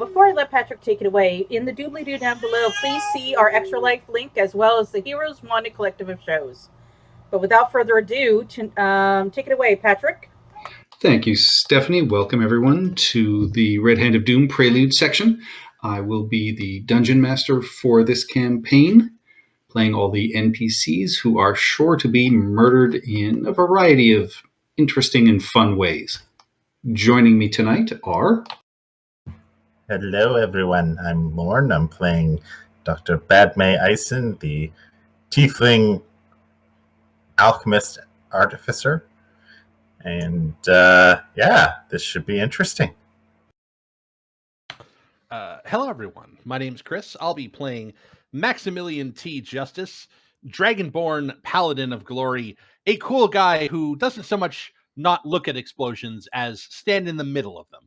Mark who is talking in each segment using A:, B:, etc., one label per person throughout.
A: Before I let Patrick take it away, in the doobly doo down below, please see our Extra Life link as well as the Heroes Wanted collective of shows. But without further ado, take it away, Patrick.
B: Thank you, Stephanie. Welcome, everyone, to the Red Hand of Doom Prelude section. I will be the dungeon master for this campaign, playing all the NPCs who are sure to be murdered in a variety of interesting and fun ways. Joining me tonight are...
C: Hello, everyone. I'm Lorne. I'm playing Dr. Badme Eisen, the Tiefling Alchemist Artificer. And this should be interesting.
D: Hello, everyone. My name's Chris. I'll be playing Maximilian T. Justice, Dragonborn Paladin of Glory, a cool guy who doesn't so much not look at explosions as stand in the middle of them.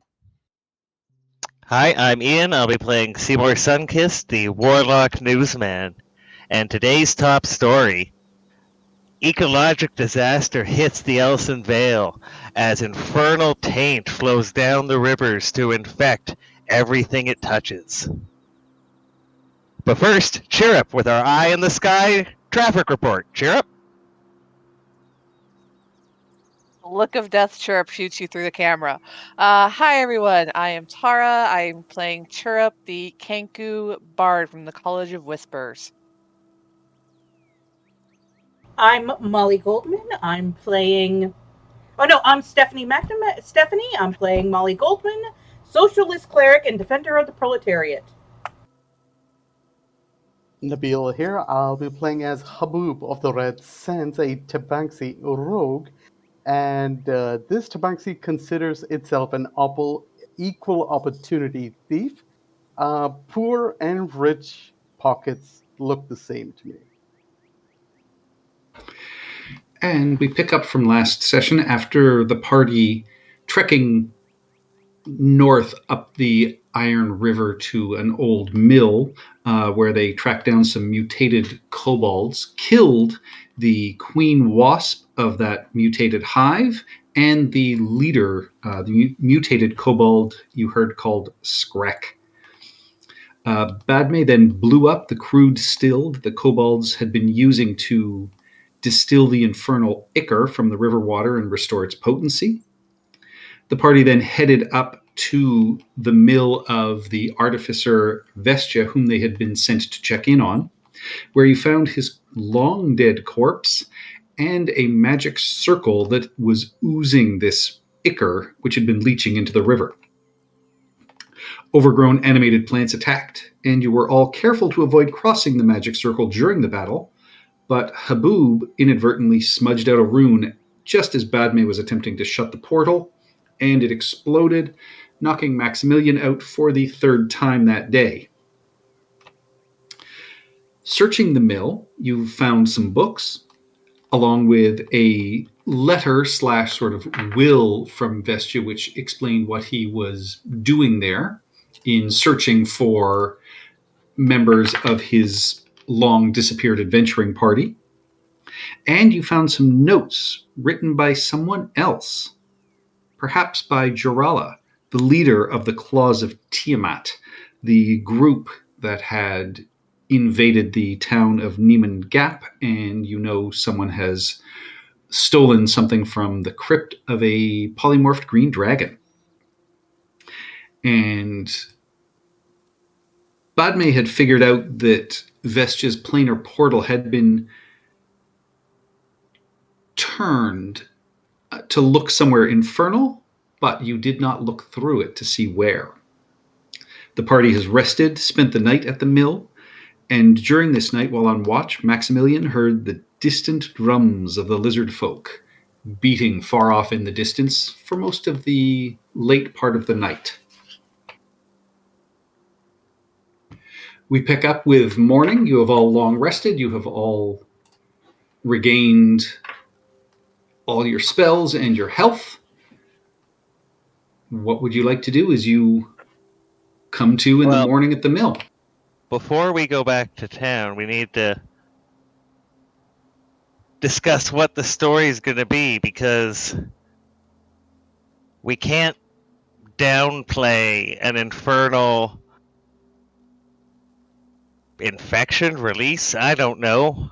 E: Hi, I'm Ian. I'll be playing Seymour Sunkist, the Warlock Newsman. And today's top story: ecologic disaster hits the Elson Vale as infernal taint flows down the rivers to infect everything it touches. But first, Chirrup with our eye in the sky traffic report. Chirrup?
F: Look of death, Chirrup shoots you through the camera. Hi, everyone. I am Tara. I'm playing Chirrup, the Kenku Bard from the College of Whispers.
A: I'm Molly Goldman. I'm playing. Oh no, I'm Stephanie McNamara. Stephanie. I'm playing Molly Goldman, socialist cleric and defender of the proletariat.
G: Nabil here. I'll be playing as Haboob of the Red Sands, a Tabaxi rogue. And this Tabaxi considers itself an equal opportunity thief. Poor and rich pockets look the same to me.
B: And we pick up from last session after the party trekking north up the Iron River to an old mill where they tracked down some mutated kobolds, killed the queen wasp of that mutated hive, and the leader, the mutated kobold you heard called Skrek. Badme then blew up the crude still that the kobolds had been using to distill the infernal ichor from the river water and restore its potency. The party then headed up to the mill of the artificer Vestia, whom they had been sent to check in on, where you found his long dead corpse and a magic circle that was oozing this ichor, which had been leaching into the river. Overgrown animated plants attacked, and you were all careful to avoid crossing the magic circle during the battle, but Haboob inadvertently smudged out a rune just as Badme was attempting to shut the portal, and it exploded, knocking Maximilian out for the third time that day. Searching the mill, you found some books, along with a letter / sort of will from Vestia, which explained what he was doing there in searching for members of his long disappeared adventuring party. And you found some notes written by someone else, perhaps by Jorala, the leader of the Claws of Tiamat, the group that had invaded the town of Neiman Gap, and you know someone has stolen something from the crypt of a polymorphed green dragon. And Badme had figured out that Vestia's planar portal had been turned to look somewhere infernal, but you did not look through it to see where. The party has rested, spent the night at the mill, and during this night, while on watch, Maximilian heard the distant drums of the lizard folk beating far off in the distance for most of the late part of the night. We pick up with morning. You have all long rested. You have all regained all your spells and your health. What would you like to do as you come to in the morning at the mill?
E: Before we go back to town, we need to discuss what the story is going to be, because we can't downplay an infernal infection release. I don't know.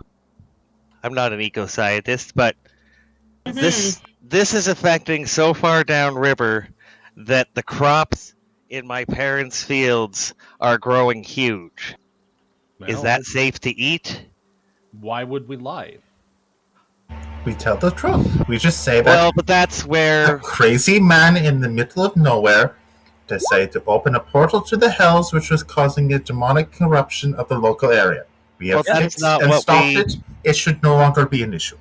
E: I'm not an eco-scientist, but this is affecting so far downriver that the crops in my parents' fields are growing huge. Is
D: Well,
E: that safe to eat?
D: why would we lie?
C: We tell the truth. We just say that
E: Well, but that's
C: a
E: where
C: crazy man in the middle of nowhere decided to open a portal to the hells, which was causing a demonic corruption of the local area. We have
E: Well, that's
C: fixed
E: not
C: and
E: what
C: stopped
E: we-
C: it. It should no longer be an issue.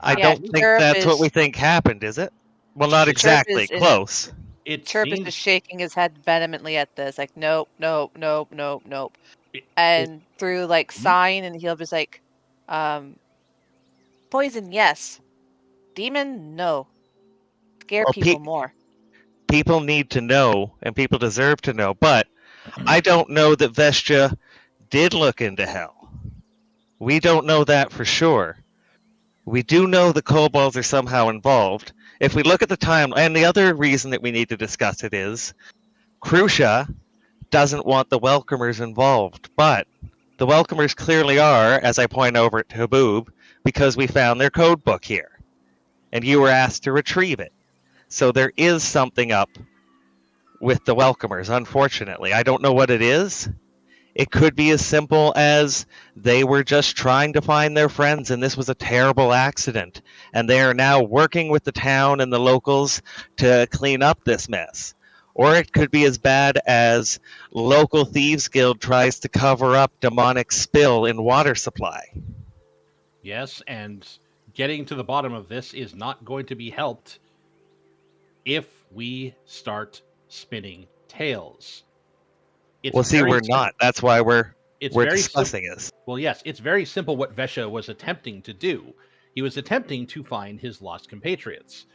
E: I
F: Yeah,
E: don't think
F: Chirp
E: that's what
F: is-
E: we think happened, is it? Well, not
D: Chirp
E: exactly.
F: is in-
E: Close.
D: It
F: Chirp is
D: seems
F: just shaking his head vehemently at this, like, nope, nope, nope, nope, nope.
D: It-
F: And through like sign, and he'll just like, poison, yes. Demon, no. Scare
E: Well,
F: people more.
E: People need to know, and people deserve to know, but I don't know that Vestia did look into hell. We don't know that for sure. We do know the kobolds are somehow involved. If we look at the time, and the other reason that we need to discuss it is, Crucia doesn't want the Welcomers involved, but the Welcomers clearly are, as I point over to Haboob, because we found their code book here, and you were asked to retrieve it. So there is something up with the Welcomers, unfortunately. I don't know what it is. It could be as simple as they were just trying to find their friends and this was a terrible accident, and they are now working with the town and the locals to clean up this mess. Or it could be as bad as local thieves guild tries to cover up demonic spill in water supply.
D: yes, and getting to the bottom of this is not going to be helped if we start spinning tales. It's
E: Well, see,
D: very
E: we're
D: sim-
E: not. That's why we're
D: It's
E: we're
D: very
E: discussing this.
D: Well, yes, it's very simple what Vesha was attempting to do. He was attempting to find his lost compatriots.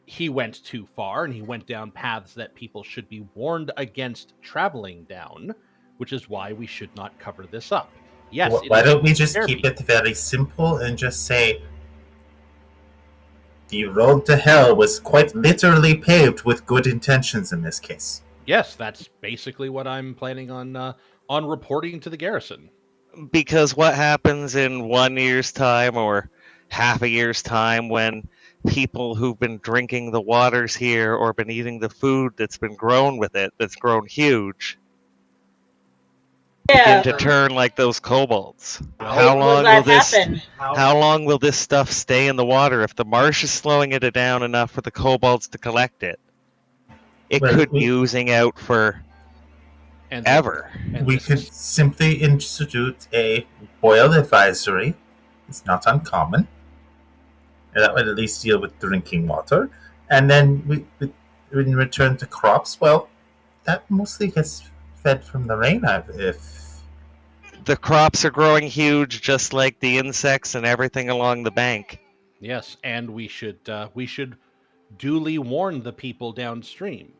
D: He went too far, and he went down paths that people should be warned against traveling down, which is why we should not cover this up. Yes, it
C: Why
D: is
C: don't we just
D: scary.
C: keep it very simple and just say the road to hell was quite literally paved with good intentions in this case?
D: Yes, that's basically what I'm planning on reporting to the garrison.
E: Because what happens in 1 year's time or half a year's time when people who've been drinking the waters here or been eating the food that's been grown with it, that's grown huge, begin to turn like those kobolds? How
A: Will
E: long
A: that
E: will this
A: happen?
E: how long will this stuff stay in the water if the marsh is slowing it down enough for the kobolds to collect it? It
C: Well,
E: could be
C: we-
E: oozing out for
D: And
E: ever.
D: and
C: We
D: this
C: could
D: is-
C: simply institute a boil advisory. It's not uncommon. And that would at least deal with drinking water. And then in return to crops, well, that mostly gets fed from the rain. If
E: The crops are growing huge, just like the insects and everything along the bank.
D: Yes, and we should duly warn the people downstream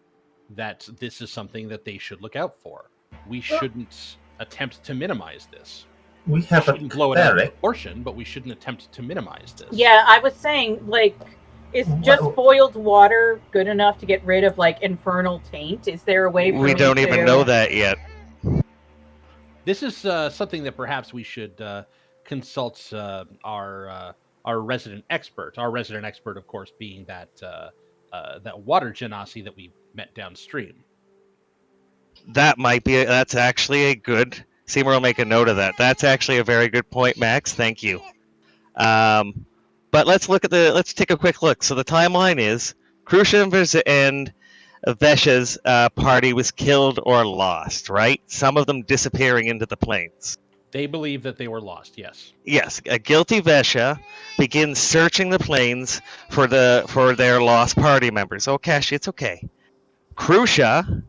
D: that this is something that they should look out for. We shouldn't attempt to minimize this.
C: we
D: We
C: have a
D: shouldn't blow it out of
C: cleric,
D: proportion, but we shouldn't attempt to minimize this.
A: Yeah, I was saying, like, is just
C: Well-
A: boiled water good enough to get rid of, like, infernal taint? Is there a way for
E: We
A: me
E: don't even
A: to-
E: know that yet.
D: This is something that perhaps we should consult our resident expert. Our resident expert, of course, being that water genasi that we met downstream.
E: That might be. That's actually a good. Seymour will make a note of that. That's actually a very good point, Max. Thank you. But let's look at the. Let's take a quick look. So the timeline is Crucia and Vesha's party was killed or lost. Right. Some of them disappearing into the plains.
D: They believe that they were lost. Yes.
E: Yes, a guilty Vesha begins searching the plains for their lost party members. Oh, Kashi, it's okay. Crucia,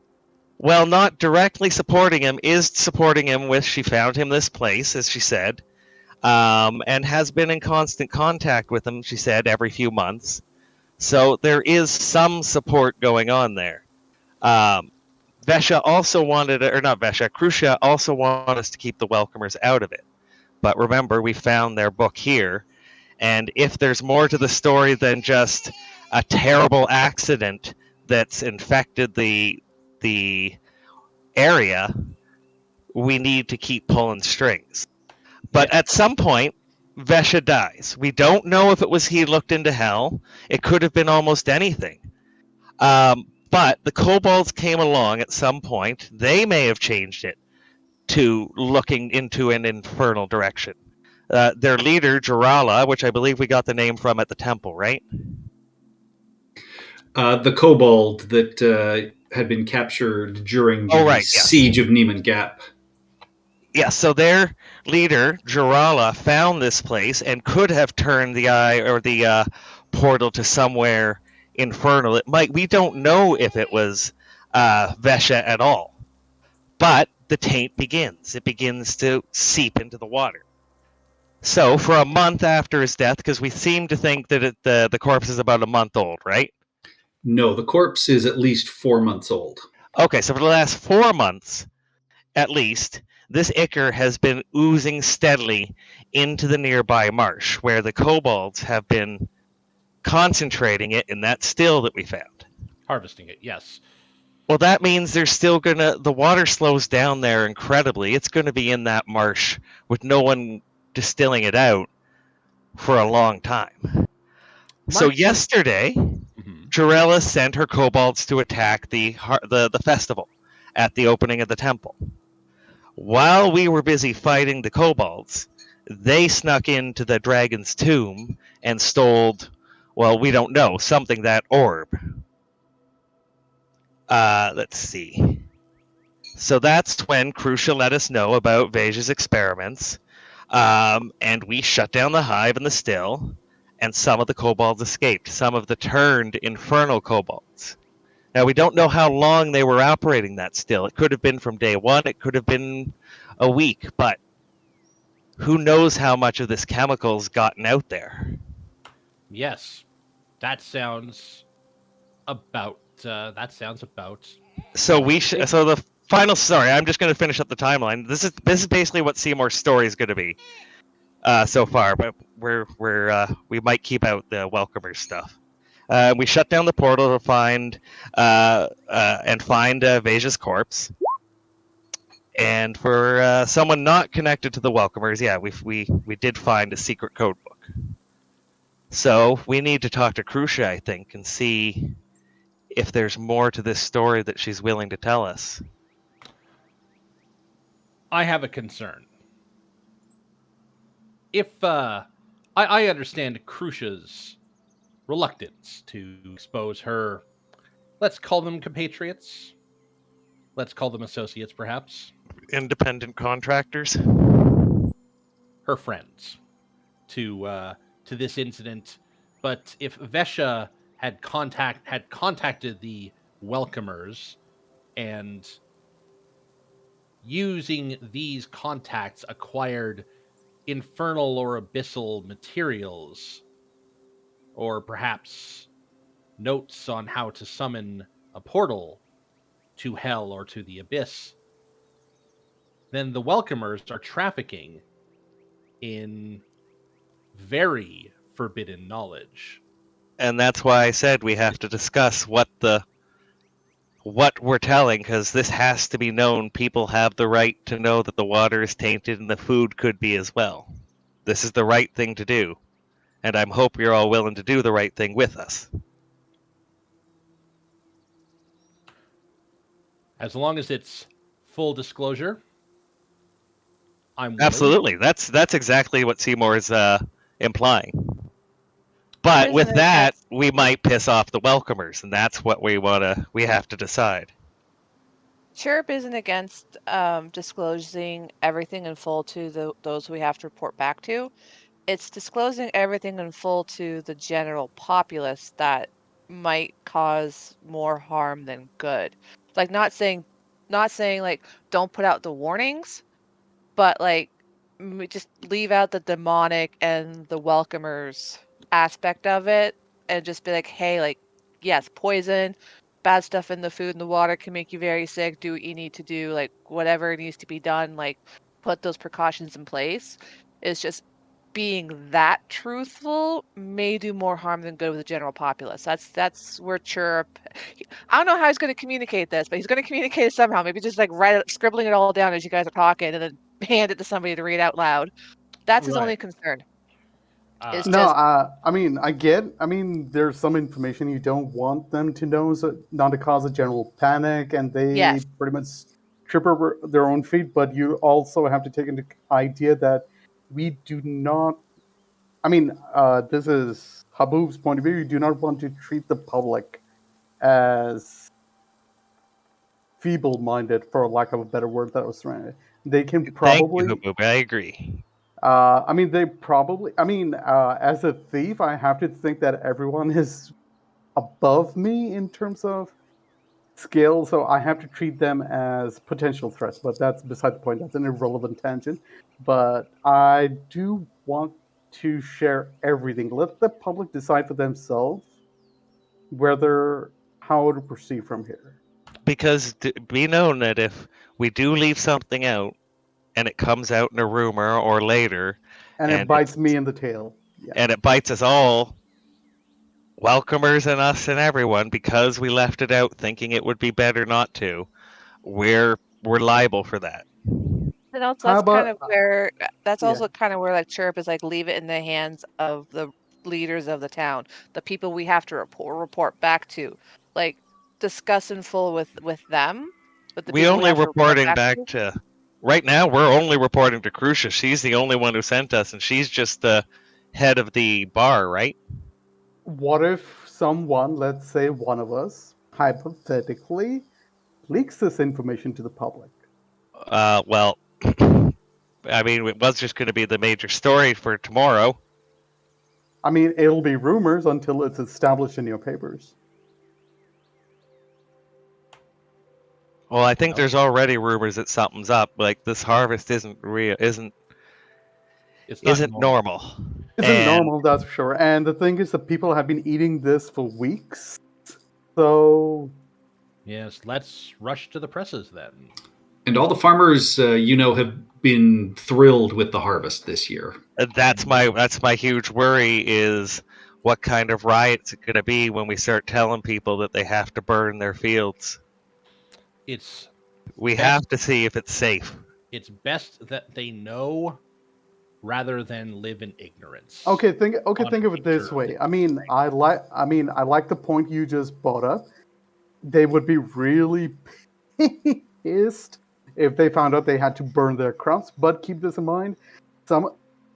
E: while not directly supporting him, is supporting him with she found him this place, as she said, and has been in constant contact with him, she said, every few months. So there is some support going on there. Vesha also wanted, or not Vesha, Crucia also wanted us to keep the Welcomers out of it. But remember, we found their book here, and if there's more to the story than just a terrible accident that's infected the area, we need to keep pulling strings. But at some point, Vesha dies. We don't know if it was he looked into hell. It could have been almost anything. But the kobolds came along at some point. They may have changed it to looking into an infernal direction. Their leader, Jarala, which I believe we got the name from at the temple, right?
B: The kobold that had been captured during the siege of Neiman Gap.
E: Yeah, so their leader, Jarala, found this place and could have turned the eye or the portal to somewhere infernal. We don't know if it was Vesha at all. But the taint begins. It begins to seep into the water. So for a month after his death, because we seem to think that the corpse is about a month old, right?
B: No, the corpse is at least 4 months old.
E: Okay, so for the last 4 months, at least, this ichor has been oozing steadily into the nearby marsh, where the kobolds have been concentrating it in that still that we found.
D: Harvesting it, yes.
E: Well, that means there's still the water slows down there incredibly. It's gonna be in that marsh with no one distilling it out for a long time. So yesterday, Jarella sent her kobolds to attack the festival at the opening of the temple. While we were busy fighting the kobolds, they snuck into the dragon's tomb and stole, well, we don't know, something, that orb. Let's see. So that's when Crucia let us know about Veja's experiments, and we shut down the hive and the still, and some of the kobolds escaped, some of the turned infernal kobolds. Now, we don't know how long they were operating that still. It could have been from day one, it could have been a week, but who knows how much of this chemical's gotten out there.
D: Yes, that sounds about.
E: So the final. Sorry, I'm just going to finish up the timeline. This is basically what Seymour's story is going to be so far, but we might keep out the welcomers stuff. We shut down the portal to find Veja's corpse. And for someone not connected to the welcomers, yeah, we did find a secret code book. So we need to talk to Crucia, I think, and see if there's more to this story that she's willing to tell us.
D: I have a concern. If I understand Crucia's reluctance to expose her, let's call them compatriots, let's call them associates, perhaps,
E: independent contractors,
D: her friends, to this incident. But if Vesha had contacted the welcomers, and using these contacts acquired infernal or abyssal materials, or perhaps notes on how to summon a portal to hell or to the abyss, then the welcomers are trafficking in very forbidden knowledge.
E: And that's why I said we have to discuss what we're telling, because this has to be known. People have the right to know that the water is tainted and the food could be as well. This is the right thing to do. And I hope you're all willing to do the right thing with us.
D: As long as it's full disclosure, I'm willing.
E: Absolutely. That's exactly what Seymour is implying. But with that, we might piss off the welcomers, and that's what we have to decide.
F: Chirp isn't against disclosing everything in full to those we have to report back to. It's disclosing everything in full to the general populace that might cause more harm than good. Like not saying like don't put out the warnings, but like just leave out the demonic and the welcomers aspect of it, and just be like, hey, like, yes, poison, bad stuff in the food and the water can make you very sick. Do what you need to do, like whatever needs to be done, like put those precautions in place. It's just being that truthful may do more harm than good with the general populace. That's where Chirp. I don't know how he's going to communicate this, but he's going to communicate it somehow. Maybe just like scribbling it all down as you guys are talking, and then hand it to somebody to read out loud. That's his only
D: Right.
F: concern. It's
G: No,
F: just
G: I mean, there's some information you don't want them to know, so not to cause a general panic, and they
F: Yes.
G: pretty much trip over their own feet. But you also have to take into idea that we do not. I mean, this is Habub's point of view. You do not want to treat the public as feeble-minded, for lack of a better word that was thrown. They can
E: Thank
G: probably.
E: you, Habub. I agree.
G: I mean, they probably. I mean, as a thief, I have to think that everyone is above me in terms of skill, so I have to treat them as potential threats. But that's beside the point. That's an irrelevant tangent. But I do want to share everything. Let the public decide for themselves how to proceed from here.
E: Because be known that if we do leave something out and it comes out in a rumor or later,
G: And it bites me in the tail. Yeah.
E: and it bites us all, welcomers and us and everyone, because we left it out thinking it would be better not to, we're liable for that.
F: And also,
G: How
F: that's kind
G: about-
F: of where that's
G: yeah.
F: also kind of where like Chirp is like leave it in the hands of the leaders of the town, the people we have to report back to, like discuss in full with them. But the
E: We
F: people
E: only
F: have to report
E: reporting back to right now. We're only reporting to Crucia. She's the only one who sent us, and she's just the head of the bar, right?
G: What if someone, let's say one of us, hypothetically, leaks this information to the public?
E: Well, I mean, it was just going to be the major story for tomorrow.
G: I mean, it'll be rumors until it's established in your papers.
E: Well, I think there's already rumors that something's up. Like this harvest isn't real, isn't
D: It's not
E: normal.
G: Isn't
E: And-
G: normal, that's for sure. And the thing is that people have been eating this for weeks. So,
D: Yes, let's rush to the presses then.
B: And all the farmers, have been thrilled with the harvest this year.
E: That's my huge worry is what kind of riot's it going to be when we start telling people that they have to burn their fields.
D: It's
E: We
D: Yeah.
E: have to see if it's safe.
D: it's best that they know rather than live in ignorance.
G: think of it this
D: picture
G: way.
D: of
G: I mean, I like the point you just brought up. They would be really pissed if they found out they had to burn their crops. But keep this in mind: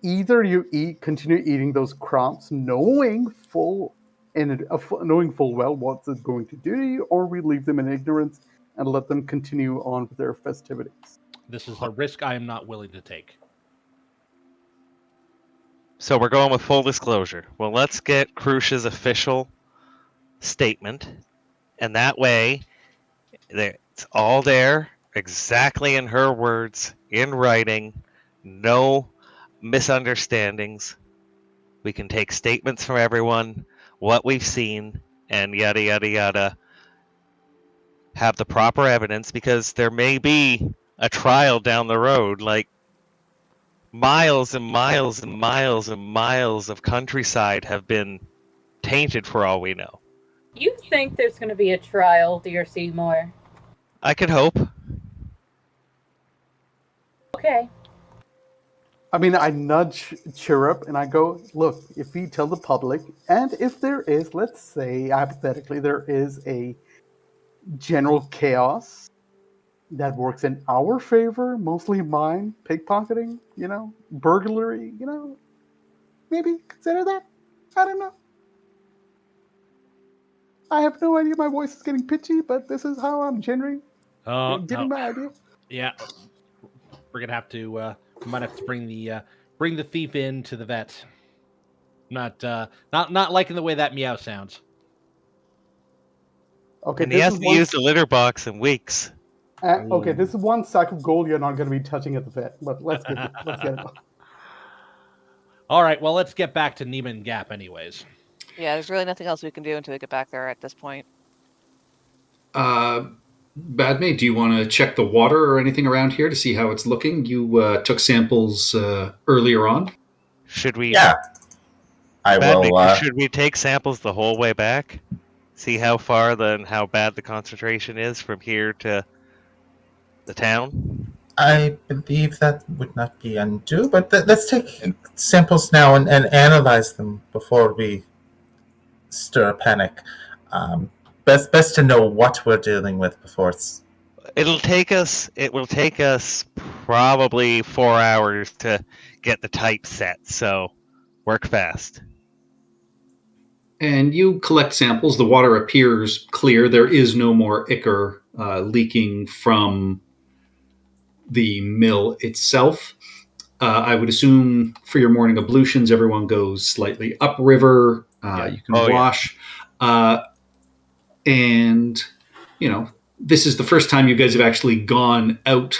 G: either you continue eating those crops, knowing full well what it's going to do to you, or we leave them in ignorance and let them continue on with their festivities.
D: This is a risk I am not willing to take.
E: So we're going with full disclosure. Well, let's get Crucia's official statement, and that way, it's all there, exactly in her words, in writing, no misunderstandings. We can take statements from everyone, what we've seen, and yada yada yada. Have the proper evidence because there may be a trial down the road, like miles and miles and miles and miles of countryside have been tainted for all we know.
A: You think there's going to be a trial, dear Seymour?
E: I could hope.
A: Okay.
G: I mean, I nudge Chirrup and I go, look, if we tell the public, and if there is, let's say, hypothetically, there is a general chaos that works in our favor, mostly mine, pickpocketing, burglary, maybe consider that. I don't know. I have no idea. My voice is getting pitchy, but this is how I'm giving my idea.
D: Yeah, we're gonna have to. We might have to bring the thief in to the vet. Not liking the way that meow sounds.
G: Okay,
E: And he hasn't used a litter box in weeks.
G: Okay, this is one sack of gold you're not going to be touching at the vet, but let's get it on.
D: All right, well, let's get back to Neiman Gap, anyways.
F: Yeah, there's really nothing else we can do until we get back there at this point.
B: Badmate, do you want to check the water or anything around here to see how it's looking? You took samples earlier on.
E: Should we?
C: Yeah. I
E: Bad
C: will.
E: Maker, should we take samples the whole way back? See how far how bad the concentration is from here to the town?
C: I believe that would not be undue, but let's take samples now and analyze them before we stir a panic. Best to know what we're dealing with before it's.
E: It will take us probably 4 hours to get the type set, so work fast.
B: And you collect samples. The water appears clear. There is no more ichor leaking from the mill itself. I would assume for your morning ablutions, everyone goes slightly upriver. You can wash. And, this is the first time you guys have actually gone out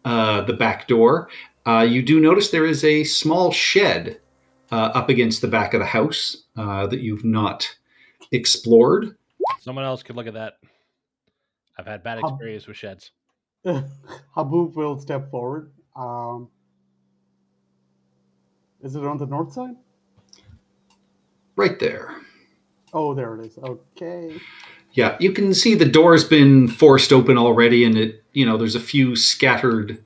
B: the back door. You do notice there is a small shed up against the back of the house that you've not explored.
D: Someone else could look at that. I've had bad experience with sheds.
G: Habub will step forward. Is it on the north side?
B: Right there.
G: Oh, there it is. Okay.
B: Yeah, you can see the door's been forced open already, and there's a few scattered,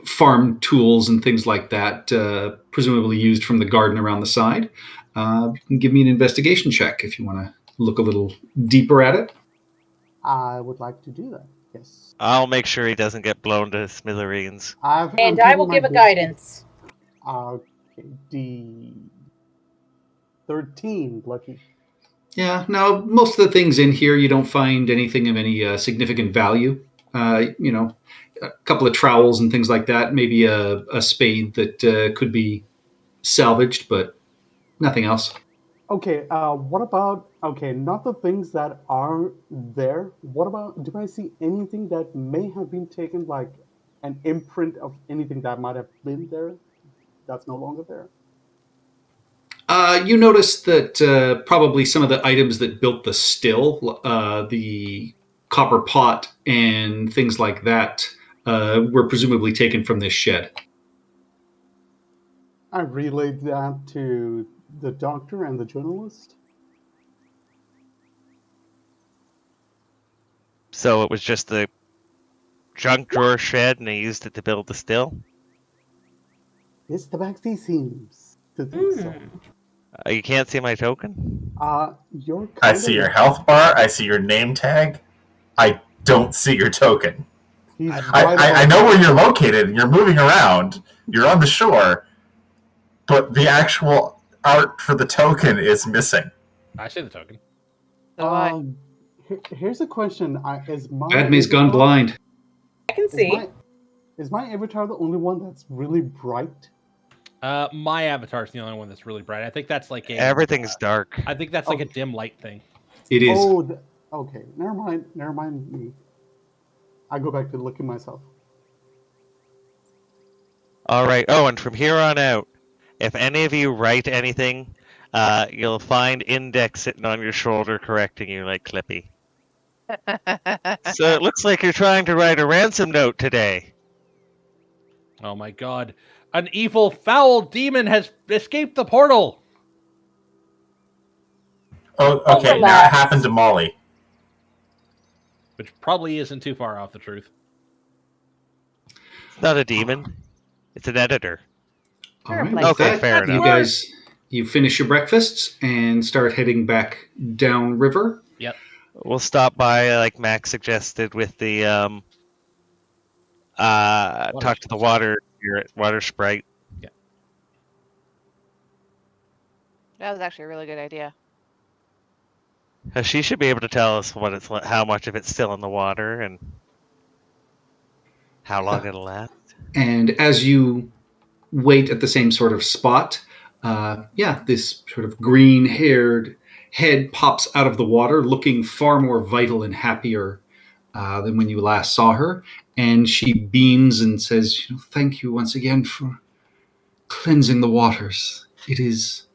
B: farm tools and things like that, presumably used from the garden around the side. You can give me an investigation check if you want to look a little deeper at it.
G: I would like to do that. Yes.
E: I'll make sure he doesn't get blown to smithereens.
A: And I will give a guidance.
G: Okay, D13, lucky.
B: Yeah, now most of the things in here, you don't find anything of any significant value. A couple of trowels and things like that, maybe a spade that could be salvaged, but nothing else.
G: Okay, what about, not the things that are there. What about, do I see anything that may have been taken, like an imprint of anything that might have been there that's no longer there?
B: You notice that probably some of the items that built the still, the copper pot and things like that, were presumably taken from this shed.
G: I relayed that to the doctor and the journalist.
E: So it was just the junk drawer shed and they used it to build the still?
G: This tabaxi seems to think so.
E: You can't see my token?
C: I see your health bar. I see your name tag. I don't see your token. I know where you're located. You're moving around. You're on the shore. But the actual art for the token is missing.
D: I see the token.
G: Here's a question.
B: Admay's gone blind.
A: I can see.
G: Is my avatar the only one that's really bright?
D: My avatar is the only one that's really bright. I think that's like
E: everything's dark.
D: I think that's like a dim light thing.
B: It is.
G: Oh, okay. Never mind me. I go back to looking myself.
E: All right. Oh, and from here on out, if any of you write anything, you'll find Index sitting on your shoulder correcting you like Clippy. So it looks like you're trying to write a ransom note today.
D: Oh my god. An evil, foul demon has escaped the portal.
C: Oh, okay. Now it happened to Molly.
D: Which probably isn't too far off the truth.
E: It's not a demon. It's an editor.
B: All right.
E: Okay, fair enough.
B: You guys, you finish your breakfasts and start heading back downriver.
D: Yep.
E: We'll stop by, like Max suggested, with the talk to the water sprite.
D: Yeah.
F: That was actually a really good idea.
E: She should be able to tell us how much of it's still in the water and how long it'll last.
B: And as you wait at the same sort of spot, this sort of green-haired head pops out of the water, looking far more vital and happier than when you last saw her. And she beams and says, "Thank you once again for cleansing the waters. It is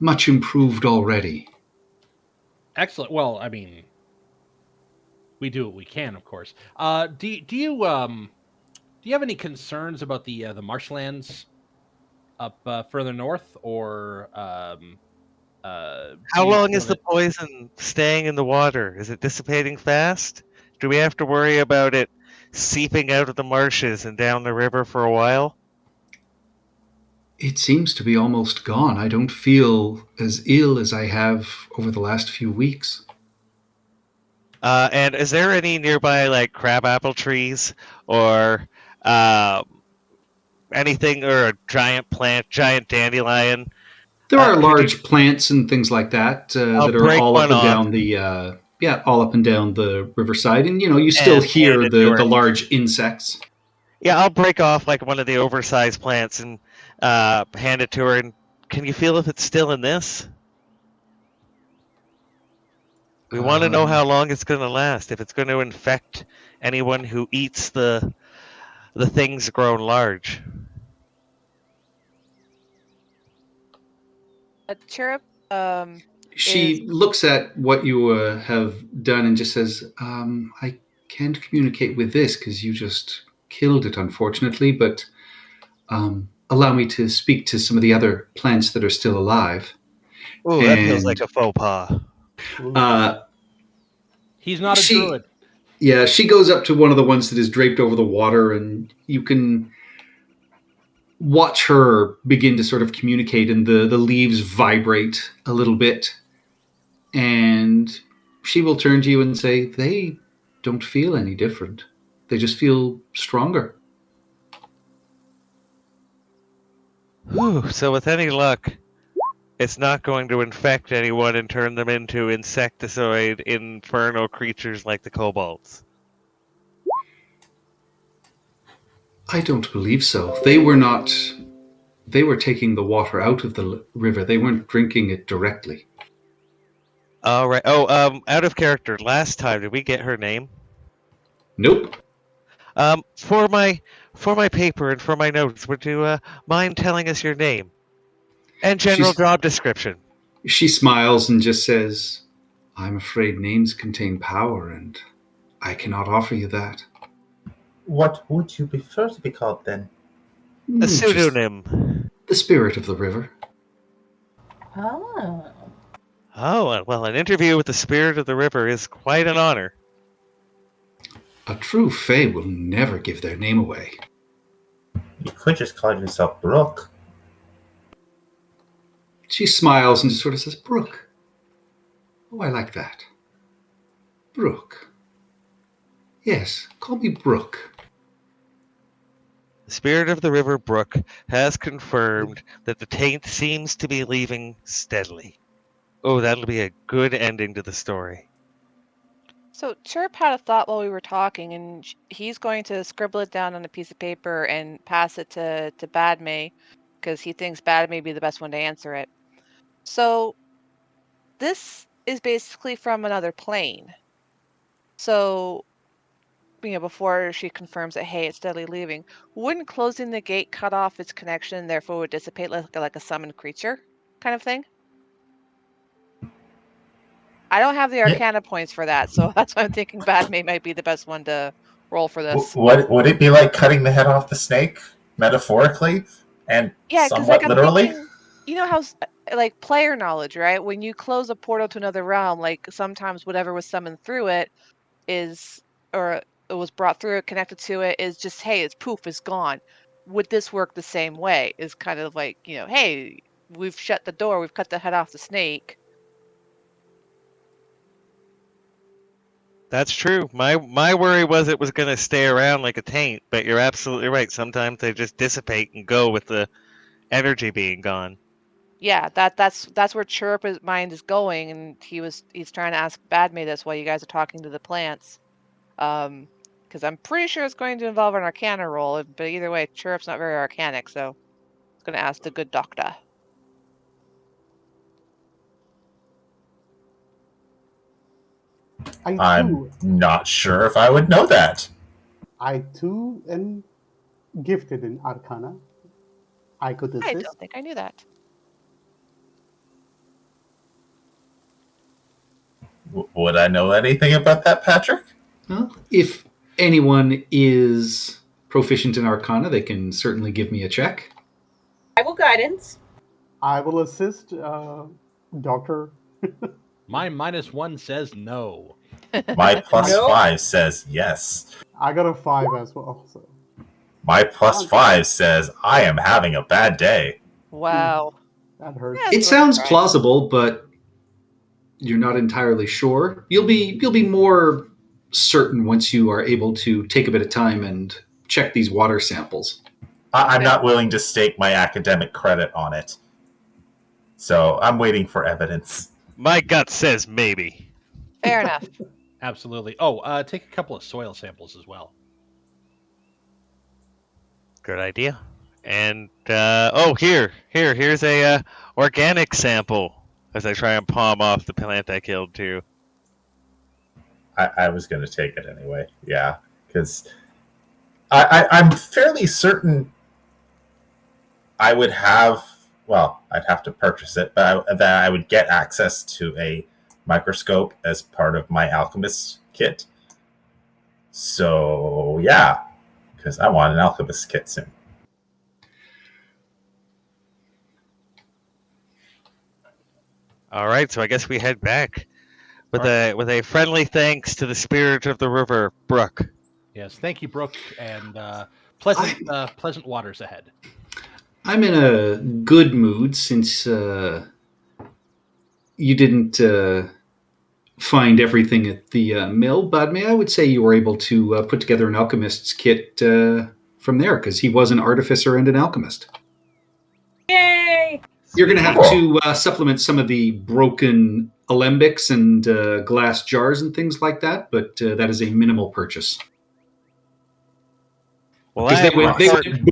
B: much improved already."
D: Excellent. Well, I mean, we do what we can, of course. Do you Do you have any concerns about the marshlands up further north, or
E: How long is the poison staying in the water? Is it dissipating fast? Do we have to worry about it seeping out of the marshes and down the river for a while?
B: It seems to be almost gone. I don't feel as ill as I have over the last few weeks.
E: And is there any nearby like crabapple trees or anything, or a giant plant, giant dandelion?
B: There are
E: could you-
B: large plants and things like that
E: I'll
B: that are
E: break
B: all up
E: one
B: and
E: off.
B: down the all up and down the riverside, and you still
E: And
B: hear
E: hand it to her.
B: the large insects.
E: Yeah, I'll break off like one of the oversized plants and hand it to her. And can you feel if it's still in this? We want to know how long it's going to last. If it's going to infect anyone who eats the things grown large.
F: Chirrup,
B: She looks at what you have done and just says, I can't communicate with this because you just killed it, unfortunately, but allow me to speak to some of the other plants that are still alive.
E: Ooh, that feels like a faux pas.
D: He's not a druid.
B: Yeah, she goes up to one of the ones that is draped over the water, and you can watch her begin to sort of communicate, and the leaves vibrate a little bit. And she will turn to you and say, they don't feel any different. They just feel stronger.
E: Whew, so with any luck, it's not going to infect anyone and turn them into insectoid infernal creatures like the kobolds.
B: I don't believe so. They were taking the water out of the river. They weren't drinking it directly.
E: All right. Oh, out of character. Last time, did we get her name?
B: Nope.
E: For my paper and for my notes, would you mind telling us your name and general job description?
B: She smiles and just says, I'm afraid names contain power, and I cannot offer you that.
C: What would you prefer to be called then?
E: A pseudonym.
B: The Spirit of the River.
A: Oh.
E: Oh, well, an interview with the Spirit of the River is quite an honor.
B: A true Fae will never give their name away.
C: You could just call yourself Brooke.
B: She smiles and just sort of says, Brooke. Oh, I like that. Brooke. Yes, call me Brooke.
E: The Spirit of the River, Brooke, has confirmed that the taint seems to be leaving steadily. Oh, that'll be a good ending to the story.
F: So Chirp had a thought while we were talking, and he's going to scribble it down on a piece of paper and pass it to Badme, because he thinks Badme may be the best one to answer it. So this is basically from another plane. So, before she confirms that, hey, it's steadily leaving, wouldn't closing the gate cut off its connection and therefore would dissipate like a summoned creature kind of thing? I don't have the Arcana points for that, so that's why I'm thinking Badme might be the best one to roll for this.
C: Would it be like cutting the head off the snake, metaphorically and somewhat literally?
F: Thinking, you know how, like, player knowledge, right? When you close a portal to another realm, like, sometimes whatever was summoned through it or it was brought through it, connected to it, is just, hey, it's poof, it's gone. Would this work the same way? Is kind of like, hey, we've shut the door, we've cut the head off the snake.
E: That's true. My worry was it was going to stay around like a taint, but you're absolutely right. Sometimes they just dissipate and go with the energy being gone.
F: Yeah, that's where Chirp's mind is going, and he's trying to ask Badme this while you guys are talking to the plants. Because I'm pretty sure it's going to involve an Arcana roll, but either way, Chirp's not very arcanic, so it's going to ask the good doctor.
C: I'm not sure if I would know that.
G: I too am gifted in Arcana. I could assist.
F: I don't think I knew that.
C: Would I know anything about that, Patrick?
B: Well, if anyone is proficient in Arcana, they can certainly give me a check.
A: I will guidance.
G: I will assist, Doctor.
D: My -1 says no.
C: My plus
A: Nope.
C: 5 says yes.
G: I got a 5 as well. So
C: My plus 5 says I am having a bad day.
F: Wow.
G: that hurts.
F: Yeah.
B: It
F: That's
B: sounds
F: right.
B: plausible, but you're not entirely sure. You'll be more certain once you are able to take a bit of time and check these water samples.
C: I'm
F: Okay.
C: not willing to stake my academic credit on it. So I'm waiting for evidence.
E: My gut says maybe.
F: Fair enough.
D: Absolutely. Oh, take a couple of soil samples as well.
E: Good idea. And here's a organic sample. As I try and palm off the plant I killed too.
C: I was going to take it anyway. Yeah, because I'm fairly certain I would have. Well, I'd have to purchase it, but that I would get access to a microscope as part of my alchemist kit. So yeah, because I want an alchemist kit soon.
E: All right, so I guess we head back with a friendly thanks to the spirit of the river, Brooke.
D: Yes, thank you, Brooke, and pleasant waters ahead.
B: I'm in a good mood since you didn't find everything at the mill, but I would say you were able to put together an alchemist's kit from there, because he was an artificer and an alchemist.
A: Yay!
B: You're going to have to supplement some of the broken alembics and glass jars and things like that, but that is a minimal purchase.
E: Well,
B: Because they went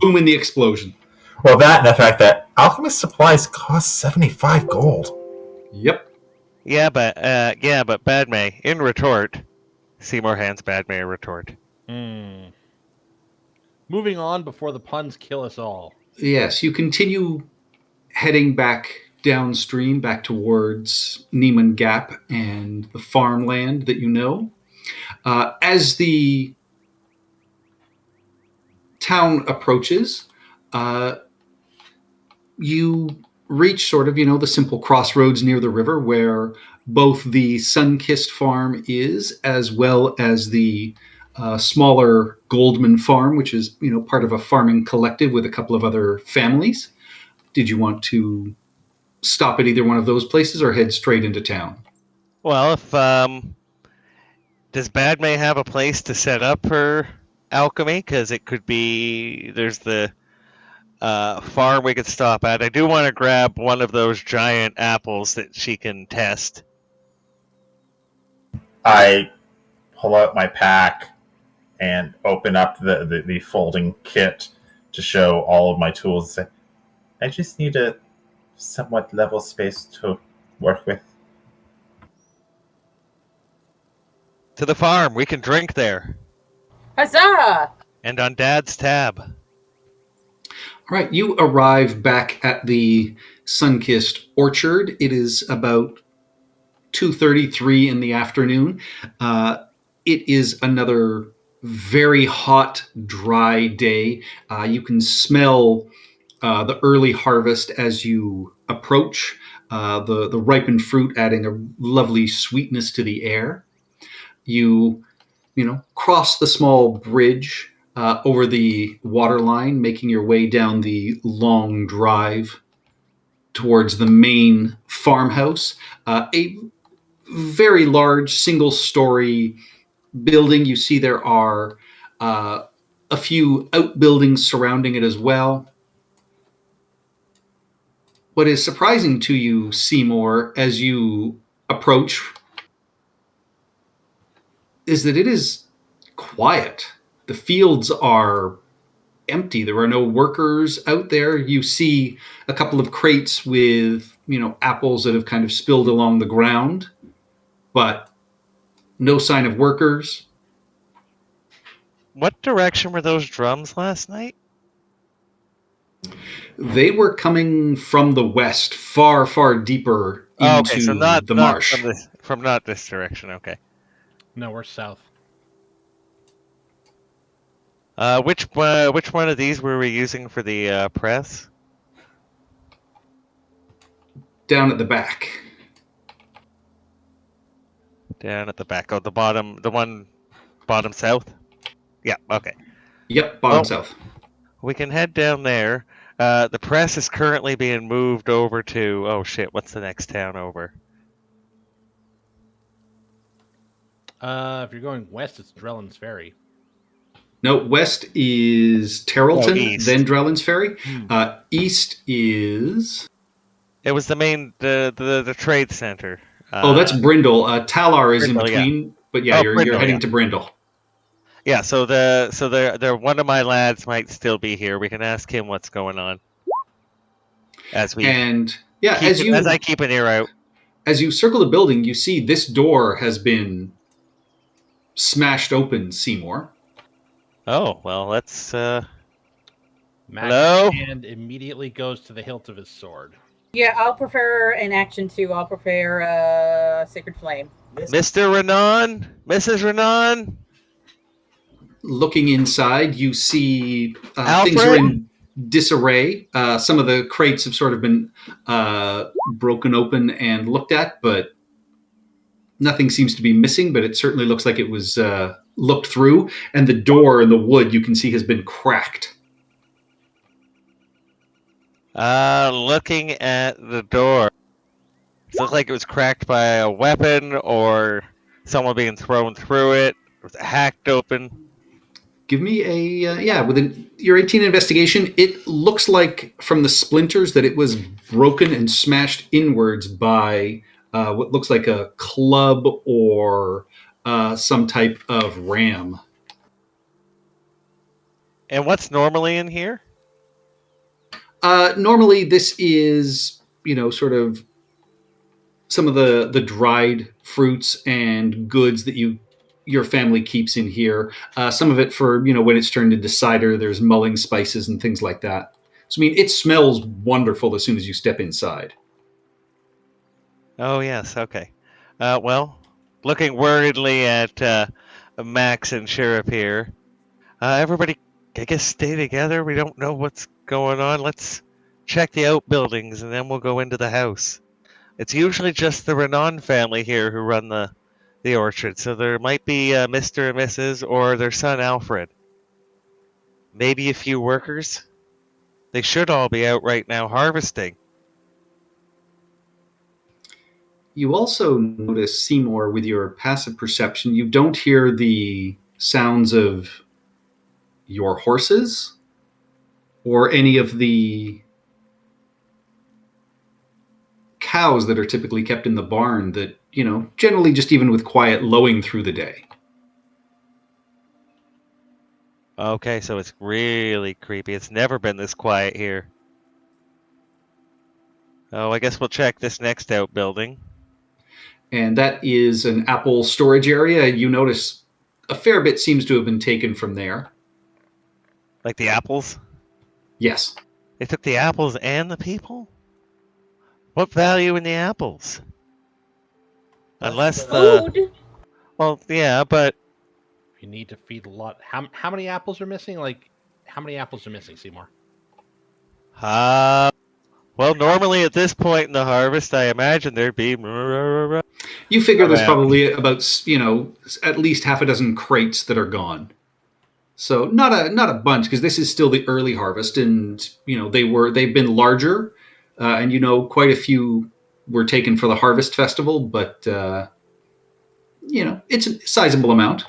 B: boom in the explosion.
C: Well, that and the fact that alchemist supplies cost 75 gold.
B: Yep.
E: Yeah, but Badme, in retort, Seymour hands Badme a retort.
D: Moving on before the puns kill us all.
B: Yes, you continue heading back downstream, back towards Neiman Gap and the farmland that you know. As the town approaches, you reach sort of, the simple crossroads near the river where both the Sun-Kissed farm is, as well as the smaller Goldman farm, which is, part of a farming collective with a couple of other families. Did you want to stop at either one of those places or head straight into town?
E: Well, if does Badme have a place to set up her alchemy? Because it could be there's the farm we could stop at. I do want to grab one of those giant apples that she can test.
C: I pull out my pack and open up the folding kit to show all of my tools. I just need a somewhat level space to work with.
E: To the farm. We can drink there.
A: Huzzah!
E: And on Dad's tab.
B: All right, you arrive back at the Sun-Kissed orchard. It is about 2:33 in the afternoon. It is another very hot, dry day. You can smell the early harvest as you approach, the ripened fruit adding a lovely sweetness to the air. You cross the small bridge over the water line, making your way down the long drive towards the main farmhouse. A very large single-story building. You see there are a few outbuildings surrounding it as well. What is surprising to you, Seymour, as you approach, is that it is quiet. The fields are empty. There are no workers out there. You see a couple of crates with, apples that have kind of spilled along the ground, but no sign of workers.
E: What direction were those drums last night?
B: They were coming from the west, far, far deeper into the marsh.
E: From not this direction, okay.
D: No, we're south.
E: Which one of these were we using for the press?
B: Down at the back.
E: Down at the back. Oh, the one bottom south? Yeah, okay.
B: Yep, bottom
E: Well,
B: south.
E: we can head down there. The press is currently being moved over to... Oh, shit, what's the next town over?
D: If you're going west, it's Drellin's Ferry.
B: No, west is Terrelton,
E: east.
B: then Drellin's Ferry. East is...
E: It was the main... the trade center.
B: that's Brindle. Talar is
E: Brindle,
B: in
E: yeah.
B: between, but yeah,
E: Oh,
B: you're
E: Brindle,
B: heading
E: yeah.
B: to Brindle.
E: Yeah, so one of my lads might still be here. We can ask him what's going on. As we
B: And yeah,
E: as I keep an ear out.
B: As you circle the building, you see this door has been smashed open, Seymour.
E: Oh, well, let's
D: Max's
E: Hello?
D: hand immediately goes to the hilt of his sword.
A: Yeah, I'll prefer an action too. I'll prefer Sacred Flame.
E: Mr. Renan, Mrs. Renan.
B: Looking inside, you see things
E: Alfred?
B: are in disarray. Some of the crates have sort of been broken open and looked at, but nothing seems to be missing. But it certainly looks like it was looked through. And the door in the wood, you can see, has been cracked.
E: Looking at the door. Does it look like it was cracked by a weapon or someone being thrown through it? Was it hacked open?
B: Give me a with your 18 investigation. It looks like from the splinters that it was broken and smashed inwards by what looks like a club or some type of ram.
E: And what's normally in here?
B: Normally, this is sort of some of the dried fruits and goods that your family keeps in here. Some of it for, when it's turned into cider, there's mulling spices and things like that. So, I mean, it smells wonderful as soon as you step inside.
E: Oh, yes, okay. Well, looking worriedly at Max and Sheriff here. Everybody, I guess, stay together. We don't know what's going on. Let's check the outbuildings and then we'll go into the house. It's usually just the Renan family here who run the orchard, so there might be Mr. and Mrs. or their son Alfred. Maybe a few workers. They should all be out right now harvesting.
B: You also notice, Seymour, with your passive perception, you don't hear the sounds of your horses or any of the cows that are typically kept in the barn that, generally just even with quiet lowing through the day.
E: Okay, so it's really creepy. It's never been this quiet here. Oh, I guess we'll check this next outbuilding.
B: And that is an apple storage area. You notice a fair bit seems to have been taken from there.
E: Like the apples?
B: Yes.
E: They took the apples and the people? What value in the apples? Unless the...
A: Food.
E: Well, yeah, but...
D: You need to feed a lot. How many apples are missing? Like, how many apples are missing, Seymour?
E: Well, normally at this point in the harvest, I imagine there'd be...
B: You figure there's probably about, at least half a dozen crates that are gone. So not a bunch, because this is still the early harvest, and they've been larger, and quite a few were taken for the harvest festival, but it's a sizable amount.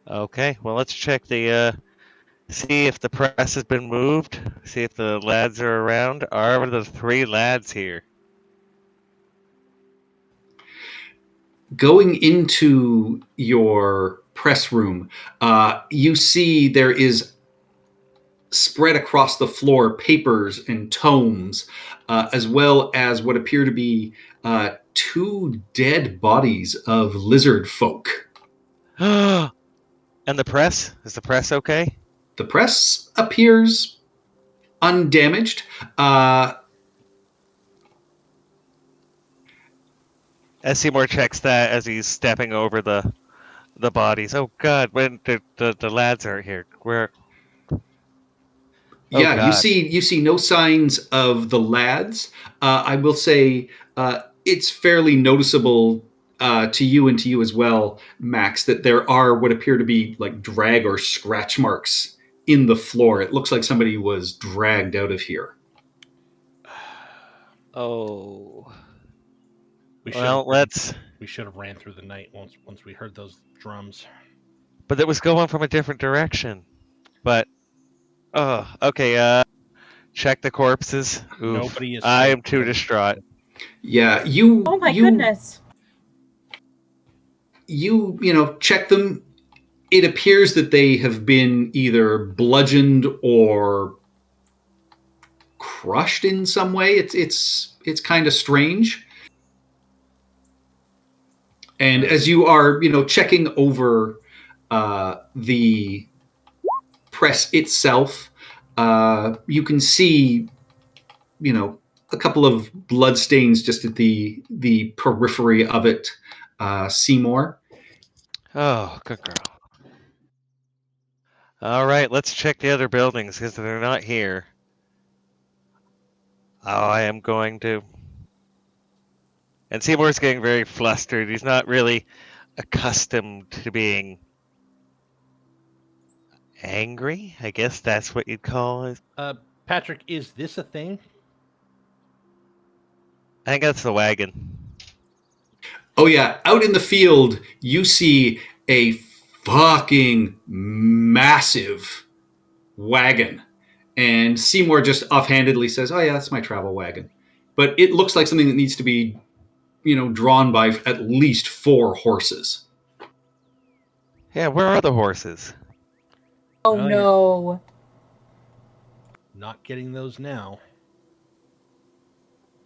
E: Okay, well, let's check the... see if the press has been moved. See if the lads are around. Are the 3 lads here?
B: Going into your press room, you see there is spread across the floor papers and tomes, as well as what appear to be 2 dead bodies of lizard folk.
E: And the press? Is the press okay?
B: The press appears undamaged.
E: As Seymour checks that as he's stepping over the the bodies. Oh God, when the lads are here. Where? Oh
B: Yeah, you
E: God.
B: see no signs of the lads. I will say it's fairly noticeable to you and to you as well, Max, that there are what appear to be like drag or scratch marks in the floor. It looks like somebody was dragged out of here.
E: Oh.
D: We
E: Well,
D: we should have ran through the night once we heard those drums.
E: But it was going from a different direction. But okay. Check the corpses. Oof.
D: Nobody is
E: I
D: safe.
E: am too distraught.
B: Yeah,
A: Oh my goodness.
B: you check them. It appears that they have been either bludgeoned or crushed in some way. It's kind of strange. And as you are, checking over the press itself, you can see, a couple of blood stains just at the periphery of it. Seymour.
E: Oh, good girl. All right, let's check the other buildings because they're not here. Oh, I am going to. And Seymour's getting very flustered. He's not really accustomed to being angry. I guess that's what you'd call it.
D: Patrick, is this a thing?
E: I think that's the wagon.
B: Oh yeah, out in the field, you see a fucking massive wagon. And Seymour just offhandedly says, "Oh yeah, that's my travel wagon." But it looks like something that needs to be, drawn by at least 4 horses.
E: Yeah, where are the horses?
A: Oh
D: Well,
A: no.
D: Not getting those now.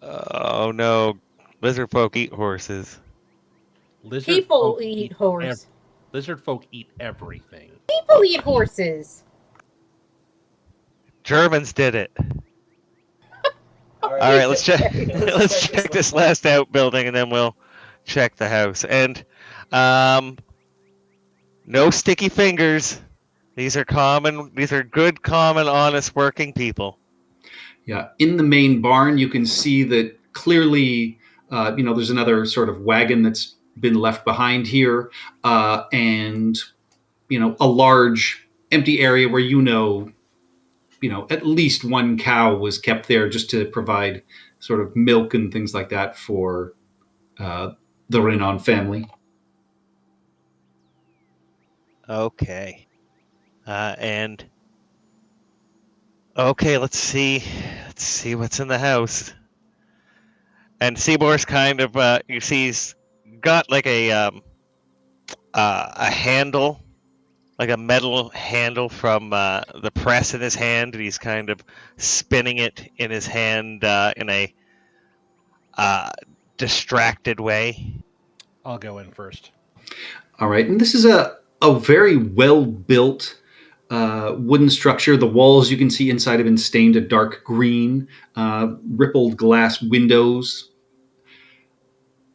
E: Oh no, lizard folk eat horses.
D: Lizard
A: People
D: folk
A: eat horses.
D: Lizard folk eat everything.
A: People eat horses.
E: Germans did it. All right, let's check. Let's check this last outbuilding, and then we'll check the house. And no sticky fingers. These are common. These are good, common, honest, working people.
B: Yeah, in the main barn, you can see that clearly, there's another sort of wagon that's been left behind here, and a large empty area where at least one cow was kept there just to provide sort of milk and things like that for the Renan family.
E: Okay. And okay, let's see what's in the house. And Seymour's kind of you see he's got like a handle, like a metal handle from the press in his hand, and he's kind of spinning it in his hand in a distracted way.
D: I'll go in first.
B: All right, and this is a very well built wooden structure. The walls you can see inside have been stained a dark green, rippled glass windows,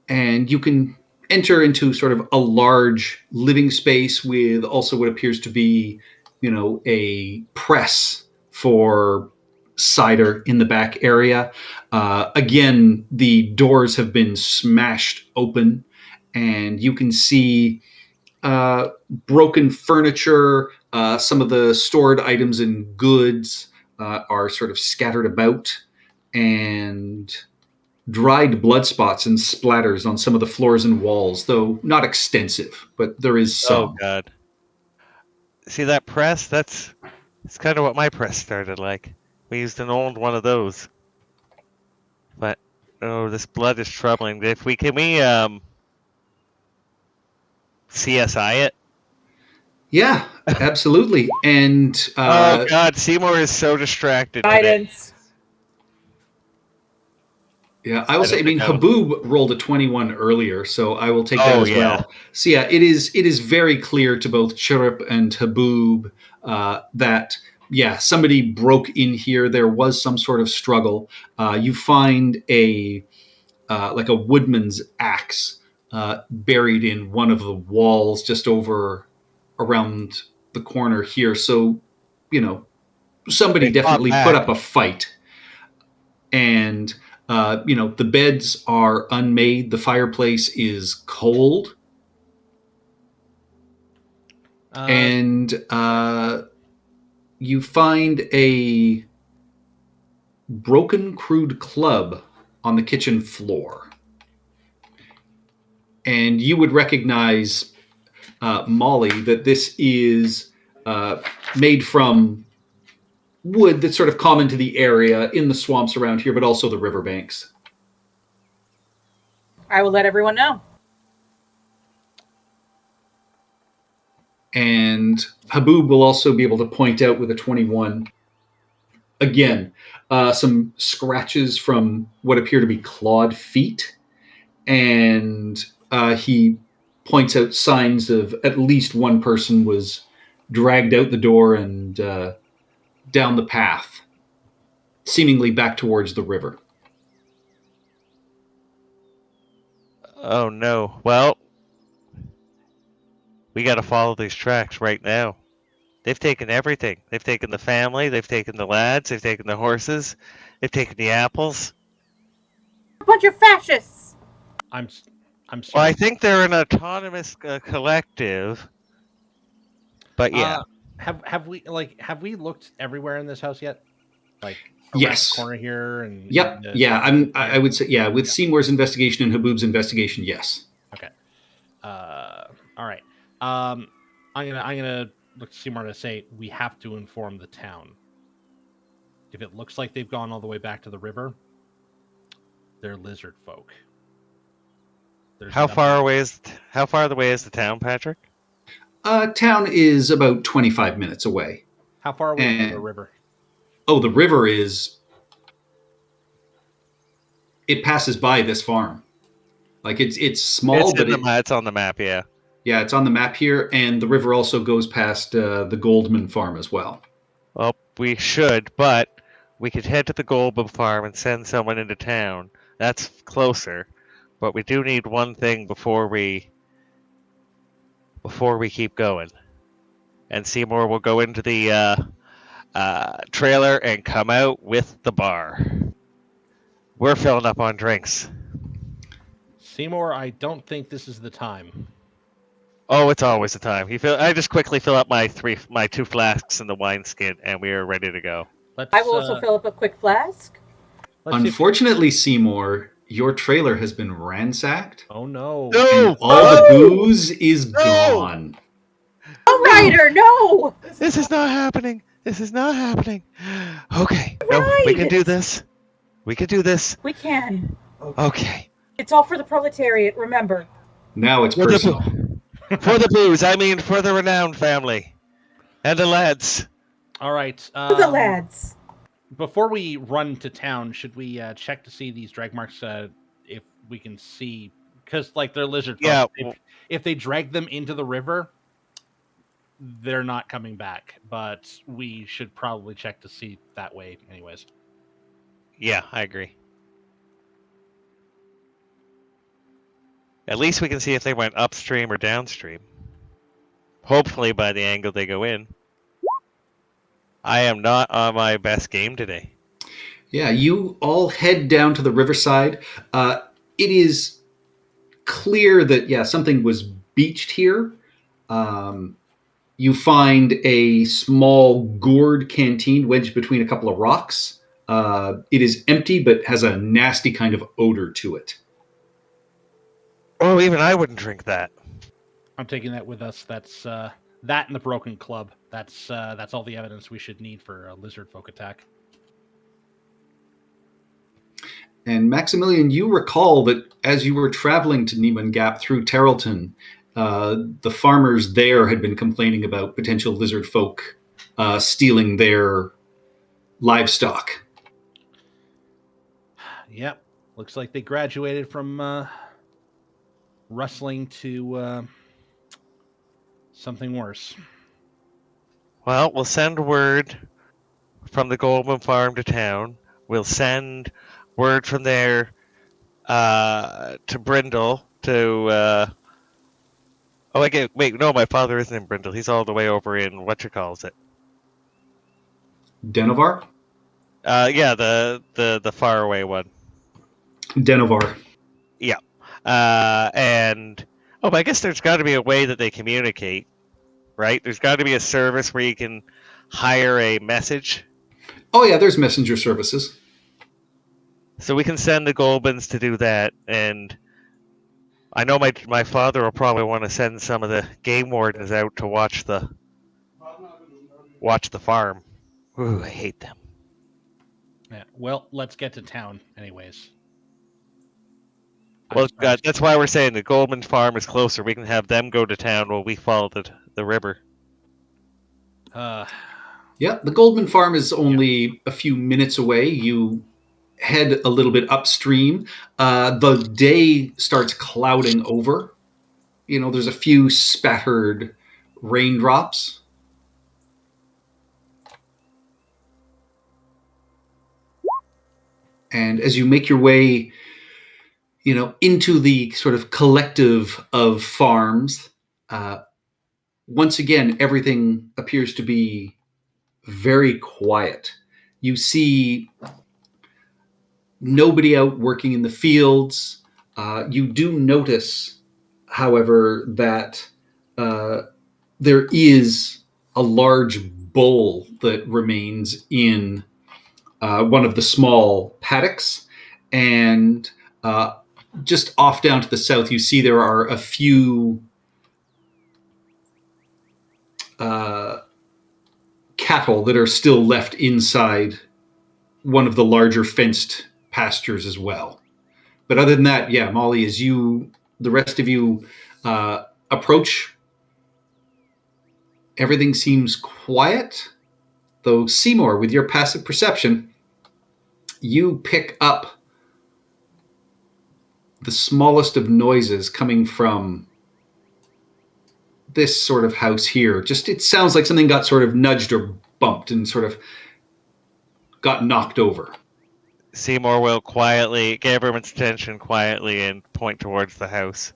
B: and you can enter into sort of a large living space with also what appears to be, a press for cider in the back area. Again, the doors have been smashed open, and you can see broken furniture. Some of the stored items and goods are sort of scattered about, and dried blood spots and splatters on some of the floors and walls, though not extensive, but there is some.
E: Oh God! See that press? That's kind of what my press started like. We used an old one of those. But this blood is troubling. If we CSI it?
B: Yeah, absolutely. And
E: oh God, Seymour is so distracted.
A: Guidance.
B: Yeah, I will say. I mean, Haboob rolled a 21 earlier, so I will take that as well. So yeah, it is very clear to both Chirrup and Haboob that somebody broke in here. There was some sort of struggle. You find a like a woodman's axe buried in one of the walls just over around the corner here. So, somebody
E: They fought
B: definitely
E: back.
B: put up a fight. And, the beds are unmade. The fireplace is cold. And you find a broken crude club on the kitchen floor. And you would recognize, Molly, that this is made from wood that's sort of common to the area in the swamps around here, but also the riverbanks.
A: I will let everyone know.
B: And Haboob will also be able to point out with a 21, again, some scratches from what appear to be clawed feet. And he points out signs of at least one person was dragged out the door and down the path, seemingly back towards the river.
E: Oh no. Well, we got to follow these tracks right now. They've taken everything. They've taken the family, they've taken the lads, they've taken the horses, they've taken the apples.
A: A bunch of fascists.
D: I'm
E: Well,
D: sorry.
E: I think they're an autonomous collective. But yeah.
D: Have we looked everywhere in this house yet? Like around
B: Yes.
D: the corner here and
B: Yep. I would say, with Seymour's investigation and Haboob's investigation, yes.
D: Okay. All right. I'm gonna look to Seymour to say we have to inform the town. If it looks like they've gone all the way back to the river, they're lizard folk.
E: How far away is the town, Patrick?
B: Town is about 25 minutes away.
D: How far away from the river?
B: Oh, the river is... It passes by this farm. Like, it's small, but
E: it's on the map, yeah.
B: Yeah, it's on the map here, and the river also goes past the Goldman farm as well.
E: Well, we should, but we could head to the Goldman farm and send someone into town. That's closer. But we do need one thing before we keep going. And Seymour will go into the trailer and come out with the bar. We're filling up on drinks.
D: Seymour, I don't think this is the time.
E: Oh, it's always the time. I just quickly fill up my 2 flasks in the wineskin, and we are ready to go.
A: I will also fill up a quick flask.
B: Unfortunately, Seymour, your trailer has been ransacked.
D: Oh no!
B: And all the booze is gone.
A: Oh, Ryder, no!
E: This is not happening. Okay, no, we can do this. We
A: can.
E: Okay.
A: It's all for the proletariat, remember.
B: Now it's personal.
E: For the booze, I mean for the renowned family. And the lads.
D: All right.
A: For the lads.
D: Before we run to town, should we check to see these drag marks if we can see... Because, they're lizard folk.
E: Yeah.
D: If they drag them into the river, they're not coming back. But we should probably check to see that way anyways.
E: Yeah, I agree. At least we can see if they went upstream or downstream. Hopefully by the angle they go in. I am not on my best game today.
B: Yeah, you all head down to the riverside. It is clear that, something was beached here. You find a small gourd canteen wedged between a couple of rocks. It is empty, but has a nasty kind of odor to it.
E: Oh, even I wouldn't drink that.
D: I'm taking that with us. That's that and the broken club. That's all the evidence we should need for a lizard folk attack.
B: And Maximilian, you recall that as you were traveling to Neiman Gap through Tarleton, the farmers there had been complaining about potential lizard folk stealing their livestock.
D: Yep. Looks like they graduated from rustling to something worse.
E: Well, we'll send word from the Goldman farm to town. We'll send word from there to Brindle to. Oh, wait, no, my father isn't in Brindle. He's all the way over in whatchalls it.
B: Denovar?
E: Yeah, the faraway one.
B: Denovar.
E: Yeah. And but I guess there's got to be a way that they communicate, right? There's got to be a service where you can hire a message.
B: Oh yeah, there's messenger services.
E: So we can send the Golbins to do that, and I know my father will probably want to send some of the game wardens out to watch the farm. Ooh, I hate them.
D: Yeah. Well, let's get to town, anyways.
E: Well, God, that's why we're saying the Goldman farm is closer. We can have them go to town while we follow the river.
B: Yeah, the Goldman farm is only a few minutes away. You head a little bit upstream. The day starts clouding over. You know, there's a few spattered raindrops. And as you make your way, you know, into the sort of collective of farms, once again, everything appears to be very quiet. You see nobody out working in the fields. You do notice, however, that there is a large bull that remains in one of the small paddocks. And just off down to the south, you see there are a few cattle that are still left inside one of the larger fenced pastures as well. But other than that, yeah, Molly, as the rest of you approach, everything seems quiet. Though Seymour, with your passive perception, you pick up the smallest of noises coming from this sort of house here. Just, it sounds like something got sort of nudged or bumped and sort of got knocked over.
E: Seymour will quietly get everyone's attention quietly and point towards the house.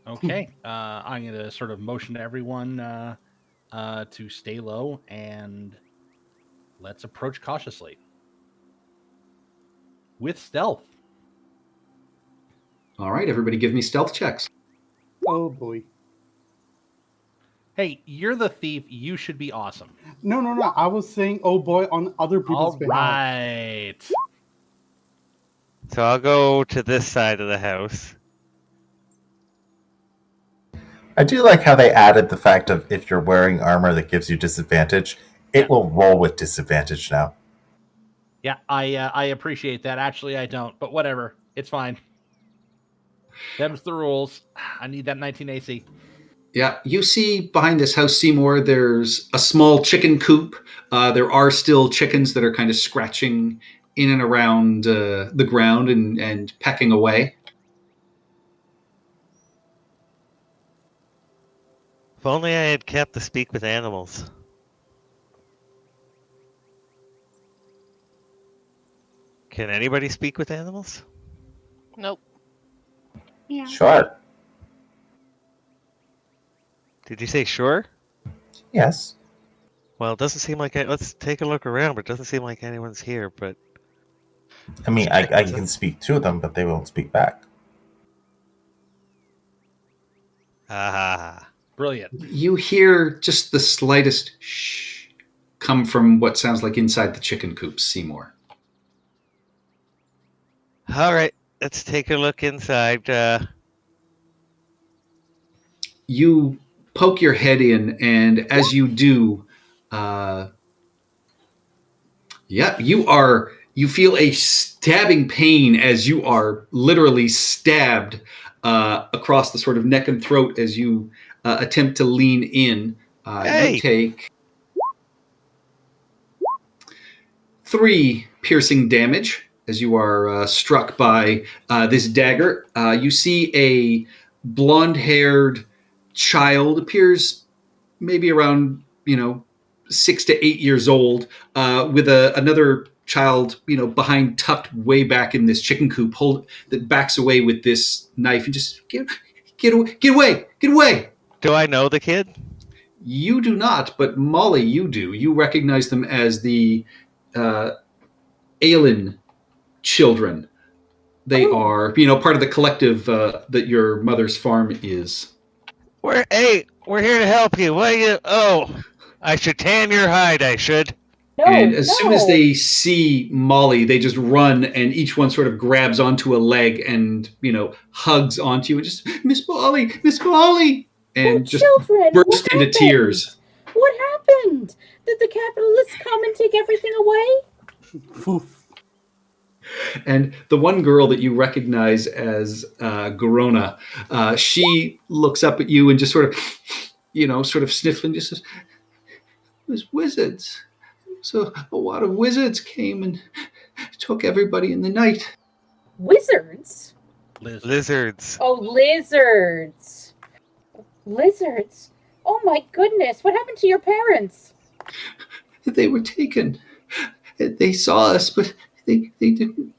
D: Okay. I'm going to sort of motion to everyone to stay low and let's approach cautiously. With stealth.
B: All right, everybody give me stealth checks.
G: Oh boy.
D: Hey, you're the thief. You should be awesome.
G: No. I was saying, oh boy, on other people's
D: All
G: behalf.
D: right.
E: So I'll go to this side of the house.
C: I do like how they added the fact of if you're wearing armor that gives you disadvantage, it will roll with disadvantage now.
D: Yeah, I appreciate that. Actually, I don't, but whatever. It's fine. Them's the rules. I need that 19 AC.
B: Yeah, you see behind this house, Seymour, there's a small chicken coop. There are still chickens that are kind of scratching in and around the ground and pecking away.
E: If only I had kept the speak with animals. Can anybody speak with animals?
F: Nope.
H: Yeah.
C: Sure.
E: Did you say sure?
C: Yes.
E: Well, it doesn't seem like let's take a look around, but it doesn't seem like anyone's here, but
C: I mean, I can speak to them, but they won't speak back.
E: ah.
D: Brilliant.
B: You hear just the slightest shh come from what sounds like inside the chicken coop, Seymour.
E: All right, let's take a look inside.
B: You poke your head in, and as you do, you feel a stabbing pain as you are literally stabbed across the sort of neck and throat as you attempt to lean in.
E: Hey!
B: You take 3 piercing damage as you are struck by this dagger. You see a blonde-haired child, appears maybe around 6 to 8 years old, with another child, behind, tucked way back in this chicken coop, that backs away with this knife and just get away.
E: Do I know the kid?
B: You do not, but Molly, you do. You recognize them as the Aelin children. They are, part of the collective that your mother's farm is.
E: We're here to help you. What are you? Oh, I should tan your hide. I should.
A: No,
B: And as soon as
A: no.
B: they see Molly, they just run, and each one sort of grabs onto a leg and hugs onto you and just Miss Molly, and
A: Poor
B: just
A: children,
B: burst
A: what
B: into
A: happened?
B: tears.
A: What happened? Did the capitalists come and take everything away?
B: And the one girl that you recognize as Garona, she looks up at you and just sort of sniffling, just says, "It was wizards. So a lot of wizards came and took everybody in the night."
A: Wizards?
E: Lizards.
A: Oh, lizards. Lizards. Oh my goodness. What happened to your parents?
B: They were taken. They saw us, but they didn't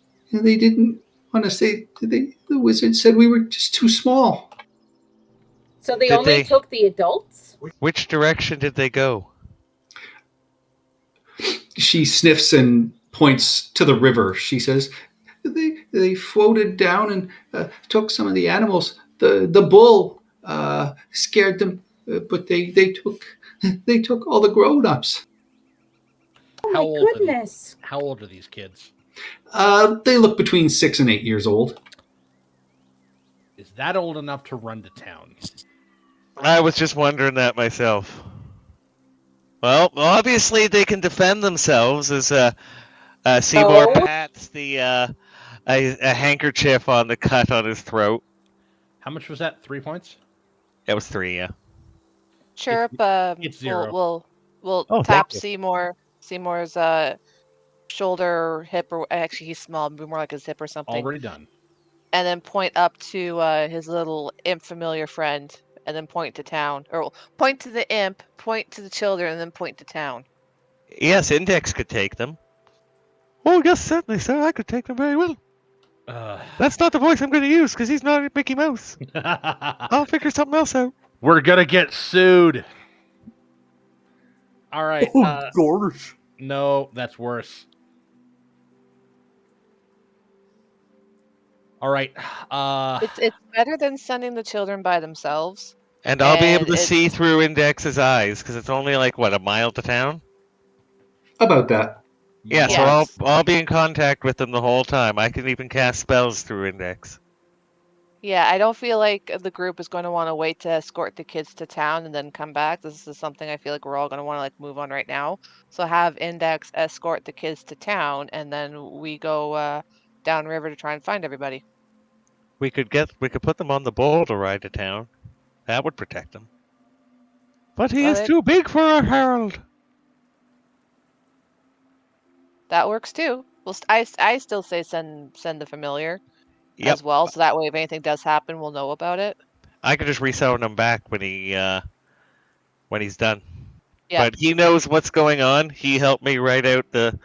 B: want to say. The wizard said we were just too small.
A: So they
E: Did
A: only
E: they-
A: took the adults?
E: Which direction did they go?
B: She sniffs and points to the river. She says, They floated down and took some of the animals. The bull scared them, but they took all the grown-ups.
A: Oh
D: How
A: my
D: old
A: goodness.
D: How old are these kids?
B: They look between 6 and 8 years old.
D: Is that old enough to run to town?
E: I was just wondering that myself. Well, obviously they can defend themselves as Seymour
A: Oh.
E: pats a handkerchief on the cut on his throat.
D: How much was that? 3 points?
E: It was 3, yeah.
F: Chirp.
D: it's 0.
F: We'll
E: Oh,
F: tap
E: thank you.
F: Seymour's shoulder, hip, or actually he's small, be more like his hip or something,
D: Already done.
F: and then point up to his little imp familiar friend, and then point to town, or point to the imp, point to the children, and then point to town.
E: Yes, Index could take them. Oh, yes, certainly, sir. I could take them very well. That's not the voice I'm going to use, because he's not Mickey Mouse. I'll figure something else out.
D: We're gonna get sued. All right.
G: Oh, gosh.
D: No, that's worse. All right.
F: It's better than sending the children by themselves.
E: And I'll be able
F: And
E: to
F: it's-
E: see through Index's eyes, because it's only like, what, a mile to town?
B: About that.
E: Yeah,
F: Yes.
E: so I'll be in contact with them the whole time. I can even cast spells through Index.
F: Yeah, I don't feel like the group is going to want to wait to escort the kids to town and then come back. This is something I feel like we're all going to want to move on right now. So have Index escort the kids to town, and then we go downriver to try and find everybody.
E: We could put them on the bull to ride to town. That would protect them. But he is
F: Alright.
E: too big for our Harold.
F: That works too. Well, I still say send the familiar
E: Yep.
F: as well, so that way if anything does happen, we'll know about it.
E: I could just resummon him back when he's done.
F: Yeah.
E: But he knows what's going on. He helped me write out the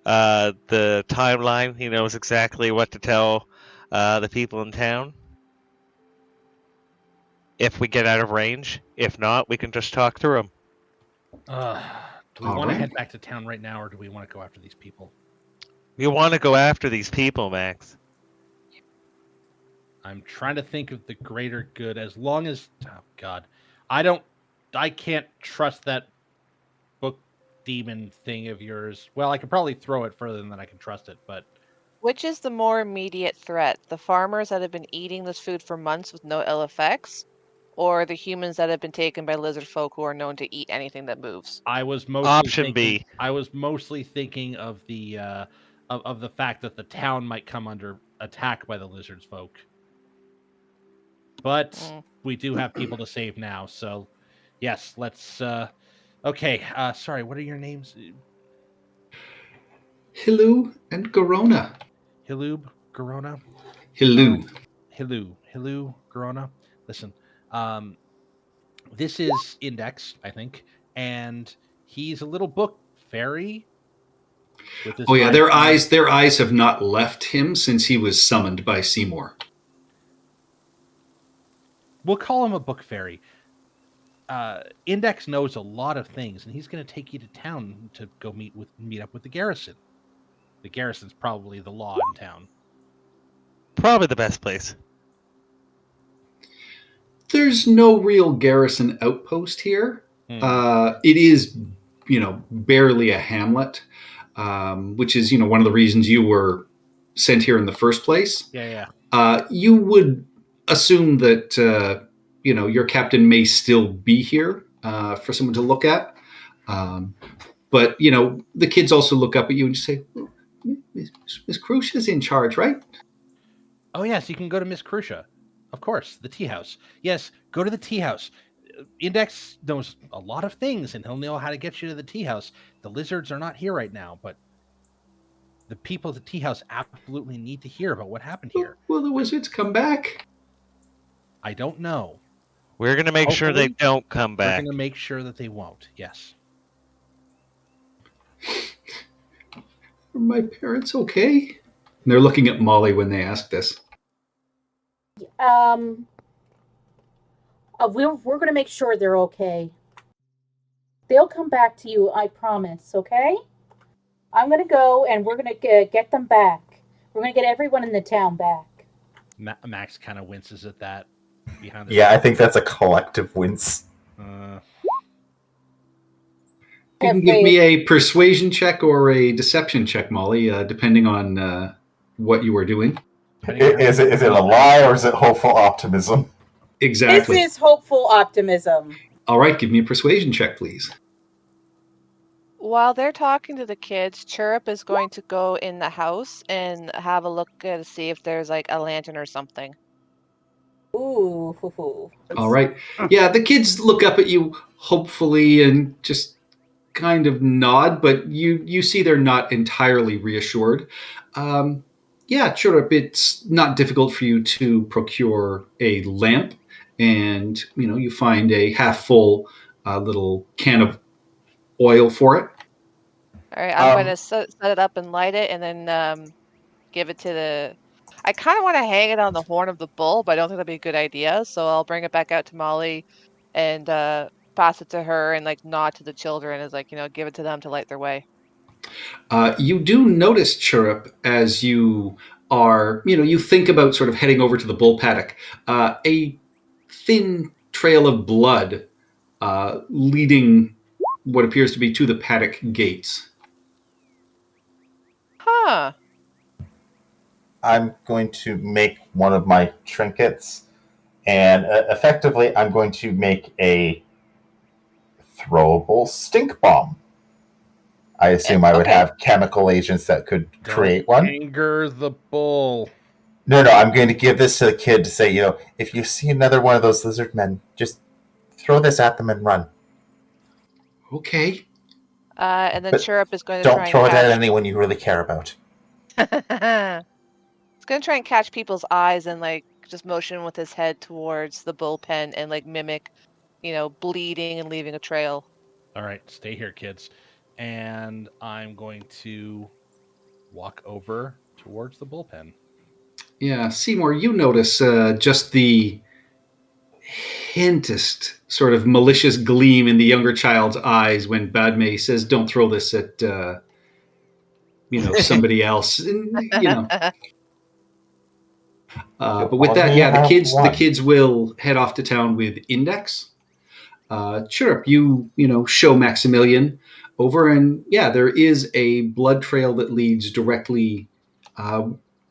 E: timeline. He knows exactly what to tell the people in town. If we get out of range. If not, we can just talk through them.
D: Do we
B: All
D: want to
B: right.
D: head back to town right now, or do we want to go after these people?
E: We want to go after these people, Max.
D: I'm trying to think of the greater good. As long as, oh God, I can't trust that book demon thing of yours. Well, I could probably throw it further than I can trust it, but
F: Which is the more immediate threat? The farmers that have been eating this food for months with no ill effects, or the humans that have been taken by lizard folk who are known to eat anything that moves?
D: I was mostly
E: Option
D: thinking,
E: B.
D: I was mostly thinking of the of the fact that the town might come under attack by the lizards folk. But we do have people to save now, so yes, let's okay, sorry, what are your names?
B: Hilu and Garona.
D: Hilub, Garona?
B: Hilu.
D: Hilu, Garona. Listen, this is Index, I think, and he's a little book fairy. With his
B: Oh yeah,
D: mind.
B: their eyes have not left him since he was summoned by Seymour.
D: We'll call him a book fairy. Index knows a lot of things, and he's going to take you to town to go meet up with the garrison. The garrison's probably the law in town.
E: Probably the best place.
B: There's no real garrison outpost here.
D: Hmm.
B: It is, barely a hamlet, which is, one of the reasons you were sent here in the first place.
D: Yeah.
B: You would assume that, your captain may still be here for someone to look at. But, the kids also look up at you and just say, Miss Crucia's in charge, right?
D: Oh, yes, you can go to Miss Crucia. Of course, the tea house. Yes, go to the tea house. Index knows a lot of things, and he'll know how to get you to the tea house. The lizards are not here right now, but the people at the tea house absolutely need to hear about what happened here.
B: Will the wizards come back?
D: I don't know.
E: We're going to make sure they
D: Hopefully,
E: don't come
D: We're
E: back.
D: going to make sure that they won't. Yes.
B: Are my parents okay? And they're looking at Molly when they ask this.
A: We're going to make sure they're okay. They'll come back to you, I promise, okay? I'm going to go, and we're going to get them back. We're going to get everyone in the town back.
D: Max kind of winces at that. Behind the
C: Yeah, I think that's a collective wince.
B: You can give me a persuasion check or a deception check, Molly, depending on what you are doing.
C: Is it a lie or is it hopeful optimism?
B: Exactly.
A: This is hopeful optimism.
B: All right, give me a persuasion check, please.
F: While they're talking to the kids, Chirrup is going to go in the house and have a look to see if there's like a lantern or something.
A: Ooh.
B: All right. Yeah, the kids look up at you hopefully and just kind of nod, but you see they're not entirely reassured. Yeah, Chirrup, it's not difficult for you to procure a lamp, and you find a half full little can of oil for it.
F: All right, I'm going to set it up and light it, and then give it to the. I kind of want to hang it on the horn of the bull, but I don't think that'd be a good idea. So I'll bring it back out to Molly, and pass it to her, and like nod to the children as like give it to them to light their way.
B: You do notice, Chirrup, as you are, you think about sort of heading over to the bull paddock, a thin trail of blood leading what appears to be to the paddock gates.
F: Huh.
C: I'm going to make one of my trinkets, and effectively I'm going to make a throwable stink bomb. I assume I would have chemical agents that could create one.
D: Anger the bull.
C: No, I'm going to give this to the kid to say, if you see another one of those lizard men, just throw this at them and run.
B: Okay.
F: And then Chirrup is going to
C: don't throw it at anyone you really care about.
F: It's going to try and catch people's eyes and like just motion with his head towards the bullpen and like mimic, bleeding and leaving a trail.
D: All right, stay here, kids. And I'm going to walk over towards the bullpen.
B: Yeah, Seymour, you notice just the hintest sort of malicious gleam in the younger child's eyes when Badme says, "Don't throw this at, somebody else." And, but with that, the kids will head off to town with Index. Chirrup, you show Maximilian over, and yeah, there is a blood trail that leads directly,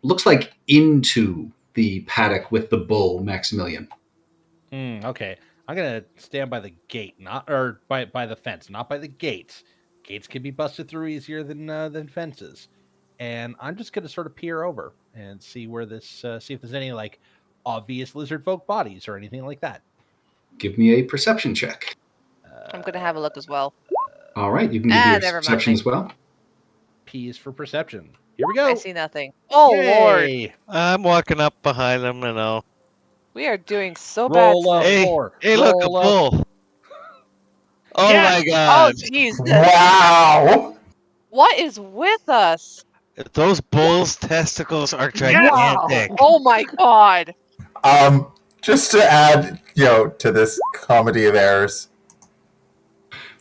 B: looks like into the paddock with the bull, Maximilian.
D: Okay, I'm gonna stand by the gate, by the fence, not by the gates. Gates can be busted through easier than fences, and I'm just gonna sort of peer over and see where this, see if there's any like obvious lizard folk bodies or anything like that.
B: Give me a perception check.
F: I'm gonna have a look as well.
B: All right, you can give me a perception as well.
D: P is for perception. Here we go.
F: I see nothing. Oh,
D: Yay!
F: Lord.
E: I'm walking up behind them and all.
F: We are doing so
D: Roll
F: bad.
E: Hey, look, a bull. Oh
D: Yeah.
E: my god.
F: Oh, Jesus.
C: Wow.
F: What is with us?
E: Those bull's testicles are gigantic.
F: Oh my god.
C: Just to add, to this comedy of errors.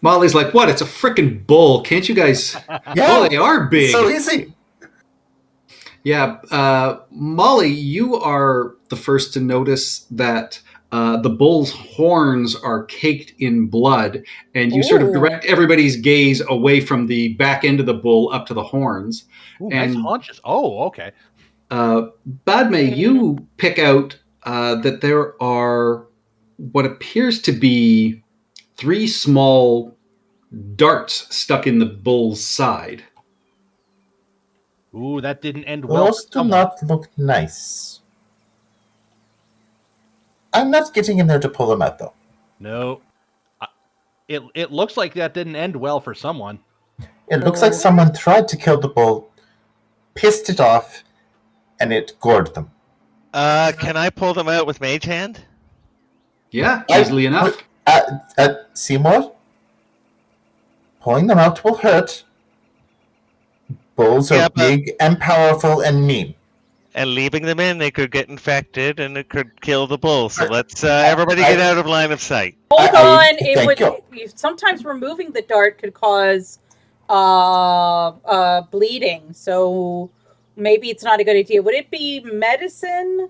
B: Molly's like, what? It's a freaking bull. Can't you guys?
C: Yeah,
B: Oh, they are big.
C: so easy.
B: Yeah, Molly, you are the first to notice that the bull's horns are caked in blood, and you sort of
A: Ooh.
B: direct everybody's gaze away from the back end of the bull up to the horns.
D: Ooh, nice
B: And-
D: haunches. Oh, okay.
B: Badme, you pick out that there are what appears to be 3 small darts stuck in the bull's side.
D: Ooh, that didn't end well.
C: Those do not look nice. I'm not getting in there to pull them out, though.
D: No. It looks like that didn't end well for someone.
C: It looks like someone tried to kill the bull, pissed it off, and it gored them.
E: Can I pull them out with Mage Hand?
B: Yeah, easily enough.
C: Seymour, pulling them out will hurt. Bulls are big and powerful and mean.
E: And leaving them in, they could get infected and it could kill the bull. So let's everybody get out of line of sight.
A: Hold on. It
C: thank
A: would sometimes removing the dart could cause bleeding. So maybe it's not a good idea. Would it be medicine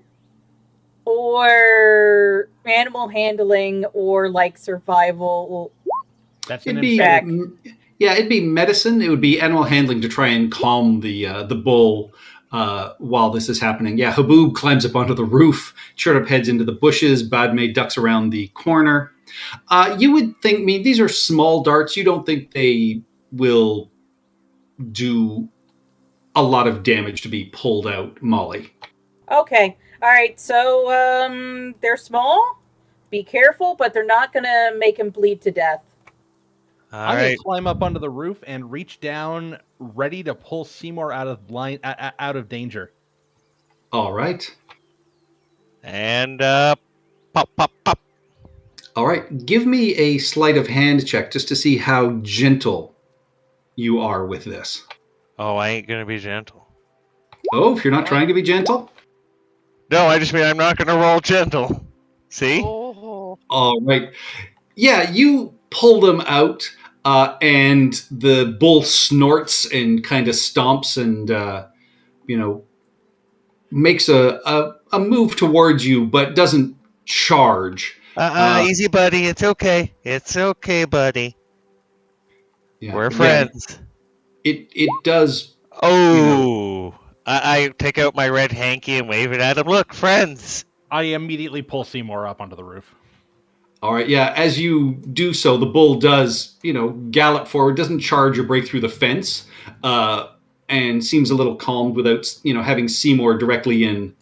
A: or animal handling or like survival?
D: That's
B: It'd
D: an
B: be
A: check.
B: it'd be medicine. It would be animal handling to try and calm the bull while this is happening. Yeah, Haboob climbs up onto the roof. Chirrup heads into the bushes. Badme ducks around the corner. You would think, these are small darts. You don't think they will do a lot of damage to be pulled out, Molly.
A: Okay. All right. So they're small. Be careful, but they're not going to make him bleed to death.
D: I'm going to climb up onto the roof and reach down, ready to pull Seymour out of danger.
B: All right.
E: And pop, pop, pop.
B: All right. Give me a sleight of hand check just to see how gentle you are with this.
E: Oh, I ain't going to be gentle.
B: Oh, if you're not trying to be gentle?
E: No, I just mean I'm not going to roll gentle. See?
F: Oh.
B: All right. Yeah, you pull them out, and the bull snorts and kind of stomps and, makes a move towards you, but doesn't charge.
E: Easy, buddy. It's okay. It's okay, buddy.
B: Yeah,
E: We're friends.
B: It does.
E: Oh. I take out my red hanky and wave it at him. Look, friends.
D: I immediately pull Seymour up onto the roof.
B: All right, yeah. As you do so, the bull does, gallop forward, doesn't charge or break through the fence, and seems a little calmed without, having Seymour directly in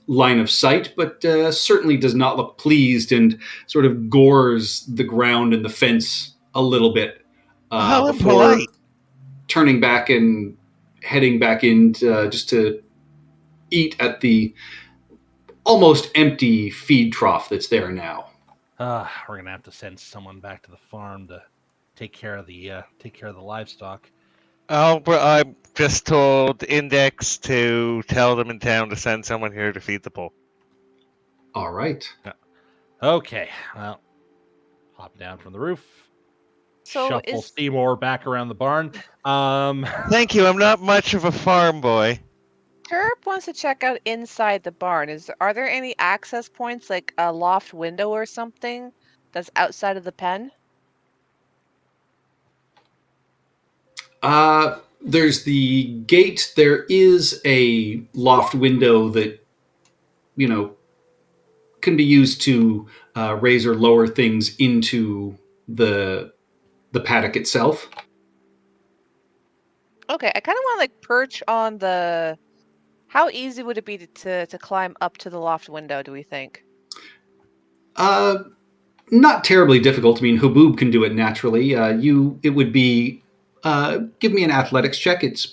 B: line of sight, but certainly does not look pleased and sort of gores the ground and the fence a little bit before turning back and heading back in just to eat at the almost empty feed trough that's there now.
D: We're gonna have to send someone back to the farm to take care of the livestock.
E: Oh, but I just told Index to tell them in town to send someone here to feed the bull.
B: All right.
D: Okay, well, hop down from the roof.
F: So
D: shuffle Seymour back around the barn.
E: Thank you. I'm not much of a farm boy.
F: Chirp wants to check out inside the barn. Are there any access points, like a loft window or something, that's outside of the pen?
B: There's the gate. There is a loft window that, can be used to raise or lower things into the paddock itself.
F: Okay, I kind of want to perch on the. How easy would it be to climb up to the loft window? Do we think?
B: Not terribly difficult. Haboob can do it naturally. It would be. Give me an athletics check. It's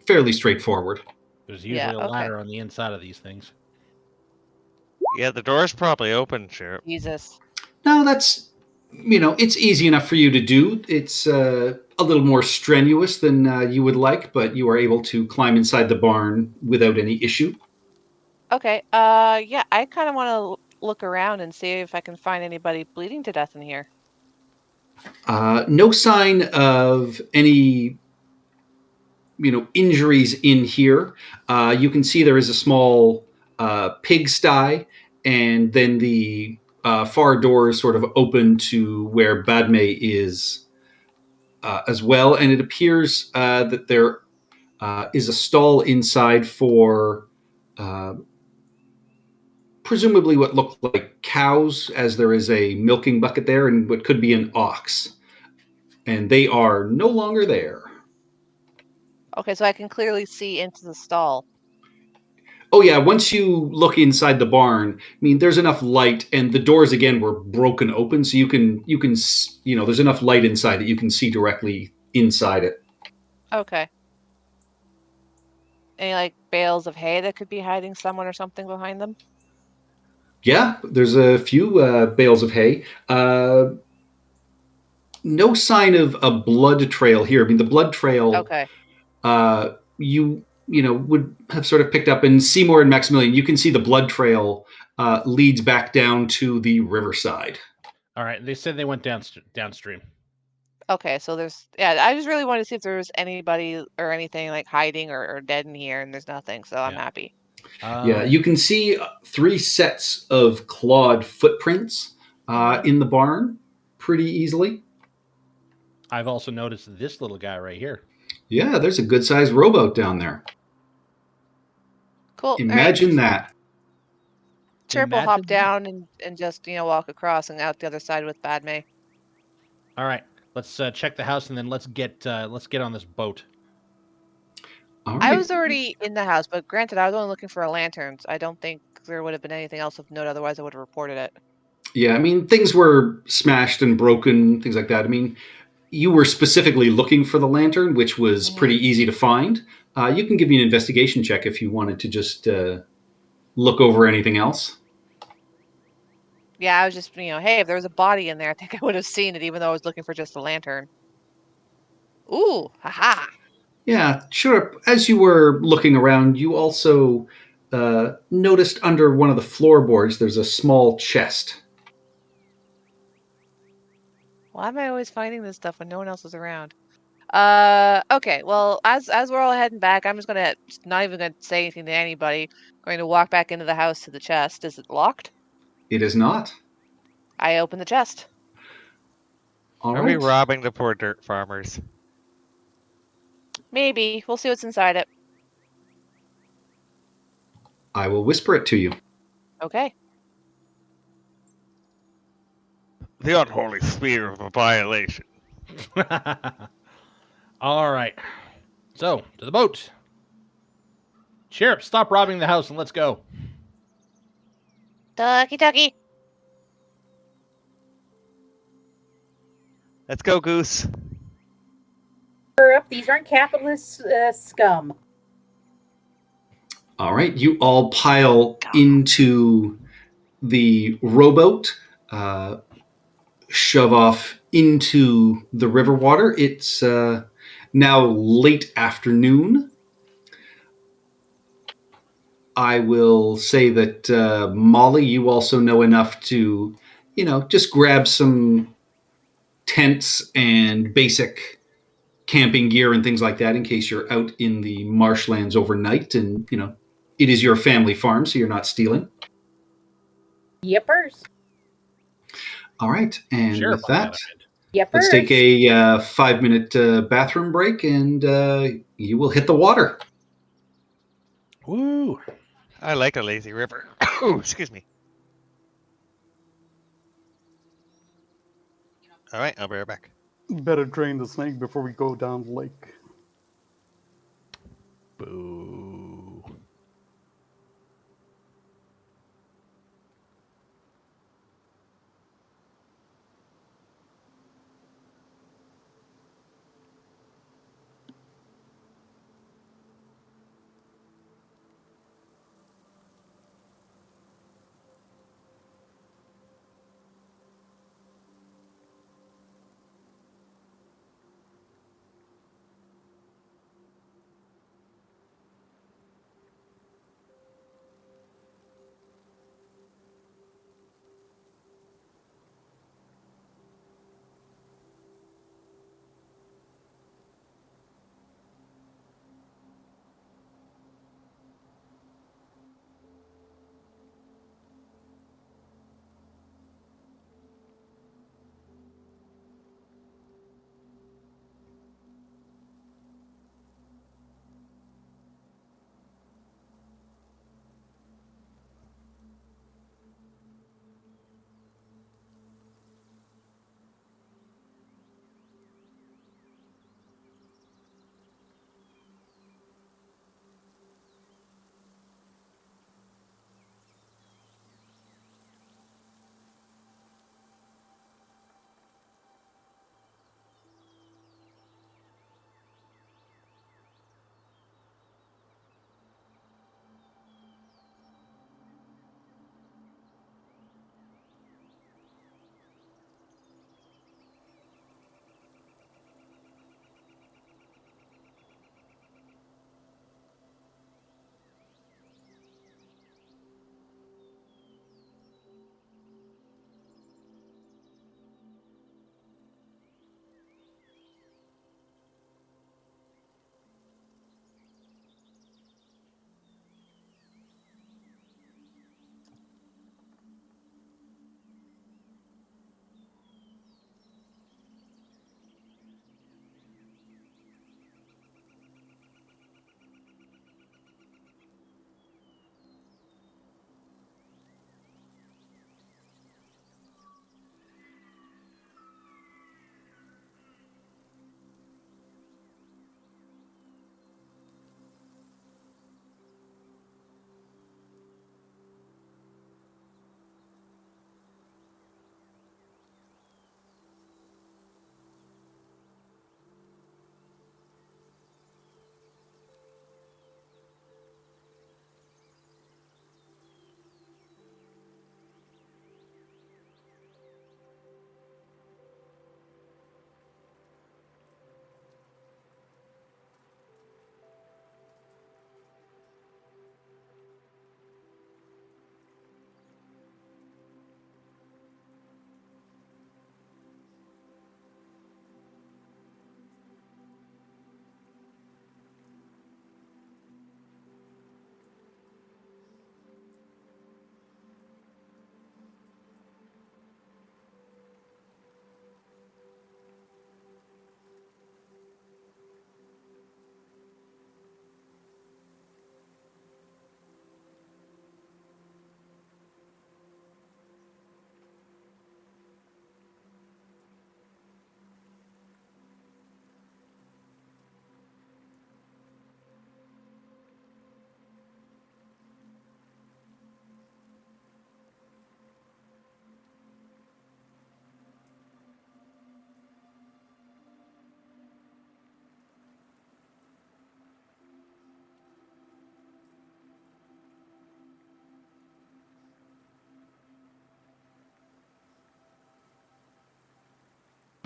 B: fairly straightforward.
D: There's usually a ladder on the inside of these things.
E: Yeah, the door's probably open, Sheriff.
F: Jesus.
B: No, that's it's easy enough for you to do. It's a little more strenuous than you would like, but you are able to climb inside the barn without any issue.
F: Okay. Yeah, I kind of want to look around and see if I can find anybody bleeding to death in here.
B: No sign of any injuries in here. You can see there is a small pigsty, and then the far door is sort of open to where Badme is as well, and it appears that there is a stall inside for presumably what look like cows, as there is a milking bucket there and what could be an ox, and they are no longer there.
F: Okay, so I can clearly see into the stall.
B: Oh yeah, once you look inside the barn, I mean, there's enough light, and the doors again were broken open, so you can there's enough light inside that you can see directly inside it.
F: Okay. Any like bales of hay that could be hiding someone or something behind them?
B: Yeah, there's a few bales of hay. No sign of a blood trail here. I mean, the blood trail
F: Okay.
B: you would have sort of picked up in Seymour and Maximilian. You can see the blood trail leads back down to the riverside.
D: All right. They said they went downstream.
F: Okay, so I just really wanted to see if there was anybody or anything like hiding or dead in here, and there's nothing, so I'm
D: Yeah.
F: happy.
B: Yeah, you can see 3 sets of clawed footprints in the barn pretty easily.
D: I've also noticed this little guy right here.
B: Yeah, there's a good-sized rowboat down there.
F: Cool.
B: Imagine that.
F: Chirp will hop
D: Imagine that.
F: down and just walk across and out the other side with Badme.
D: All right. Let's check the house and then let's get on this boat.
B: All
F: I
B: right.
F: was already in the house, but granted, I was only looking for a lantern. So I don't think there would have been anything else of note. Otherwise, I would have reported it.
B: Yeah, I mean, things were smashed and broken, things like that. I mean, you were specifically looking for the lantern, which was pretty easy to find. You can give me an investigation check if you wanted to just look over anything else.
F: Yeah, I was just, hey, if there was a body in there, I think I would have seen it, even though I was looking for just a lantern. Ooh, haha.
B: Yeah, sure. As you were looking around, you also noticed under one of the floorboards there's a small chest.
F: Why am I always finding this stuff when no one else is around? Okay, well, as we're all heading back, I'm just not even gonna say anything to anybody. Going to walk back into the house to the chest. Is it locked?
B: It is not.
F: I open the chest.
B: All
E: Are
B: right.
E: we robbing the poor dirt farmers?
F: Maybe. We'll see what's inside it.
B: I will whisper it to you.
F: Okay.
E: The unholy spear of a violation.
D: All right. So, to the boat. Sheriff, stop robbing the house and let's go.
F: Tucky.
E: Let's go, Goose.
A: These aren't capitalist scum.
B: All right. You all pile into the rowboat, shove off into the river water. It's now late afternoon. I will say that Molly, you also know enough to, just grab some tents and basic camping gear and things like that in case you're out in the marshlands overnight. And, it is your family farm, so you're not stealing.
A: Yippers.
B: All right. And
D: Sheriff,
B: with
D: on the
B: that,
D: other hand.
A: Yippers.
B: let's take a 5-minute bathroom break, and you will hit the water.
D: Woo.
E: I like a lazy river. Oh, excuse me. All right, I'll be right back.
G: Better drain the snake before we go down the lake.
D: Boo.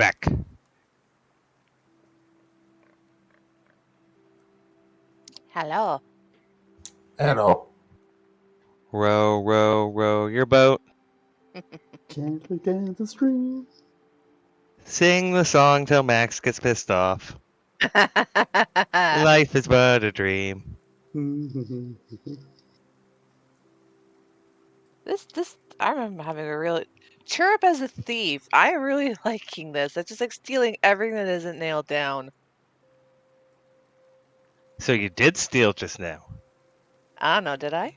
E: Beck.
F: Hello.
C: Hello.
E: Row, row, row your boat.
G: Can't look at the stream.
E: Sing the song till Max gets pissed off. Life is but a dream.
F: This I remember having a really Chirp as a thief. I'm really liking this. It's just like stealing everything that isn't nailed down.
E: So you did steal just now.
F: I don't know, did I?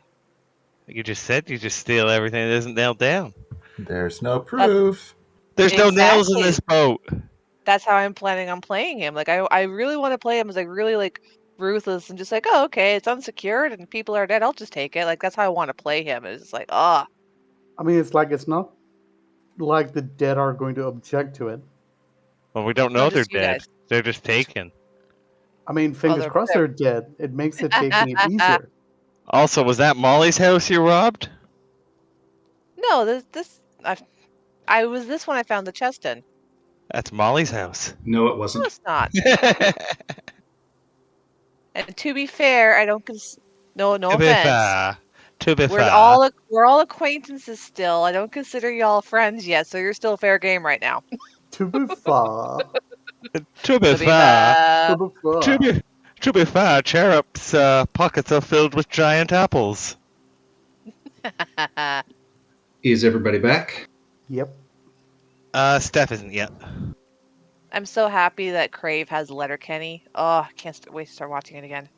E: You just said you just steal everything that isn't nailed down.
C: There's no proof.
E: There's no nails in
F: Exactly.
E: this boat.
F: That's how I'm planning on playing him. Like I really want to play him as like really like ruthless and just like, oh okay, it's unsecured and people are dead, I'll just take it. Like that's how I want to play him. It's just like,
G: I mean, it's not like the dead are going to object to it.
E: Well, we don't
F: No,
E: know they're
F: just you
E: dead.
F: guys.
E: They're just taken.
G: I mean, fingers
F: they're-
G: crossed they're dead. It makes it taking it easier.
E: Also, was that Molly's house you robbed?
F: No, this I was this one I found the chest in.
E: That's Molly's house.
B: No, it
F: No,
B: wasn't.
F: it's not. And to be fair, I don't no
E: To be
F: offense.
E: fair. To be
F: We're
E: fair.
F: all acquaintances still. I don't consider y'all friends yet, so you're still fair game right now.
G: To be fair.
E: To be
F: To be
E: fair.
F: fair.
E: To be fair, Cherub's pockets are filled with giant apples.
B: Is everybody back?
G: Yep.
E: Steph isn't yet.
F: I'm so happy that Crave has Letterkenny. Oh, I can't wait to start watching it again.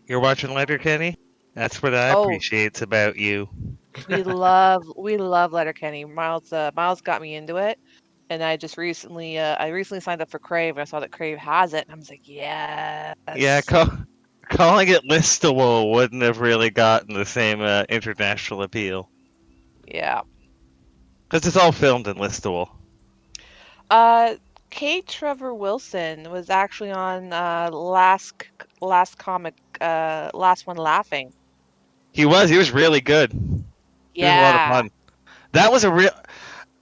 E: You're watching Letterkenny? That's what I
F: Oh.
E: appreciate about you.
F: We love Letterkenny. Miles got me into it, and I just recently signed up for Crave, and I saw that Crave has it, and I was like, yes.
E: Yeah, calling it Listowel wouldn't have really gotten the same international appeal.
F: Yeah.
E: Because it's all filmed in Listowel.
F: K. Trevor Wilson was actually on last comic, last one laughing.
E: He was really good. He was a lot of
F: Yeah.
E: fun. That was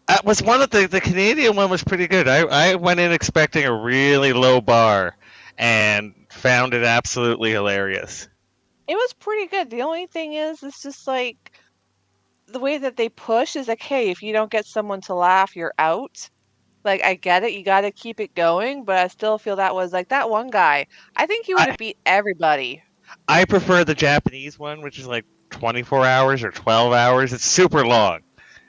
E: that was one of the Canadian one was pretty good. I went in expecting a really low bar and found it absolutely hilarious.
F: It was pretty good. The only thing is, it's just like the way that they push is like, hey, if you don't get someone to laugh, you're out. Like, I get it, you got to keep it going, but I still feel that was like that one guy. I think he would have beat everybody.
E: I prefer the Japanese one, which is like 24 hours or 12 hours. It's super long.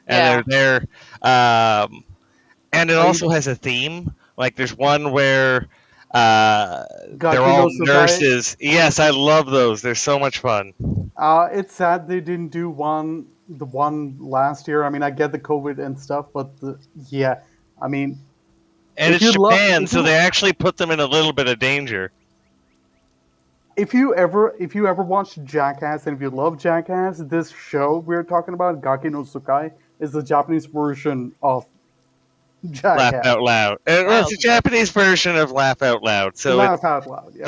E: And they're and it also has a theme. Like there's one where they're all nurses. Yes, I love those. They're so much fun.
G: It's sad they didn't do the one last year. I mean, I get the COVID and stuff, but yeah, I mean,
E: and
G: if
E: it's
G: you love-
E: Japan,
G: if
E: so
G: you-
E: they actually put them in a little bit of danger.
G: if you ever watched Jackass and if you love Jackass, this show we're talking about, Gaki no Tsukai, is the Japanese version of Jackass.
E: Laugh Out Loud. It's a Japanese version of Laugh Out Loud. So
G: Laugh out loud. Yeah,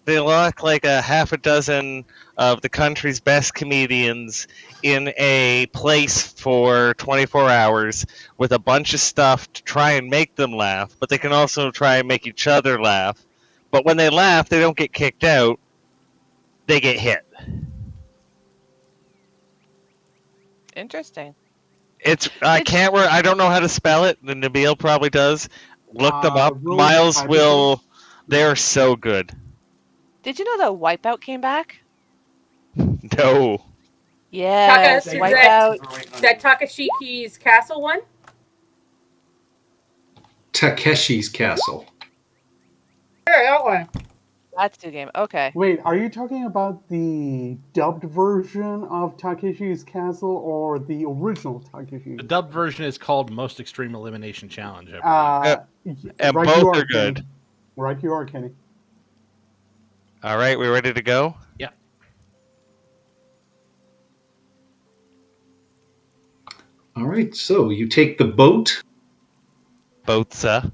E: they lock like a half a dozen of the country's best comedians in a place for 24 hours with a bunch of stuff to try and make them laugh, but they can also try and make each other laugh. But when they laugh, they don't get kicked out, they get hit.
F: Interesting.
E: I don't know how to spell it. Nabil probably does. Look them up.
G: Rogue
E: Miles
G: Hydrogen?
E: will. They're so good.
F: Did you know that Wipeout came back?
E: No.
F: Yes,
A: Taka,
F: Wipeout.
A: that Takashiki's castle one?
B: Takeshi's Castle.
A: Sure, that one.
F: That's new game. Okay.
G: Wait, are you talking about the dubbed version of Takeshi's Castle or the original Takeshi?
D: The dubbed version is called Most Extreme Elimination Challenge. I believe.
E: And
G: right
E: both
G: you
E: are
G: Kenny.
E: good.
G: Right you are, Kenny.
E: All right, we ready to go?
D: Yeah.
B: All right, so you take the boat.
E: Boatsa.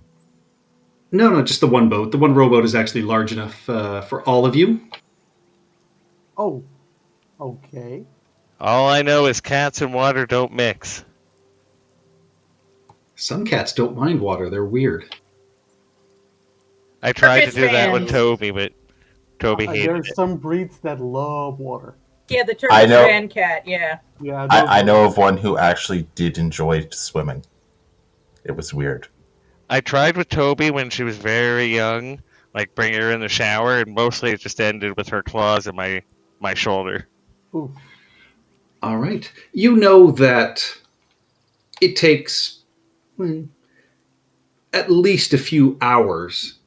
B: No, just the one boat. The one rowboat is actually large enough for all of you.
G: Oh, okay.
E: All I know is cats and water don't mix.
B: Some cats don't mind water. They're weird.
E: I tried to
A: Circus
E: do that with
A: fans.
E: Toby, but Toby
G: There
E: hated
G: are
E: it.
G: some breeds that love water.
A: Yeah, the
C: I
A: Turkish
C: know-
A: fan cat. Yeah.
G: Yeah,
C: I know of one who actually did enjoy swimming. It was weird.
E: I tried with Toby when she was very young, like bring her in the shower, and mostly it just ended with her claws in my shoulder.
G: Oof.
B: All right. You know that it takes at least a few hours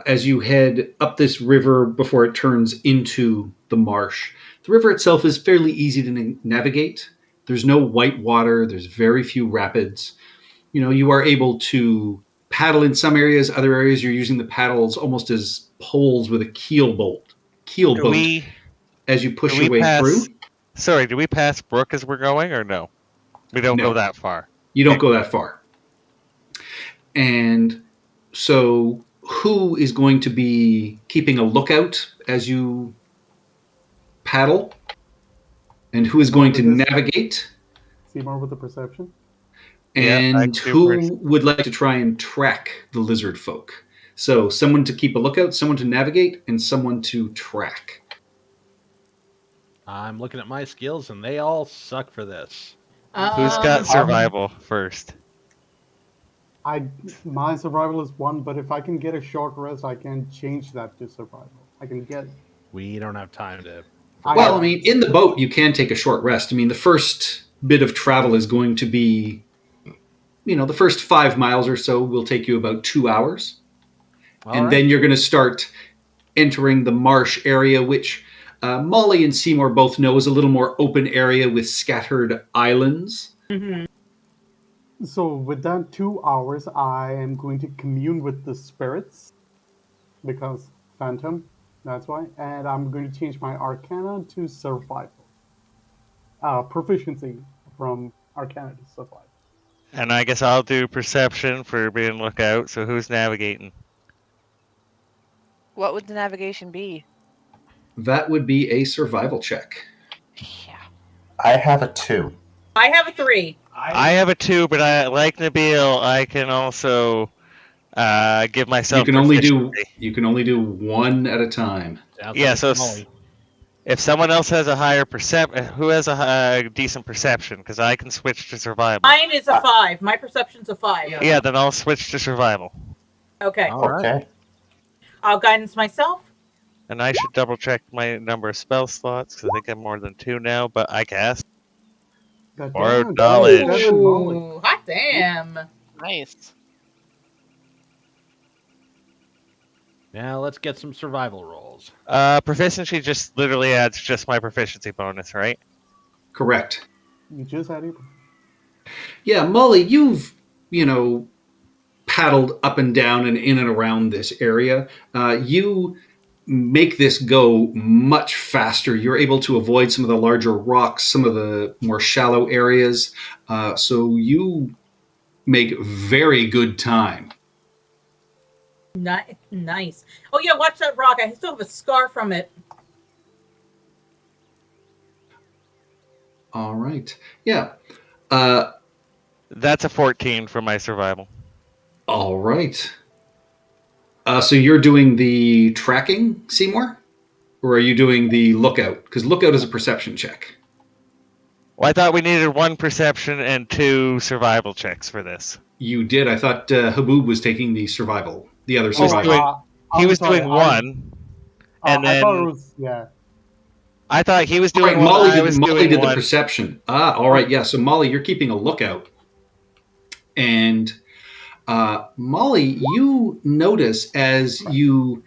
B: as you head up this river before it turns into the marsh. The river itself is fairly easy to navigate. There's no white water. There's very few rapids. You know, you are able to paddle in some areas. Other areas, you're using the paddles almost as poles with a keel boat as you push
E: do
B: your
E: we
B: way
E: pass-
B: through.
E: Sorry, do we pass Brook as we're going, or no? We don't
B: No.
E: go that far.
B: You don't go that far. And so, who is going to be keeping a lookout as you paddle? And who is going to navigate?
G: Seymour with the perception.
E: Yeah, I
B: And
E: do
B: who would like to try and track the lizard folk? So, someone to keep a lookout, someone to navigate, and someone to track.
D: I'm looking at my skills, and they all suck for this.
E: Who's got survival first?
G: My survival is 1, but if I can get a short rest, I can change that to survival. I can get.
D: We don't have time to.
B: Well, I mean, in the boat, you can take a short rest. I mean, the first bit of travel is going to be, the first 5 miles or so will take you about 2 hours. And then you're going to start entering the marsh area, which Molly and Seymour both know is a little more open area with scattered islands.
A: Mm-hmm.
G: So with that 2 hours, I am going to commune with the spirits, because Phantom, that's why. And I'm going to change my Arcana to Survival. Proficiency from Arcana to Survival.
E: And I guess I'll do perception for being lookout. So who's navigating?
F: What would the navigation be?
B: That would be a survival check.
F: Yeah.
C: I have a 2.
A: I have a 3.
E: I have a 2, but I like Nabil. I can also give myself.
B: You can only
E: proficiency.
B: do one at a time.
E: Yeah, so if someone else has a higher who has a decent perception, because I can switch to survival.
A: Mine is a 5. My perception's a 5.
E: Yeah, then I'll switch to survival.
A: Okay.
D: All right.
C: Okay.
A: I'll guidance myself.
E: And I should double check my number of spell slots, because I think I'm more than 2 now, but I cast. Borrowed knowledge.
A: Ooh, hot damn.
F: Nice.
D: Now let's get some survival rolls.
E: Proficiency just literally adds just my proficiency bonus, right?
B: Correct.
G: You just had it.
B: Yeah, Molly, you've, paddled up and down and in and around this area. You make this go much faster. You're able to avoid some of the larger rocks, some of the more shallow areas. So you make very good time.
A: Nice. Oh yeah, watch that rock. I still have a scar from it.
B: All right. Yeah.
E: That's a 14 for my survival.
B: All right. So you're doing the tracking, Seymour? Or are you doing the lookout? Because lookout is a perception check.
E: Well, I thought we needed 1 perception and 2 survival checks for this.
B: You did. I thought Haboob was taking the other survival.
E: He was doing 1. And
G: I
E: then
G: thought it was, yeah.
E: I thought he was
B: All
E: doing
B: right,
E: 1.
B: Molly did the
E: 1.
B: perception. All right, yeah. So Molly, you're keeping a lookout. And Molly, you notice as you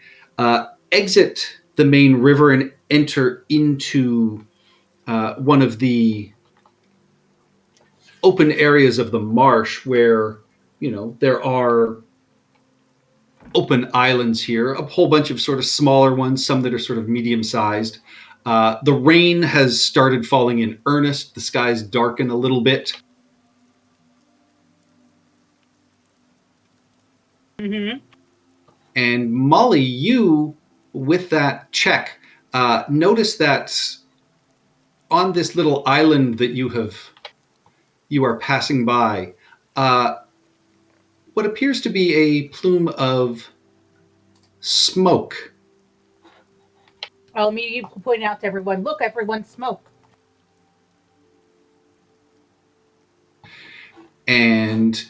B: exit the main river and enter into one of the open areas of the marsh where, there are open islands here, a whole bunch of sort of smaller ones, some that are sort of medium-sized. The rain has started falling in earnest. The skies darken a little bit.
A: Mm-hmm.
B: And Molly, you, with that check, notice that on this little island that you are passing by, what appears to be a plume of smoke.
A: I'll immediately point out to everyone, look, everyone, smoke.
B: And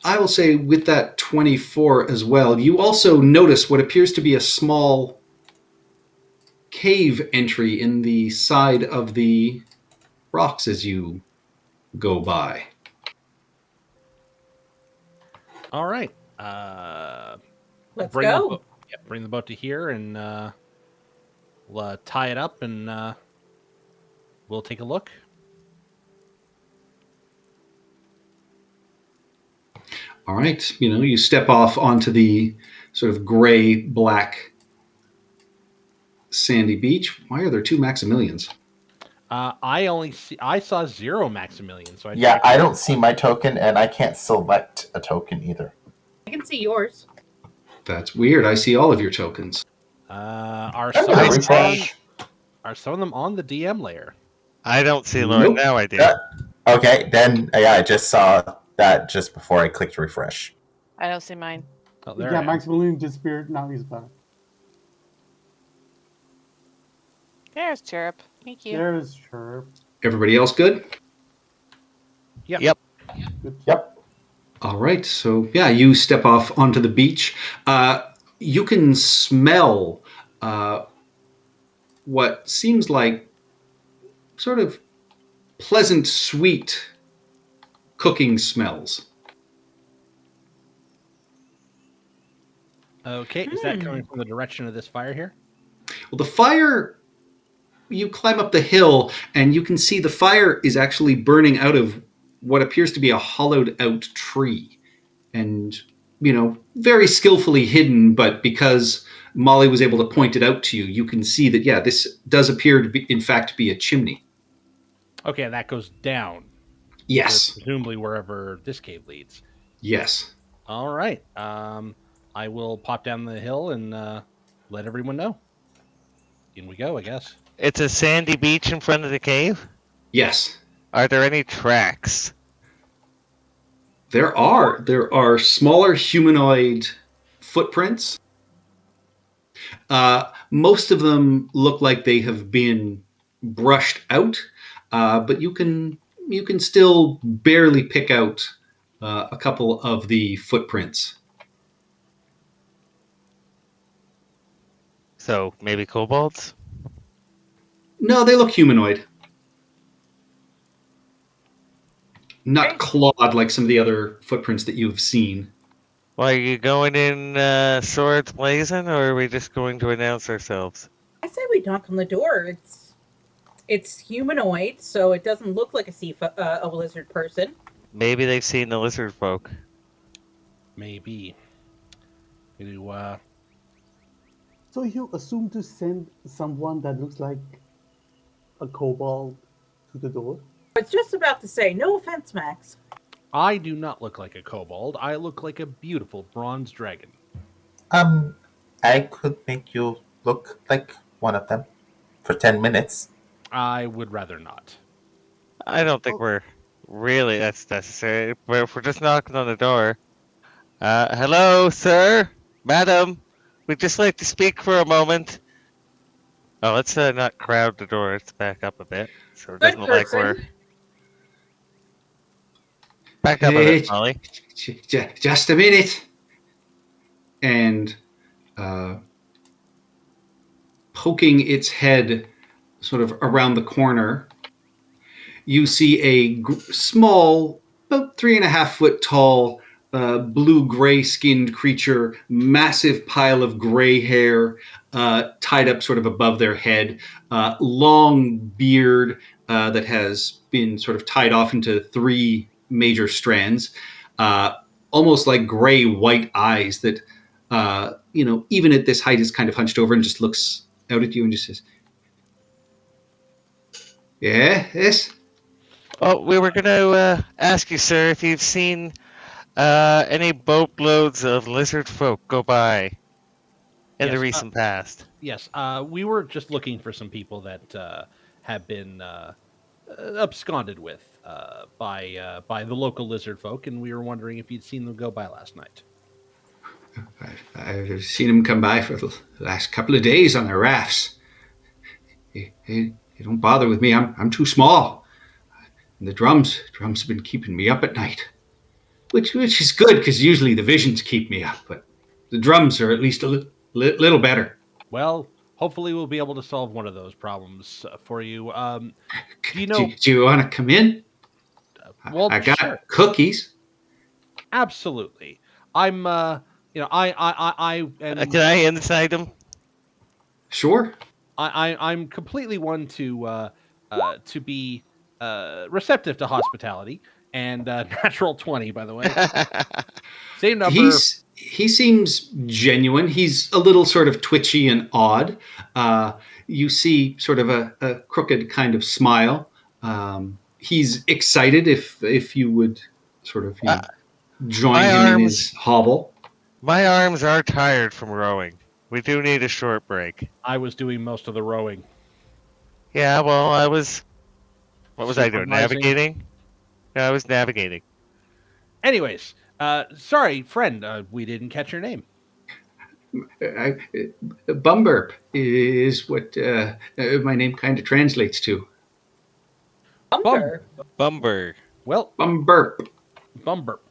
B: I will say with that 24 as well, you also notice what appears to be a small cave entry in the side of the rocks as you go by.
D: All right.
A: Let's
D: bring The
A: go.
D: boat, bring the boat to here, and we'll tie it up, and we'll take a look.
B: All right, you step off onto the sort of gray, black, sandy beach. Why are there 2 Maximilians?
D: I saw 0 Maximilian, so
C: I don't see my token, and I can't select a token either.
A: I can see yours.
B: That's weird. I see all of your tokens.
D: Are
C: I'm
D: some
C: gonna
D: of them
C: refresh.
D: are some of them on the DM layer?
E: I don't see Lord.
B: Nope.
E: Now I do.
C: Okay, then I just saw that just before I clicked refresh.
F: I don't see mine.
D: Oh, there
G: Yeah,
D: I am.
G: Maximilian disappeared. Now he's back.
F: There's Chirp. Thank you.
G: There's Chirp.
B: Everybody else good?
E: Yep.
G: Good.
C: Yep.
B: All right, so yeah, you step off onto the beach. You can smell what seems like sort of pleasant, sweet cooking smells.
D: Okay, is that coming from the direction of this fire here?
B: Well, the fire, you climb up the hill and you can see the fire is actually burning out of what appears to be a hollowed out tree. And, very skillfully hidden, but because Molly was able to point it out to you, you can see that, yeah, this does appear to be, in fact, be a chimney.
D: Okay, and that goes down.
B: Yes.
D: Presumably wherever this cave leads.
B: Yes.
D: All right. I will pop down the hill and let everyone know. In we go, I guess.
E: It's a sandy beach in front of the cave.
B: Yes.
E: Are there any tracks?
B: There are smaller humanoid footprints. Most of them look like they have been brushed out, but you can still barely pick out a couple of the footprints.
E: So maybe kobolds?
B: No, they look humanoid. Not clawed like some of the other footprints that you've seen.
E: Well, are you going in swords blazing, or are we just going to announce ourselves?
A: I say we knock on the door. It's humanoid, so it doesn't look like a lizard person.
E: Maybe they've seen the lizard folk.
D: Maybe.
G: So you assume to send someone that looks like a kobold to the door?
A: I was just about to say, no offense, Max.
D: I do not look like a kobold. I look like a beautiful bronze dragon.
C: I could make you look like one of them for 10 minutes.
D: I would rather not.
E: I don't think that's necessary. But if we're just knocking on the door. Hello, sir? Madam? We'd just like to speak for a moment. Oh, let's not crowd the door. Let's back up a bit. So it doesn't look like we're... Back up a bit, Molly.
B: Just a minute. And poking its head sort of around the corner, you see a small, about 3.5 foot tall, blue-gray skinned creature, massive pile of gray hair tied up sort of above their head, long beard that has been sort of tied off into 3 major strands, almost like gray-white eyes that, even at this height is kind of hunched over and just looks out at you and just says, yes?
E: Oh, we were going to ask you, sir, if you've seen any boatloads of lizard folk go by. in the
D: Yes,
E: recent past.
D: Yes, we were just looking for some people that have been absconded with by the local lizard folk, and we were wondering if you'd seen them go by last night.
B: I've seen him come by for the last couple of days on their rafts. They don't bother with me. I'm too small. And the drums have been keeping me up at night, which is good because usually the visions keep me up, but the drums are at least a little better.
D: Well, hopefully we'll be able to solve one of those problems for you. Do you know?
B: Do you want to come in?
D: Well,
B: I got
D: sure.
B: cookies.
D: Absolutely. I'm. I am.
E: Can I inside him?
B: Sure.
D: I'm completely one to be receptive to hospitality, and natural 20, by the way. Same number.
B: He seems genuine. He's a little sort of twitchy and odd. You see sort of a crooked kind of smile. He's excited if you would sort of join him in his hobble.
E: My arms are tired from rowing. We do need a short break.
D: I was doing most of the rowing.
E: Yeah, well, I was... What was I doing?
D: Supervising.
E: Navigating? Yeah, I was navigating.
D: Anyways, sorry, friend, we didn't catch your name.
B: Bumburp is what my name kind of translates to.
A: Bumper.
E: Bumber.
D: Well,
B: Bumburp.
D: Bumburp.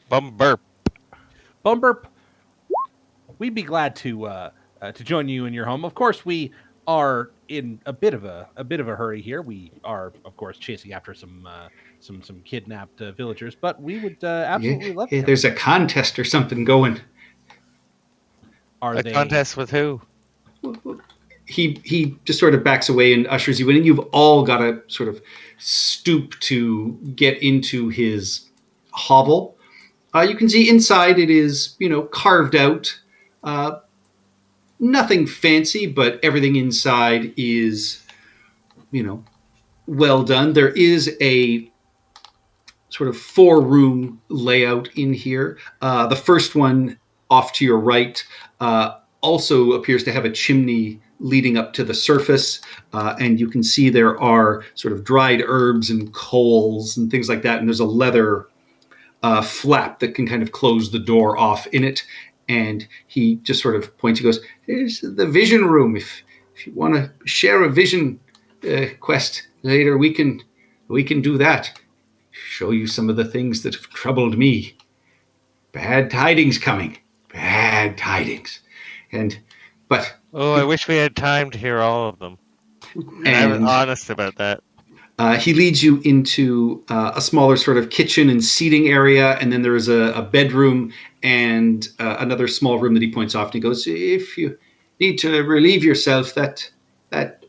E: Bumburp.
D: Bumburp. We'd be glad to join you in your home. Of course, we are in a bit of a hurry here. We are, of course, chasing after some kidnapped villagers, but we would absolutely love to.
B: There's a contest or something going.
D: Are they
E: contest with who?
B: He just sort of backs away and ushers you in, and you've all got to sort of stoop to get into his hovel. You can see inside it is, carved out. Nothing fancy, but everything inside is, well done. There is a sort of 4-room layout in here. The first one off to your right also appears to have a chimney leading up to the surface, and you can see there are sort of dried herbs and coals and things like that, and there's a leather flap that can kind of close the door off in it. And he just sort of points, he goes, here's the vision room. If you want to share a vision quest later, we can do that. Show you some of the things that have troubled me. Bad tidings coming. Bad tidings. But
E: I wish we had time to hear all of them. And I was honest about that.
B: He leads you into a smaller sort of kitchen and seating area, and then there is a bedroom and another small room that he points off. And he goes, "If you need to relieve yourself, that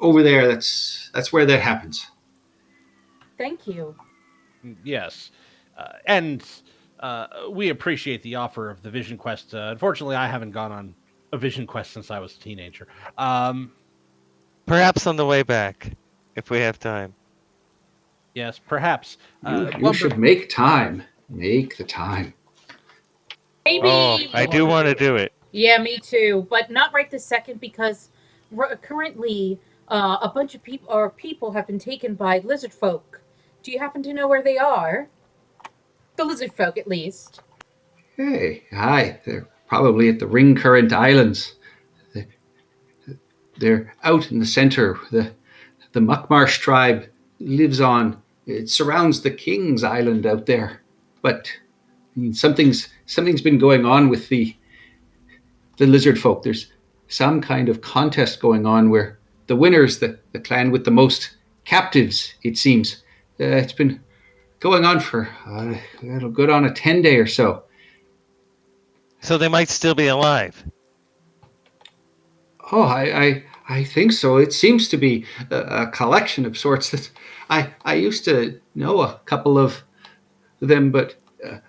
B: over there, that's where that happens."
A: Thank you.
D: Yes, and we appreciate the offer of the Vision Quest. Unfortunately, I haven't gone on a Vision Quest since I was a teenager.
E: Perhaps on the way back, if we have time.
D: Yes, perhaps.
B: You should make time. Make the time.
A: Maybe.
E: Oh, I do want to do it.
A: Yeah, me too, but not right this second because currently a bunch of people have been taken by lizard folk. Do you happen to know where they are? The lizard folk, at least.
B: Hey, hi. They're probably at the Ring Current Islands. They're out in the center. The Muckmarsh tribe lives on. It surrounds the King's Island out there. But something's been going on with the lizard folk. There's some kind of contest going on where the winner's the clan with the most captives, it seems. It's been going on for it'll go on a 10-day or so.
E: So they might still be alive.
B: Oh, I think so. It seems to be a collection of sorts. That I used to know a couple of them, but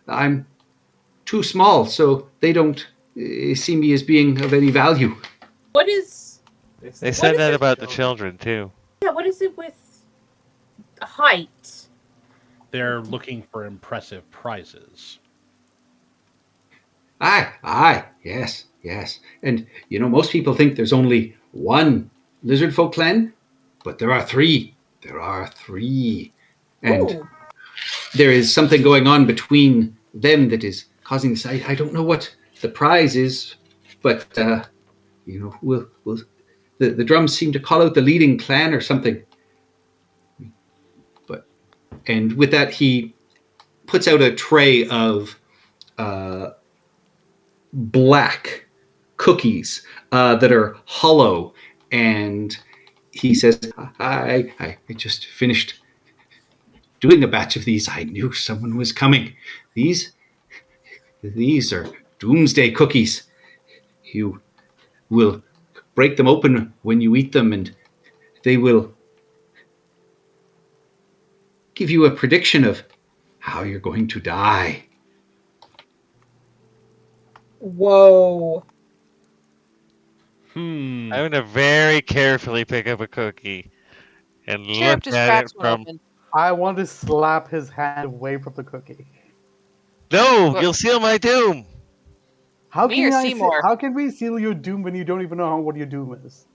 B: I'm too small, so they don't see me as being of any value.
A: What is...
E: They said that about the children, too.
A: Yeah, what is it with height?
D: They're looking for impressive prizes.
B: Aye, yes. Yes. And, most people think there's only one lizard folk clan, but there are three. There are three. And
A: Ooh.
B: there is something going on between them that is causing this. I don't know what the prize is, but, the drums seem to call out the leading clan or something. And with that, he puts out a tray of black cookies that are hollow, and he says, I just finished doing a batch of these. I knew someone was coming. These are doomsday cookies. You will break them open when you eat them, and they will give you a prediction of how you're going to die.
A: Whoa.
E: I'm going to very carefully pick up a cookie and
F: Sheriff
E: look
F: just
E: at
F: cracks
E: it
F: one
E: from...
F: open.
G: I want to slap his hand away from the cookie.
E: No,
F: Look.
E: you'll seal my doom.
F: Me or Seymour?
G: How can we seal your doom when you don't even know what your doom is?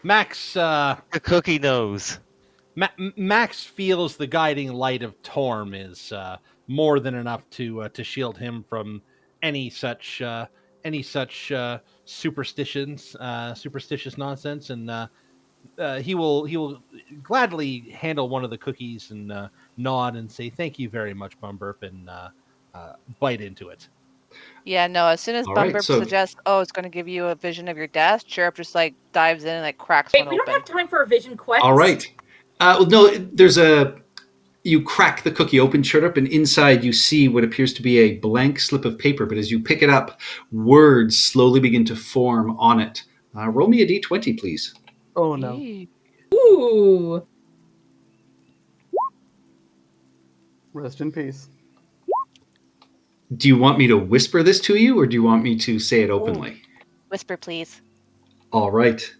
D: Max
E: The cookie knows.
D: Max feels the guiding light of Torm is more than enough to shield him from any such superstitions, superstitious nonsense, and he will gladly handle one of the cookies and nod and say thank you very much, Bumburp, and bite into it.
F: Yeah, no, as soon as
B: All right,
F: Bumburp
B: so-
F: suggests, oh, it's going to give you a vision of your death, Sheriff just like dives in and like cracks
A: Wait,
F: one
A: we don't
F: open.
A: have time for a vision quest.
B: All right. No, there's you crack the cookie open, Chirrup, and inside you see what appears to be a blank slip of paper, but as you pick it up, words slowly begin to form on it. Roll me a d20, please.
G: Oh no.
F: Eee.
A: Ooh.
G: Rest in peace.
B: Do you want me to whisper this to you, or do you want me to say it openly?
F: Whisper, please.
B: All right.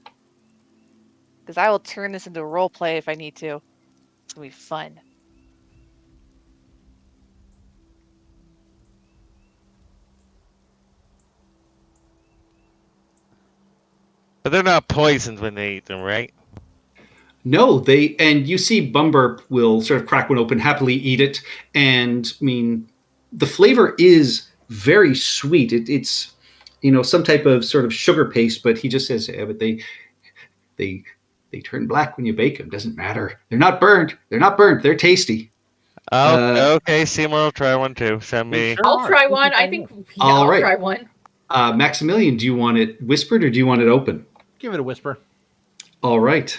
F: Because I will turn this into role play if I need to. It's going to be fun.
E: But they're not poisoned when they eat them, right?
B: No, and you see Bumburp will sort of crack one open, happily eat it, and I mean, the flavor is very sweet. It's some type of sort of sugar paste, but he just says, yeah, but they turn black when you bake them. Doesn't matter. They're not burnt. They're tasty.
E: Okay, Seymour will try one too. Send me.
D: Sure
A: I'll
D: are.
A: try one. I think
B: All
A: I'll
B: right.
A: try one.
B: Maximilian, do you want it whispered or do you want it open?
D: Give it a whisper.
B: All right.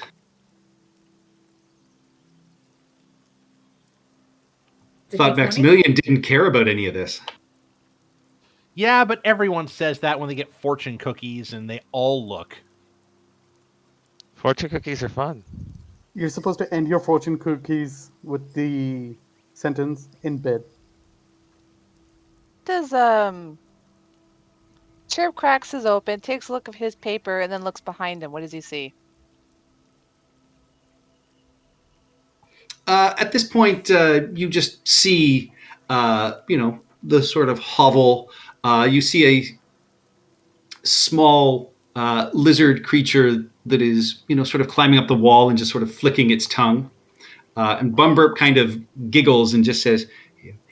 B: Thought Maximilian didn't care about any of this.
D: Yeah, but everyone says that when they get fortune cookies, and they all look.
E: Fortune cookies are fun.
G: You're supposed to end your fortune cookies with the sentence "in bed."
F: Does Sheriff cracks his open, takes a look of his paper, and then looks behind him. What does he see?
B: At this point, you just see, the sort of hovel. You see a small lizard creature that is, sort of climbing up the wall and just sort of flicking its tongue. And Bumburp kind of giggles and just says,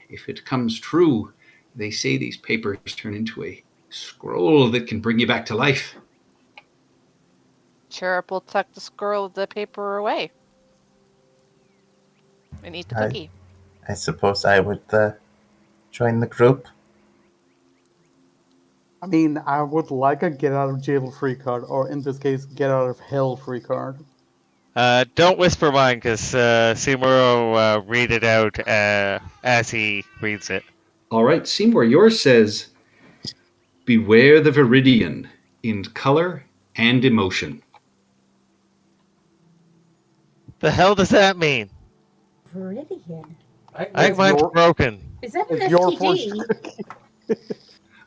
B: if it comes true, they say these papers turn into a scroll that can bring you back to life.
F: Sheriff will tuck the paper away. And eat the cookie.
C: I suppose I would join the group.
G: I mean, I would like a get out of jail free card, or in this case, get out of hell free card.
E: Don't whisper mine, because Seymour will read it out as he reads it.
B: All right, Seymour, yours says, beware the Viridian in color and emotion.
E: The hell does that mean?
A: Viridian.
E: I think mine's broken.
A: Is that an
G: It's your
A: STD?
G: fortune cookie.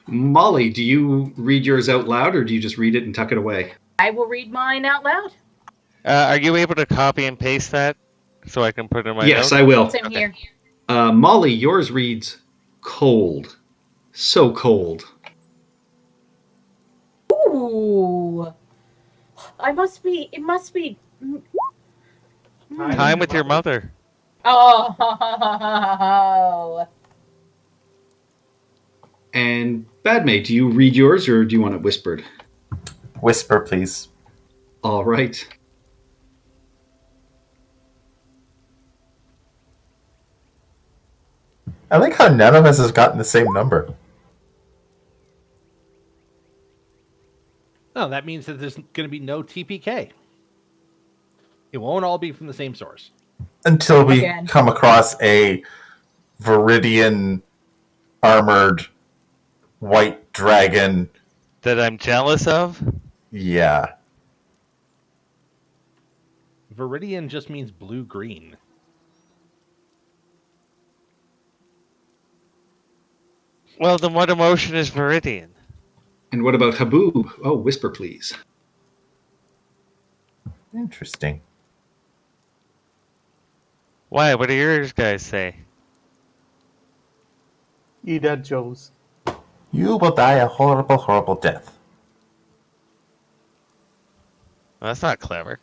B: Molly, do you read yours out loud or do you just read it and tuck it away?
A: I will read mine out loud.
E: Are you able to copy and paste that so I can put it in my
B: Yes,
E: notes?
B: I will.
A: Same here.
B: Molly, yours reads cold. So cold.
A: Ooh. It must be.
E: Time with your mother.
A: Oh.
B: And Badmate, do you read yours or do you want it whispered?
C: Whisper, please.
B: All right.
C: I like how none of us has gotten the same number.
D: No, that means that there's going to be no TPK. It won't all be from the same source.
C: Until we
A: Again.
C: come across a Viridian armored white dragon.
E: That I'm jealous of?
C: Yeah.
D: Viridian just means blue-green.
E: Well, then what emotion is Viridian?
B: And what about Haboob? Oh, whisper, please.
C: Interesting.
E: Why? What do yours guys say?
G: Eat at Joe's.
C: You will die a horrible, horrible death.
E: Well, that's not clever.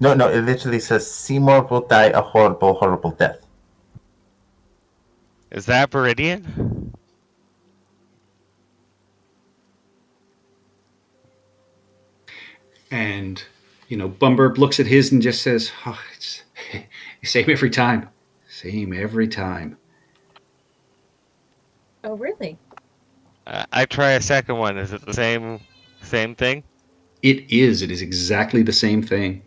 C: No, it literally says Seymour will die a horrible, horrible death.
E: Is that Viridian?
B: And, Bumburp looks at his and just says, it's same every time. Same every time.
A: Oh, really?
E: I try a second one. Is it the same thing?
B: It is. It is exactly the same thing.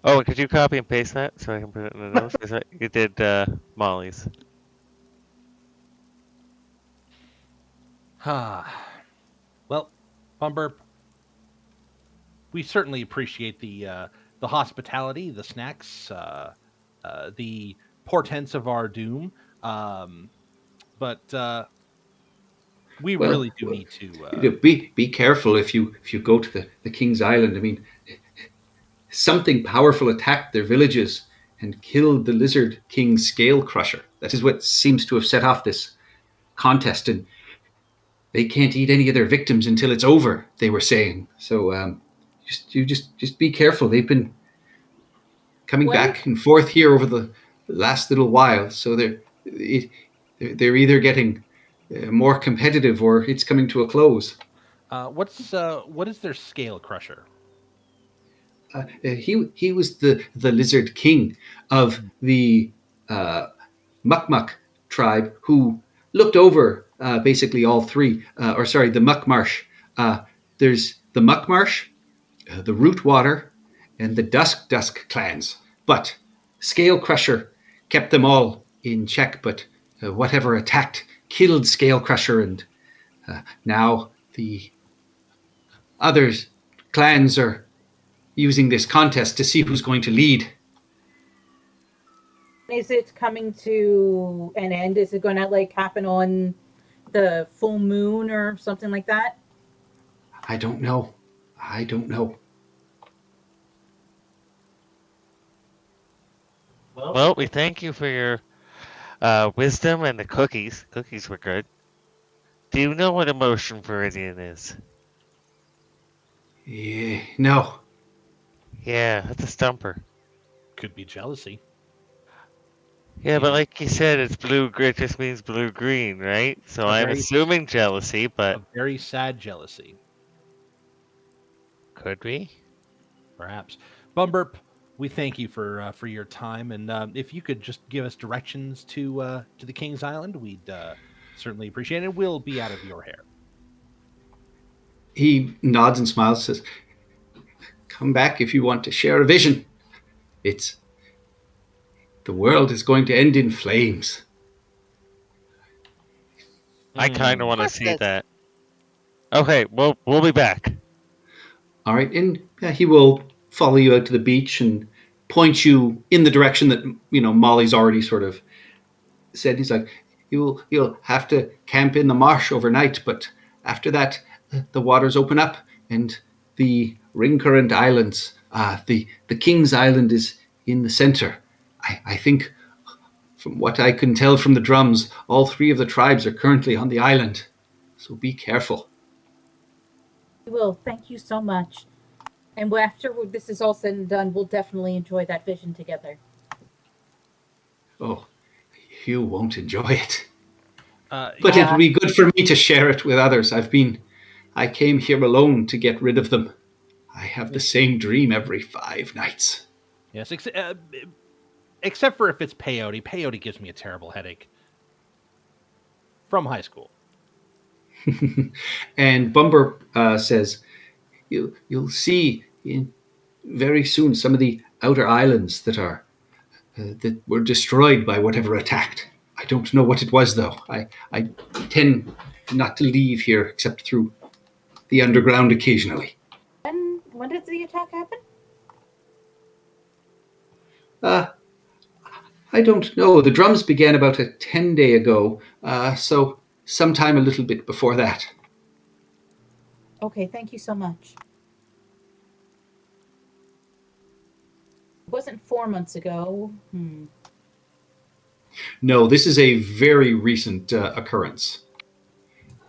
E: Oh, could you copy and paste that so I can put it in the notes? Is that you did Molly's?
D: Well, Bumburp, we certainly appreciate the hospitality, the snacks, the portents of our doom. But we really do need to
B: be careful if you go to the King's Island. I mean, something powerful attacked their villages and killed the Lizard King Scale Crusher. That is what seems to have set off this contest, and they can't eat any of their victims until it's over, they were saying. So just be careful. They've been coming back and forth here over the last little while, so they're either getting more competitive or it's coming to a close.
D: What is their Scale Crusher?
B: He was the Lizard King of the Mukmuk tribe, who looked over basically all three, the Muckmarsh. There's the Muckmarsh, the Rootwater, and the Dusk clans. But Scale Crusher kept them all in check, but whatever attacked killed Scale Crusher, and now the others clans are using this contest to see who's going to lead.
A: Is it coming to an end? Is it going to happen on the full moon or something like that?
B: I don't know.
E: Well, we thank you for your wisdom and the cookies. Cookies were good. Do you know what emotion Viridian is?
B: Yeah, no.
E: Yeah, that's a stumper.
D: Could be jealousy.
E: Yeah, but like you said, it's blue. It just means blue-green, right? So I'm assuming jealousy, but
D: a very sad jealousy.
E: Could be.
D: Perhaps. Bumburp, we thank you for your time, and if you could just give us directions to the King's Island, we'd certainly appreciate it. We'll be out of your hair.
B: He nods and smiles, says, "Come back if you want to share a vision. The world is going to end in flames."
E: I kind of want to see that. Okay, well, we'll be back.
B: All right, and he will follow you out to the beach and point you in the direction that Molly's already sort of said. He's like, "You'll have to camp in the marsh overnight, but after that, the waters open up and the Ring Current Islands. The King's Island is in the center. I think, from what I can tell from the drums, all three of the tribes are currently on the island. So be careful."
A: We will. Thank you so much. And after this is all said and done, we'll definitely enjoy that vision together.
B: Oh, you won't enjoy it. But
D: Yeah,
B: it'll be good for me to share it with others. I came here alone to get rid of them. I have the same dream every 5 nights.
D: yes. Except for if it's peyote. Peyote gives me a terrible headache. From high school.
B: And Bumber says, you'll see very soon some of the outer islands that were destroyed by whatever attacked. I don't know what it was, though. I tend not to leave here except through the underground occasionally.
A: When did the attack happen?
B: I don't know. The drums began about a 10-day ago, so sometime a little bit before that.
A: Okay, thank you so much. It wasn't 4 months ago.
B: No, this is a very recent occurrence.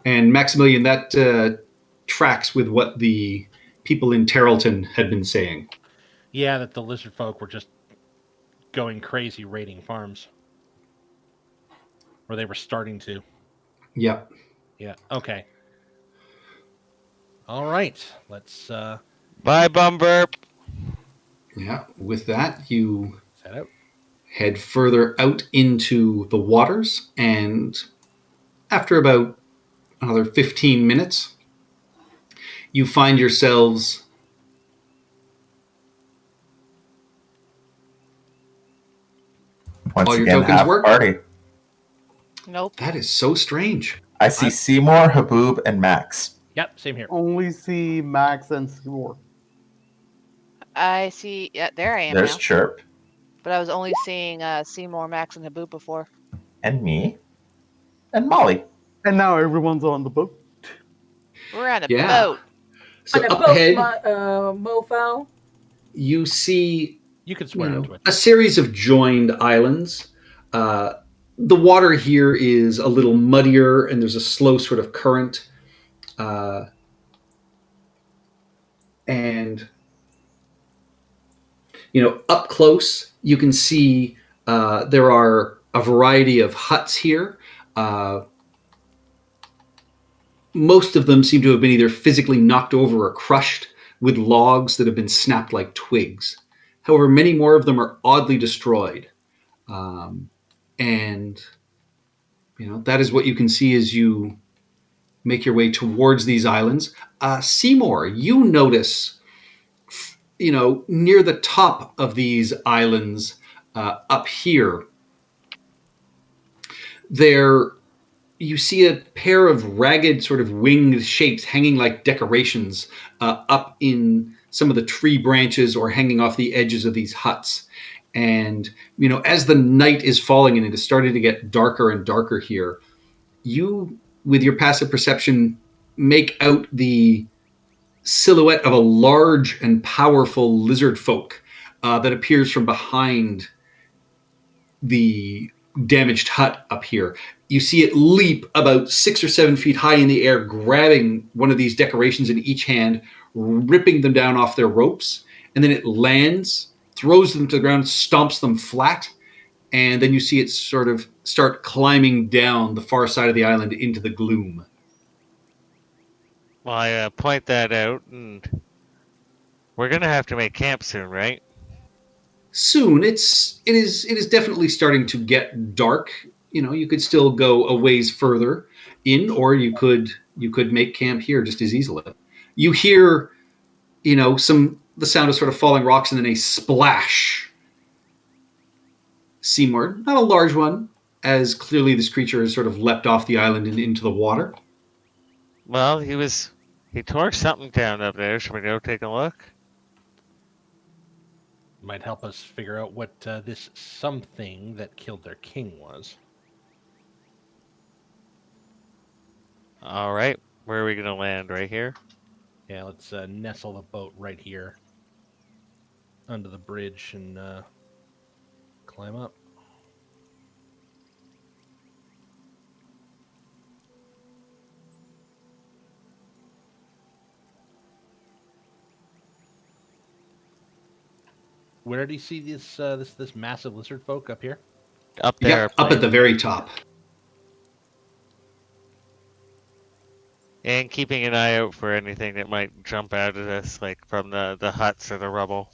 B: And Maximilian, that tracks with what the people in Tarleton had been saying.
D: Yeah, that the lizard folk were just going crazy raiding farms. Or they were starting to.
B: Yep.
D: Yeah, okay. All right, let's
E: Bye, Bumburp.
B: Yeah, with that, you
D: set out.
B: head further out into the waters, and after about another 15 minutes, you find yourselves
C: Once
B: all your
C: again,
B: tokens
C: half
B: work.
C: party.
F: Nope.
B: That is so strange.
C: I see Seymour, Haboob, and Max.
D: Yep, same here.
G: Only see Max and Seymour.
F: I see. Yeah, there I am
C: There's
F: now.
C: Chirp
F: But I was only seeing Seymour, Max, and Haboob before.
C: and me and Molly.
G: And now everyone's on the boat.
F: We're on a
B: Yeah.
F: boat.
B: So
A: On a
B: up
A: boat,
B: ahead,
A: mofo.
B: you see
D: You can swear into it.
B: a series of joined islands. The water here is a little muddier, and there's a slow sort of current. And up close, you can see there are a variety of huts here. Most of them seem to have been either physically knocked over or crushed with logs that have been snapped like twigs. However, many more of them are oddly destroyed. And that is what you can see as you make your way towards these islands. Seymour, you notice, near the top of these islands up here, you see a pair of ragged sort of winged shapes hanging like decorations up in some of the tree branches or hanging off the edges of these huts. And, as the night is falling and it is starting to get darker and darker here, you, with your passive perception, make out the silhouette of a large and powerful lizard folk that appears from behind the damaged hut up here. You see it leap about 6 or 7 feet high in the air, grabbing one of these decorations in each hand, ripping them down off their ropes, and then it lands, throws them to the ground, stomps them flat, and then you see it sort of start climbing down the far side of the island into the gloom.
E: Well, I point that out, and we're gonna have to make camp soon, right?
B: Soon. It is definitely starting to get dark. You could still go a ways further in, or you could make camp here just as easily. You hear, the sound of sort of falling rocks and then a splash. Seymour, not a large one, as clearly this creature has sort of leapt off the island and into the water.
E: Well, he tore something down up there. Should we go take a look?
D: Might help us figure out what this something that killed their king was.
E: All right, where are we gonna land? Right here?
D: Yeah, let's nestle the boat right here under the bridge and climb up. Where did he see this massive lizard folk up here?
E: Up there.
B: Yep, up at the very top.
E: And keeping an eye out for anything that might jump out of this, like from the huts or the rubble.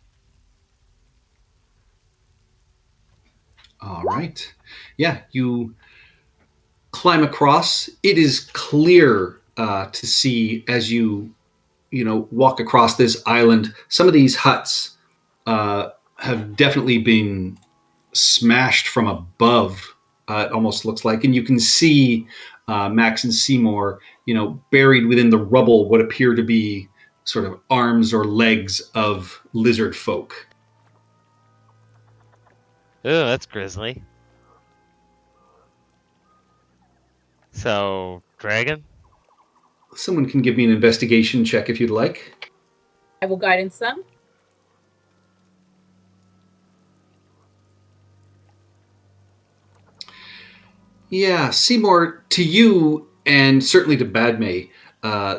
B: All right. Yeah, you climb across. It is clear to see as you walk across this island. Some of these huts have definitely been smashed from above. It almost looks like, and you can see Max and Seymour, buried within the rubble, what appear to be sort of arms or legs of lizard folk.
E: Oh, that's grisly. So, dragon?
B: Someone can give me an investigation check if you'd like.
A: I will guidance them.
B: Yeah, Seymour, to you and certainly to Badme,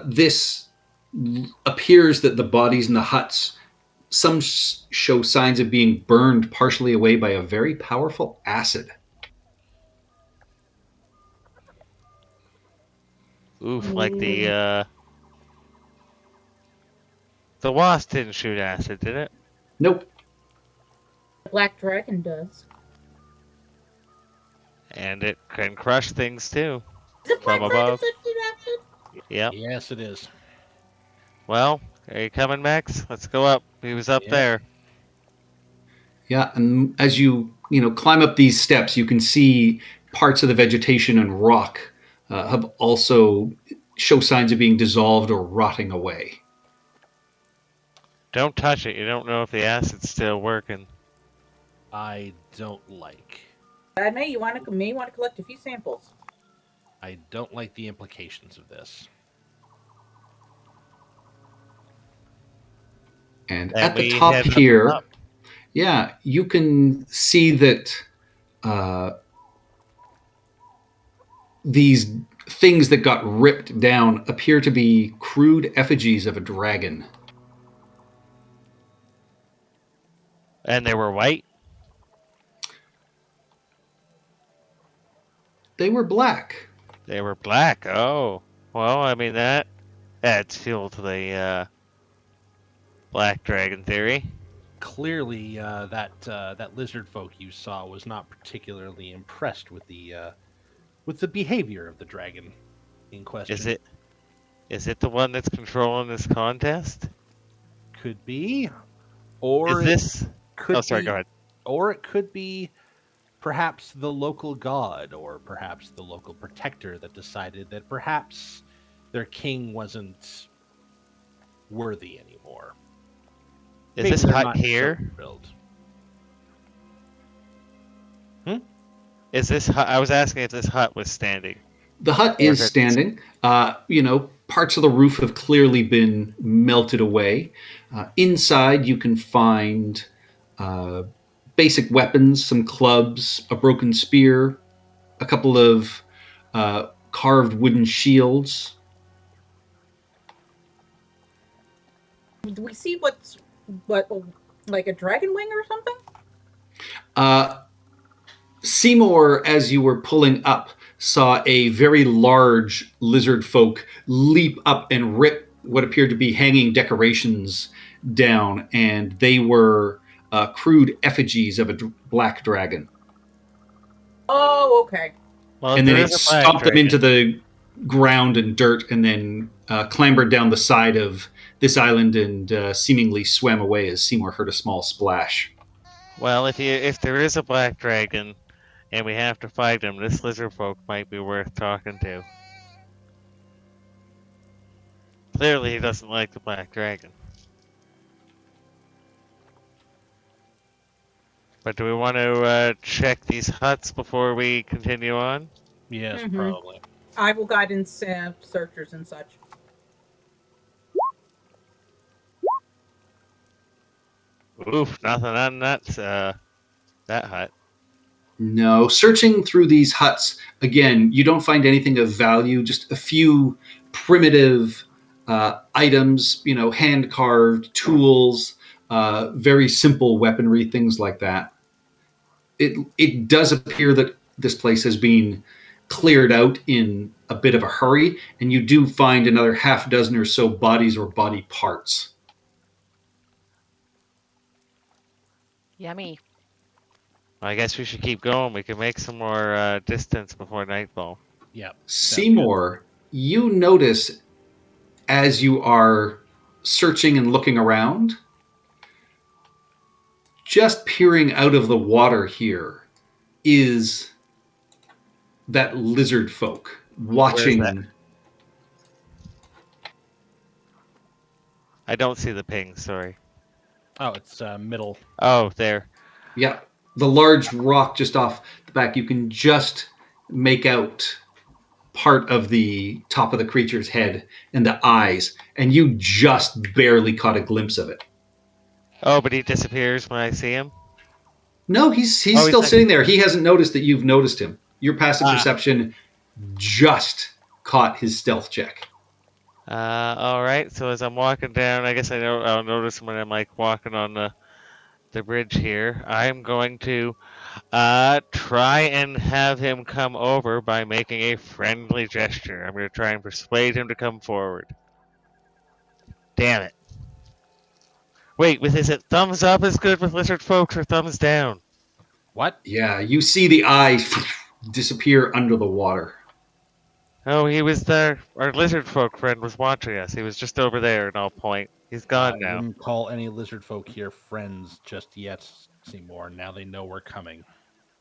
B: this appears that the bodies in the huts, some show signs of being burned partially away by a very powerful acid.
E: Oof, like the wasp didn't shoot acid, did it?
B: Nope.
A: The black dragon does.
E: And it can crush things too.
A: Is it black
E: From
A: dragon
E: above.
A: that shoot acid?
E: Yep.
D: Yes, it is.
E: Well, are you coming, Max? Let's go up. He was up
D: Yeah.
E: there.
B: Yeah, and as you climb up these steps, you can see parts of the vegetation and rock have also show signs of being dissolved or rotting away.
E: Don't touch it. You don't know if the acid's still working.
D: I don't like.
A: Padme, you may want to collect a few samples.
D: I don't like the implications of this.
B: And
E: And
B: at the
E: we
B: top
E: head
B: here,
E: up.
B: yeah, you can see that these things that got ripped down appear to be crude effigies of a dragon.
E: And they were white?
B: They were black.
E: They were black. Oh. Well, I mean, that adds fuel to the black dragon theory.
D: Clearly, that lizard folk you saw was not particularly impressed with the behavior of the dragon in question.
E: Is it the one that's controlling this contest?
D: Could be, or
E: Is this?
D: could
E: Oh, sorry.
D: be,
E: Go ahead.
D: or it could be perhaps the local god, or perhaps the local protector that decided that perhaps their king wasn't worthy anymore.
E: Is
D: Maybe
E: this
D: they're
E: hut
D: not so
E: here?
D: thrilled.
E: Is this hut? I was asking if this hut was standing.
B: The hut
E: Or
B: is
E: if it's-
B: standing. Parts of the roof have clearly been melted away. Inside, you can find basic weapons, some clubs, a broken spear, a couple of carved wooden shields.
A: Do we see what, like a dragon wing or something?
B: Seymour, as you were pulling up, saw a very large lizard folk leap up and rip what appeared to be hanging decorations down, and they were crude effigies of a black dragon.
A: Oh, okay.
E: Well,
B: And then
E: there
B: it
E: is a black
B: stomped them
E: dragon.
B: into the ground and dirt, and then clambered down the side of this island and seemingly swam away as Seymour heard a small splash.
E: Well, if there is a black dragon, and we have to fight him, this lizard folk might be worth talking to. Clearly, he doesn't like the black dragon. But do we want to check these huts before we continue on?
D: Yes,
A: Mhm.
D: probably.
A: I will guidance searchers and such.
E: Oof, nothing on that hut.
B: No, searching through these huts, again, you don't find anything of value, just a few primitive items, hand-carved tools, very simple weaponry, things like that. It does appear that this place has been cleared out in a bit of a hurry, and you do find another half dozen or so bodies or body parts.
F: Yummy.
E: I guess we should keep going. We can make some more distance before nightfall.
D: Yep.
B: Seymour, you notice as you are searching and looking around, just peering out of the water here is that lizard folk watching.
E: Where's that? I don't see the ping, sorry.
D: Oh, it's middle.
E: Oh, there.
B: Yeah, the large rock just off the back. You can just make out part of the top of the creature's head and the eyes, and you just barely caught a glimpse of it.
E: Oh, but he disappears when I see him?
B: No, he's
E: he's
B: still
E: like-
B: sitting there. He hasn't noticed that you've noticed him. Your passive
E: Ah.
B: perception just caught his stealth check.
E: All right. So as I'm walking down, I guess I'll notice when I'm like walking on the bridge here. I'm going to try and have him come over by making a friendly gesture. I'm going to try and persuade him to come forward. Damn it. Wait, is it thumbs up is good with lizard folks or thumbs down?
D: What?
B: Yeah, you see the eye disappear under the water.
E: Oh, he was there. Our lizard folk friend was watching us. He was just over there, and I'll point. He's gone
D: I
E: now.
D: wouldn't call any lizard folk here friends just yet, Seymour. Now they know we're coming.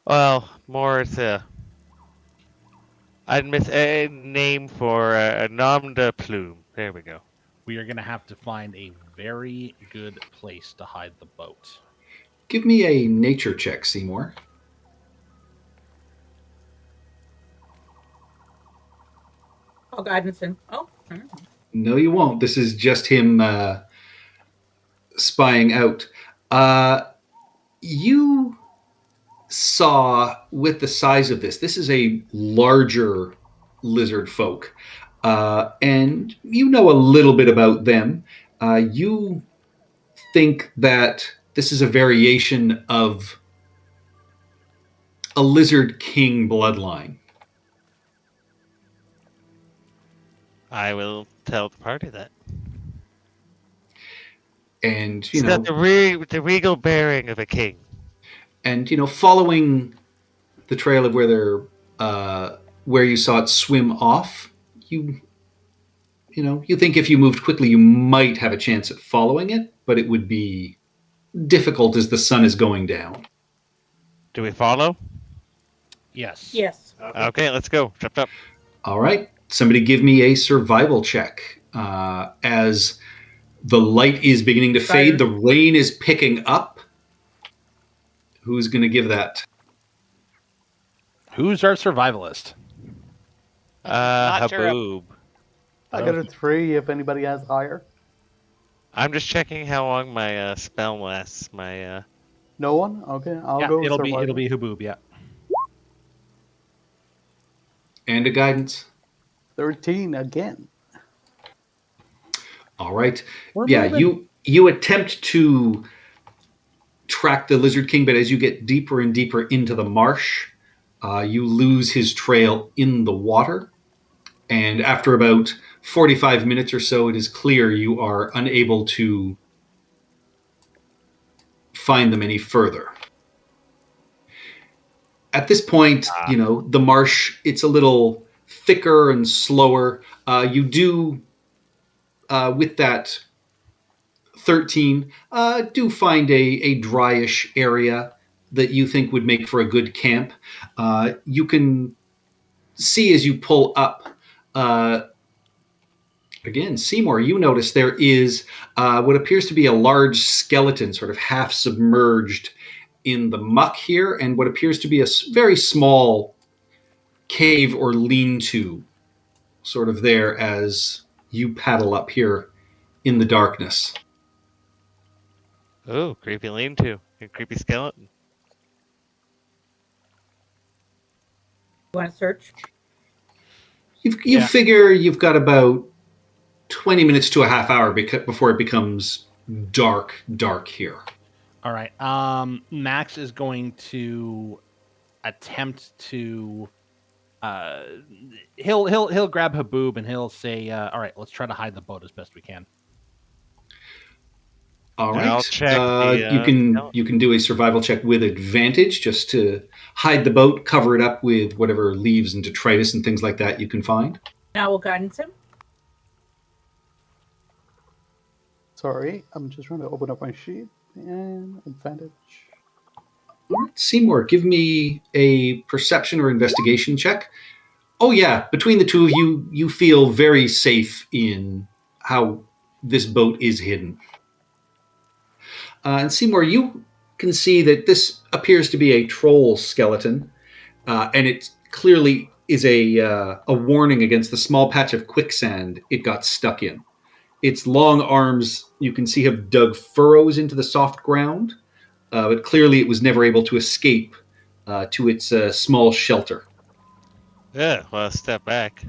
E: Well, more to. I'd miss a name for a nom de plume. There we go.
D: We are going to have to find a very good place to hide the boat.
B: Give me a nature check, Seymour.
A: Oh, guidance and
B: No, you won't. This is just him spying out. You saw with the size of this is a larger lizard folk. And you know a little bit about them. You think that this is a variation of a lizard king bloodline.
E: I will tell the party that.
B: And,
E: He's got the regal bearing of a king.
B: And, following the trail of where you saw it swim off, you think if you moved quickly, you might have a chance at following it, but it would be difficult as the sun is going down.
E: Do we follow?
D: Yes.
A: yes.
E: Okay, let's go. Chop.
B: All right. Somebody give me a survival check. As the light is beginning to fade, the rain is picking up. Who's going to give that?
D: Who's our survivalist?
F: Not sure.
E: Haboob.
G: I got a 3 if anybody has higher.
E: I'm just checking how long my spell lasts. My
G: No one? Okay, I'll
D: Yeah,
G: go
D: it'll
G: survival.
D: be Haboob, yeah.
B: And a guidance.
G: 13 again.
B: All right.
D: We're
B: Yeah,
D: moving.
B: you attempt to track the Lizard King, but as you get deeper and deeper into the marsh, you lose his trail in the water. And after about 45 minutes or so, it is clear you are unable to find them any further. At this point, the marsh, it's a little thicker and slower. You do, with that 13, do find a dryish area that you think would make for a good camp. You can see as you pull up, again, Seymour, you notice there is what appears to be a large skeleton, sort of half submerged in the muck here, and what appears to be a very small cave or lean-to sort of there as you paddle up here in the darkness.
E: Oh, creepy lean-to. A creepy skeleton.
A: You want to search?
B: You figure you've got about 20 minutes to a half hour before it becomes dark here.
D: All right. Max is going to attempt to. He'll grab Haboob and he'll say, "All right, let's try to hide the boat as best we can."
B: All right.
E: I'll check the,
B: you can do a survival check with advantage just to hide the boat, cover it up with whatever leaves and detritus and things like that you can find.
A: Now we'll guidance him.
G: Sorry, I'm just trying to open up my sheet and advantage.
B: All right, Seymour, give me a perception or investigation check. Oh yeah, between the two of you, you feel very safe in how this boat is hidden. And Seymour, you can see that this appears to be a troll skeleton, and it clearly is a warning against the small patch of quicksand it got stuck in. Its long arms, you can see, have dug furrows into the soft ground, but clearly it was never able to escape to its small shelter.
E: Yeah, well, step back.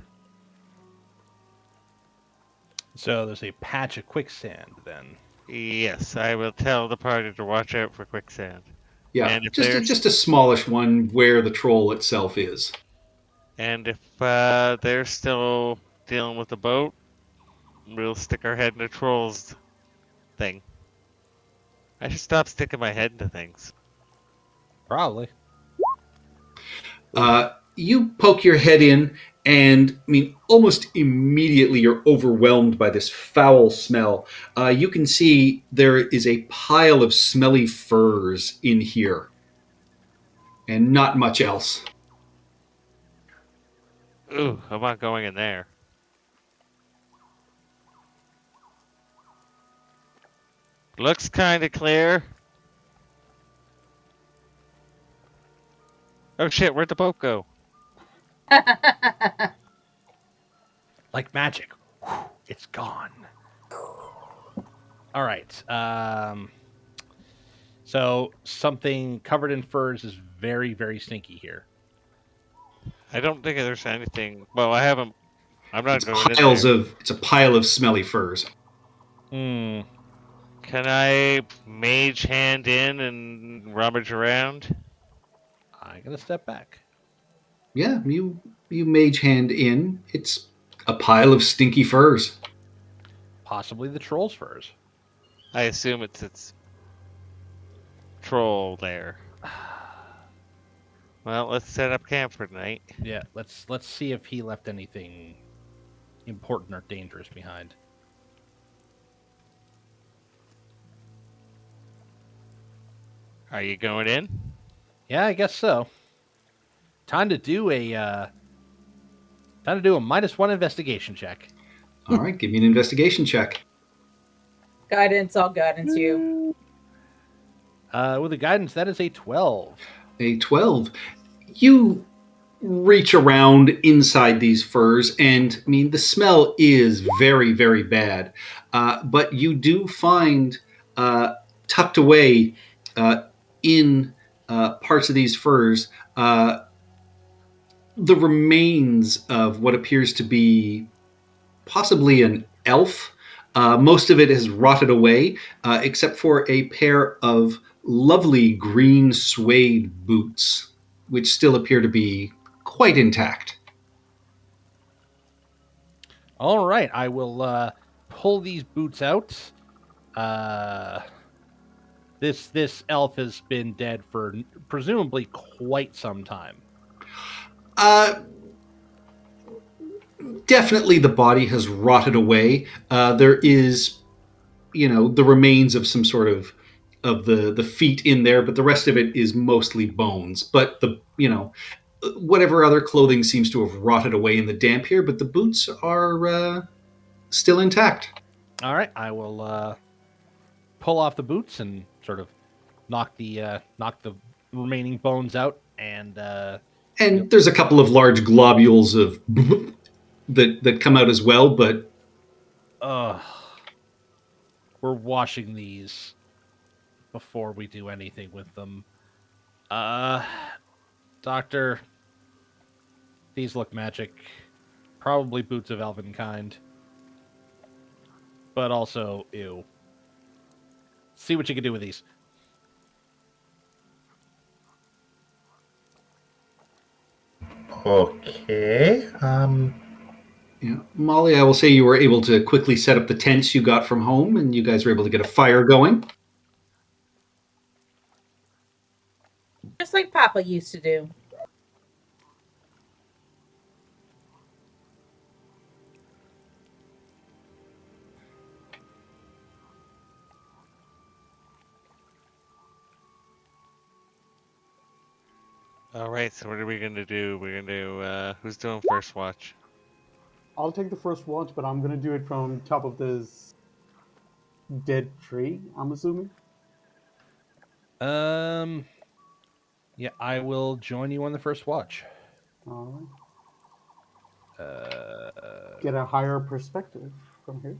D: So there's a patch of quicksand then.
E: Yes, I will tell the party to watch out for quicksand.
B: Yeah,
E: And if there's-
B: just a smallish one where the troll itself is.
E: And if they're still dealing with the boat, we'll stick our head in the troll's thing. I should stop sticking my head into things.
D: Probably.
B: You poke your head in, and I mean, almost immediately you're overwhelmed by this foul smell. You can see there is a pile of smelly furs in here, and not much else.
E: Ooh, I'm not going in there. Looks kind of clear. Oh shit, where'd the boat go?
D: Like magic. It's gone. All right. So something covered in furs is very, very stinky here.
E: I don't think there's anything. Well, I haven't. I'm not
B: It's
E: going in
B: piles
E: there.
B: of it's a pile of smelly furs.
D: Hmm.
E: Can I mage hand in and rummage around?
D: I'm gonna step back.
B: Yeah, you mage hand in. It's a pile of stinky furs.
D: Possibly the troll's furs.
E: I assume it's troll there. Well, let's set up camp for tonight.
D: Yeah. Let's see if he left anything important or dangerous behind.
E: Are you going in?
D: Yeah, I guess so. Time to do a -1 investigation check.
B: All right, give me an investigation check.
A: Guidance, I'll guidance you.
D: With a guidance, that is a 12.
B: A 12. You reach around inside these furs, and I mean, the smell is very, very bad. But you do find tucked away in parts of these furs the remains of what appears to be possibly an elf. Most of it has rotted away, except for a pair of lovely green suede boots, which still appear to be quite intact.
D: All right, I will pull these boots out. This elf has been dead for presumably quite some time.
B: Definitely the body has rotted away. There is, the remains of some sort of the feet in there, but the rest of it is mostly bones. But whatever other clothing seems to have rotted away in the damp here, but the boots are still intact.
D: All right, I will pull off the boots and sort of knock the remaining bones out, and
B: there's a couple of large globules of that come out as well, but
D: we're washing these before we do anything with them. Doctor, these look magic. Probably boots of elven kind. But also, ew. see what you can do with these.
C: Okay.
B: Yeah. Molly, I will say you were able to quickly set up the tents you got from home, and you guys were able to get a fire going.
A: Just like Papa used to do.
E: All right, so what are we gonna do? We're gonna do. Who's doing first watch?
G: I'll take the first watch, but I'm gonna do it from top of this dead tree. I'm assuming.
D: Yeah, I will join you on the first watch.
G: All right.
D: Uh,
G: Get a higher perspective from here.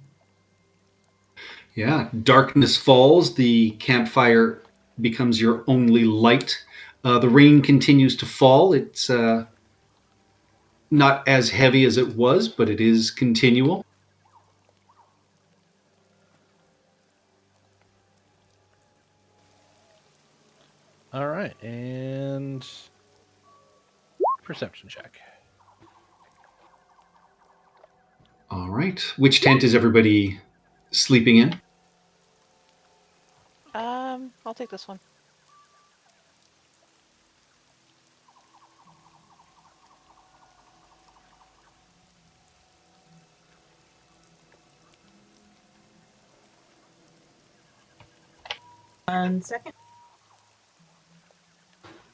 B: Yeah, darkness falls. The campfire becomes your only light. The rain continues to fall. It's not as heavy as it was, but it is continual.
D: all right, and perception check.
B: All right. Which tent is everybody sleeping in?
F: I'll take this one.
A: One second.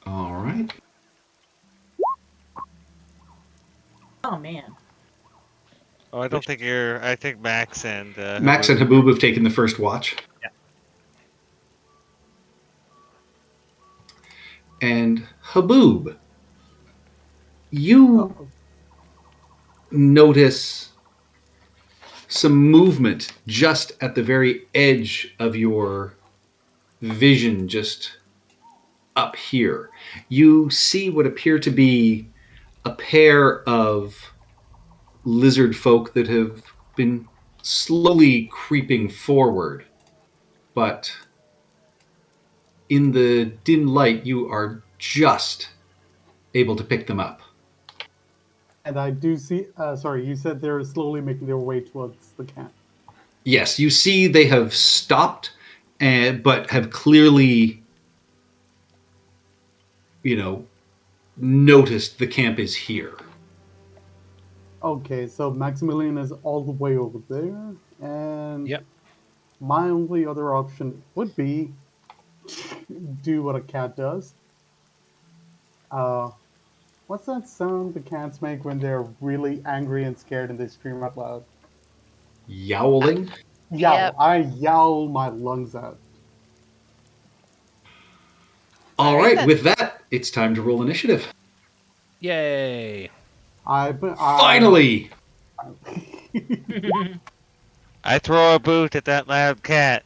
B: All right.
A: Oh man.
E: Oh, I don't think you're. I think Max and
B: Max and Haboob have taken the first watch.
C: Yeah.
B: And Haboob, you notice some movement just at the very edge of your vision, just up here. You see what appear to be a pair of lizard folk that have been slowly creeping forward, but in the dim light, you are just able to pick them up.
G: And I do see. Sorry, you said they're slowly making their way towards the camp.
B: Yes, you see they have stopped, but have clearly, noticed the camp is here.
G: Okay, so Maximilian is all the way over there, and
D: Yep.
G: my only other option would be do what a cat does. What's that sound the cats make when they're really angry and scared and they scream out loud?
B: Yowling.
G: Yowl.
F: Yep.
G: I yowl my lungs out.
B: All
F: Alright
B: right,
F: then.
B: with that, it's time to roll initiative.
D: Yay!
B: Finally!
E: I throw a boot at that loud cat.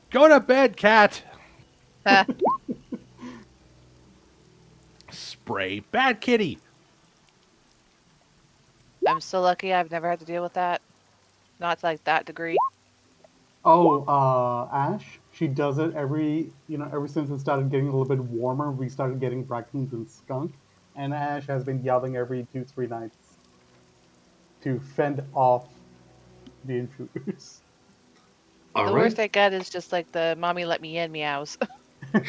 D: Go to bed, cat.
F: Ha.
D: Spray bad kitty.
F: I'm so lucky I've never had to deal with that. Not to like that degree.
G: Ash, she does it ever since it started getting a little bit warmer, we started getting raccoons and skunk, and Ash has been yelling every 2-3 nights to fend off the intruders.
B: All
F: The
B: right.
F: worst I get is just like the mommy let me in meows.
B: So,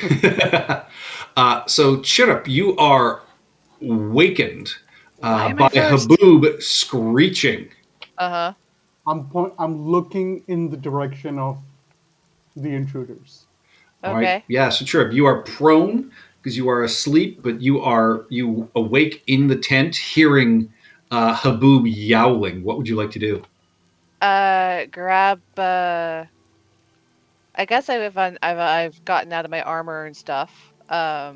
B: Chirrup, you are wakened
F: Why am
B: by
F: I first?
B: Haboob screeching.
F: Uh-huh.
G: I'm looking in the direction of the intruders.
B: All
F: Okay.
B: right. Yeah, so Chirrup, you are prone because you are asleep, but you awake in the tent hearing Haboob yowling. What would you like to do?
F: Grab I guess I've gotten out of my armor and stuff. So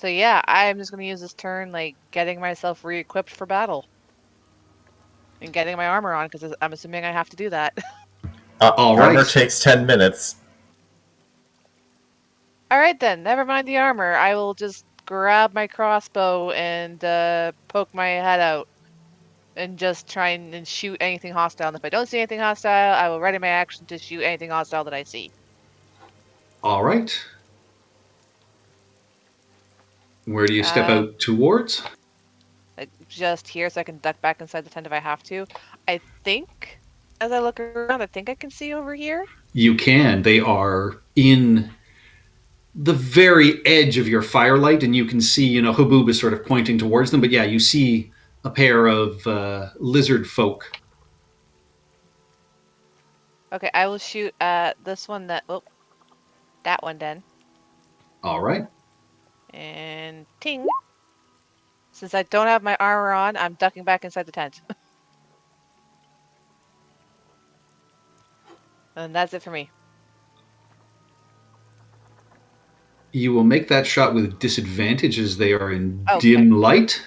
F: yeah, I'm just gonna use this turn like getting myself re-equipped for battle. And getting my armor on, because I'm assuming I have to do that.
B: All
C: Armor
B: right.
C: takes 10 minutes.
F: Alright then, never mind the armor. I will just grab my crossbow and poke my head out. and just try and shoot anything hostile. And if I don't see anything hostile, I will ready my action to shoot anything hostile that I see.
B: All right. Where do you step out towards?
F: Like just here, so I can duck back inside the tent if I have to. I think, as I look around, I think I can see over here.
B: You can. They are in the very edge of your firelight, and you can see, Haboob is sort of pointing towards them. But yeah, you see a pair of lizard folk.
F: Okay, I will shoot at this one that one then.
B: All right.
F: And ting. Since I don't have my armor on, I'm ducking back inside the tent. And that's it for me.
B: You will make that shot with disadvantage as they are in
F: Okay.
B: dim light.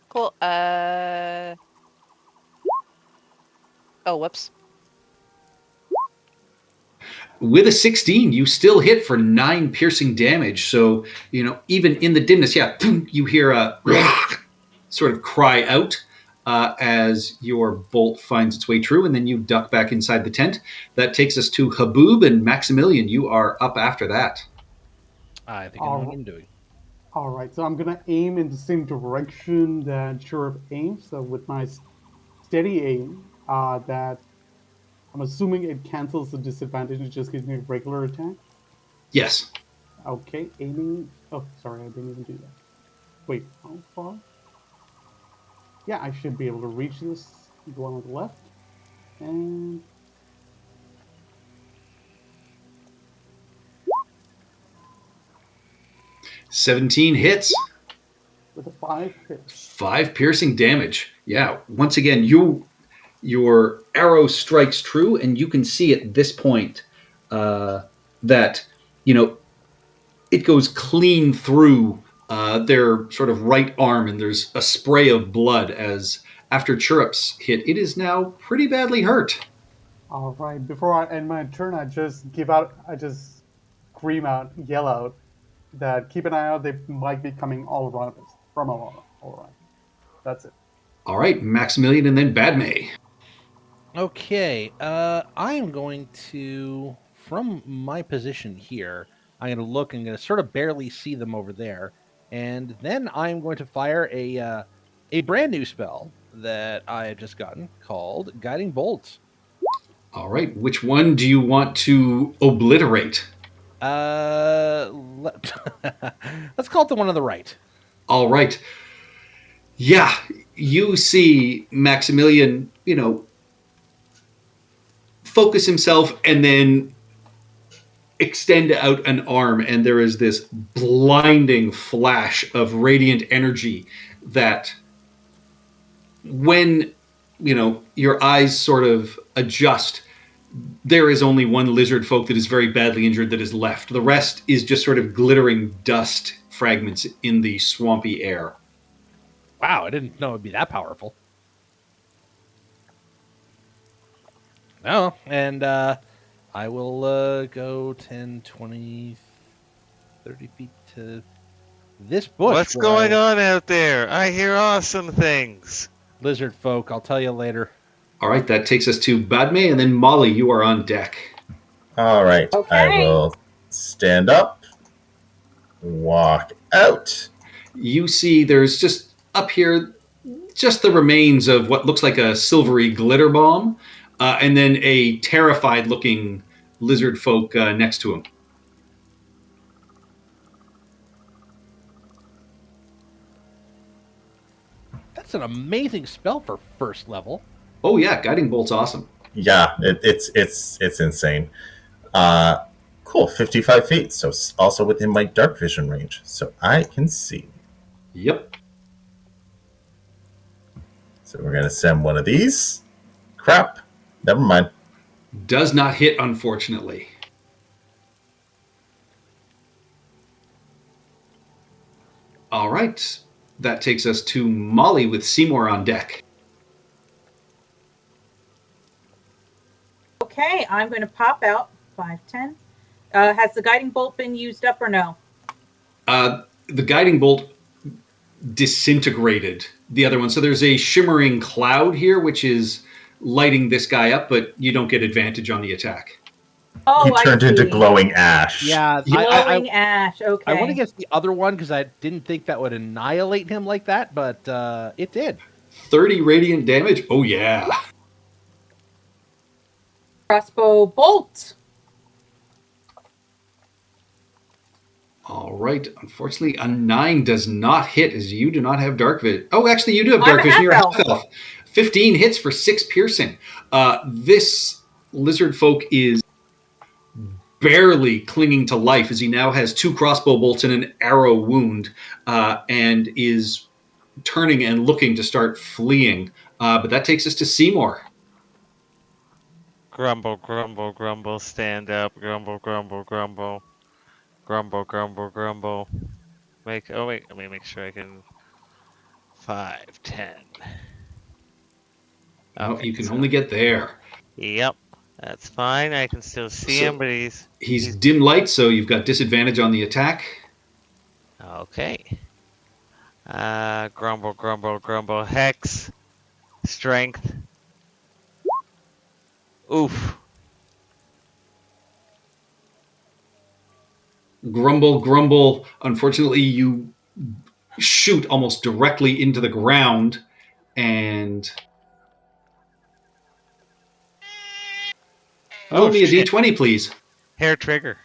F: Cool. Oh, whoops.
B: With a 16, you still hit for 9 piercing damage. So, even in the dimness, you hear a sort of cry out as your bolt finds its way through, and then you duck back inside the tent. That takes us to Haboob and Maximilian. You are up after that.
D: I think I know what I'm doing.
G: All right, so I'm going to aim in the same direction that Sheriff aims. So with my steady aim, that I'm assuming it cancels the disadvantage. It just gives me a regular attack.
B: Yes.
G: Okay, aiming. Oh, sorry, I didn't even do that. Wait, how far? Yeah, I should be able to reach this. The one on the left. And...
B: $17 hits.
G: With a 5 hit.
B: 5 piercing damage. Yeah, once again, your arrow strikes true, and you can see at this point that, it goes clean through their sort of right arm, and there's a spray of blood as after Chirrup's hit, it is now pretty badly hurt.
G: All right, before I end my turn, I just scream out, yell out, that keep an eye out, they might be coming all around us, from all around. That's it.
B: All right, Maximilian and then Badme.
D: Okay, I am going to, from my position here, I'm going to look and going to sort of barely see them over there, and then I'm going to fire a brand new spell that I have just gotten called Guiding Bolt.
B: All right, which one do you want to obliterate?
D: Let's call it the one on the right.
B: All right. Yeah, you see Maximilian, focus himself and then extend out an arm, and there is this blinding flash of radiant energy that when, your eyes sort of adjust, there is only one lizard folk that is very badly injured that is left. The rest is just sort of glittering dust fragments in the swampy air.
D: Wow, I didn't know it'd be that powerful. No, and I will go 10, 20, 30 feet to this bush.
E: What's going on out there? I hear awesome things.
D: Lizard folk, I'll tell you later.
B: All right, that takes us to Badme, and then Molly, you are on deck.
C: All right.
A: Okay.
C: I will stand up, walk out.
B: You see there's just up here just the remains of what looks like a silvery glitter bomb, and then a terrified looking lizard folk next to him.
F: That's
D: an amazing spell for first level.
B: Oh yeah, Guiding Bolt's awesome.
C: Yeah, it's insane. Cool, 55 feet, so it's also within my dark vision range, so I can see.
B: Yep.
C: So we're gonna send one of these. Crap, never mind.
B: Does not hit, unfortunately. All right, that takes us to Molly with Seymour on deck.
A: Okay, I'm going to pop out 5, 10. Has the guiding bolt been used up or no?
B: The Guiding Bolt disintegrated the other one. So there's a shimmering cloud here, which is lighting this guy up, but you don't get advantage on the attack.
A: Oh,
C: He turned
A: I see.
C: into glowing ash.
D: Yeah,
A: Glowing ash. Okay.
D: I went against the other one because I didn't think that would annihilate him like that, but it did.
B: 30 radiant damage? Oh, yeah.
A: Crossbow bolt.
B: All right. Unfortunately, a 9 does not hit as you do not have dark vision. Oh, actually, you do have dark
A: I'm a
B: vision. You're a
A: half-elf.
B: half-elf. 15 hits for 6 piercing. This lizard folk is barely clinging to life as he now has 2 crossbow bolts and an arrow wound and is turning and looking to start fleeing. But that takes us to Seymour.
E: Grumble, grumble, grumble, stand up. Grumble, grumble, grumble. Grumble, grumble, grumble. Let me make sure I can. 5, 10.
B: Oh,
E: Okay,
B: you can
E: so-
B: only get there.
E: Yep, that's fine. I can still see
B: So-
E: him, but
B: He's dim light, so you've got disadvantage on the attack.
E: okay. Grumble, grumble, grumble. Hex. Strength. Oof.
B: Grumble, grumble. Unfortunately, you shoot almost directly into the ground, and roll me a
E: shit.
B: d20, please.
E: Hair trigger.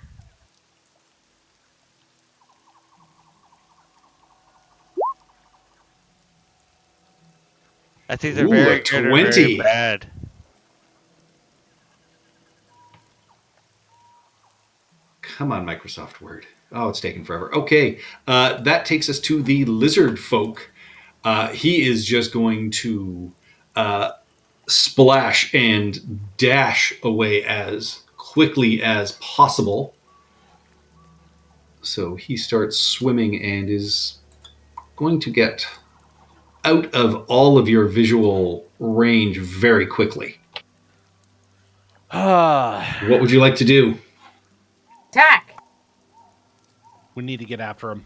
E: I think they're
B: Ooh,
E: very
B: a
E: good or very
B: 20.
E: bad.
B: Come on, Microsoft Word. Oh, it's taking forever. Okay, that takes us to the lizard folk. He is just going to splash and dash away as quickly as possible. So he starts swimming and is going to get out of all of your visual range very quickly. What would you like to do?
A: Attack.
D: We need to get after him.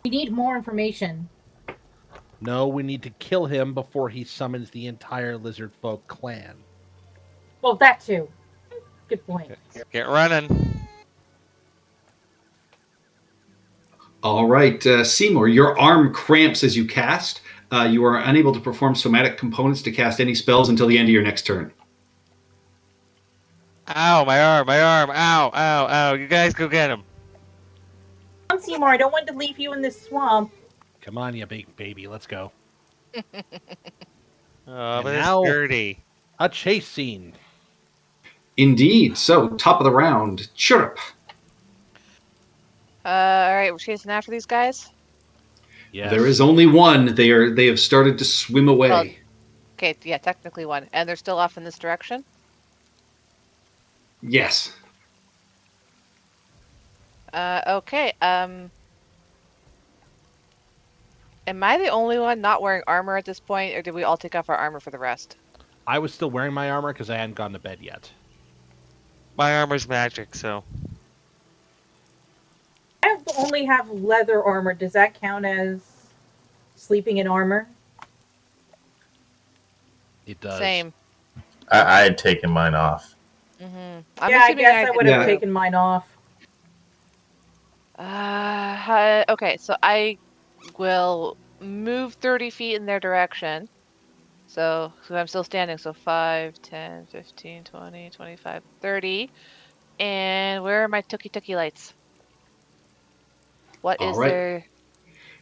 A: We need more information.
D: No, we need to kill him before he summons the entire lizard folk clan.
A: Well, that too. Good point.
E: Get running.
B: All right, Seymour, your arm cramps as you cast. You are unable to perform somatic components to cast any spells until the end of your next turn.
E: Ow, my arm, my arm. Ow, ow, ow. You guys go get him.
A: Come on, Seymour. I don't want to leave you in this swamp.
D: Come on, you big baby. Let's go.
E: Oh,
D: And
E: but
D: now-
E: it's dirty.
D: A chase scene.
B: Indeed. So, top of the round, Chirrup.
F: All right, we're chasing after these guys.
D: Yes.
B: There is only one. They have started to swim away.
F: Well- Okay, yeah, technically one, and they're still off in this direction.
B: Yes.
F: Okay. Am I the only one not wearing armor at this point, or did we all take off our armor for the rest?
D: I was still wearing my armor because I hadn't gone to bed yet.
E: My armor's magic, so.
A: I only have leather armor. Does that count as sleeping in armor?
D: It does.
F: Same.
C: I had taken mine off.
F: I'm
A: Yeah, I
F: assuming
A: guess I
F: did
A: would have
B: Yeah.
A: taken mine off.
F: Okay, so I will move 30 feet in their direction. So I'm still standing. So 5, 10, 15, 20, 25, 30. And where are my tuk-tuk lights? What
B: All
F: is
B: right.
F: there?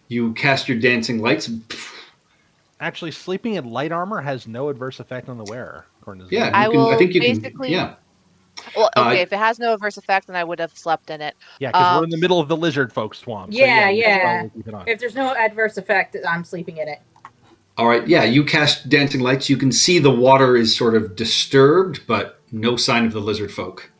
B: You cast your dancing lights. And
D: Actually, sleeping in light armor has no adverse effect on the wearer, according to
B: yeah,
D: Zeno.
F: I
B: you can, I
F: will
B: think you
F: basically-
B: can. Yeah.
F: Well,
B: Uh,
F: okay, if it has no adverse effect, then I would have slept in it.
D: Yeah, because we're in
F: Um,
D: the middle of the lizard folk swamp. So
A: Yeah,
D: you
A: yeah.
D: probably keep it on.
A: If there's no adverse effect, I'm sleeping in it.
B: All right. Yeah, you cast dancing lights. You can see the water is sort of disturbed, but no sign of the lizard folk.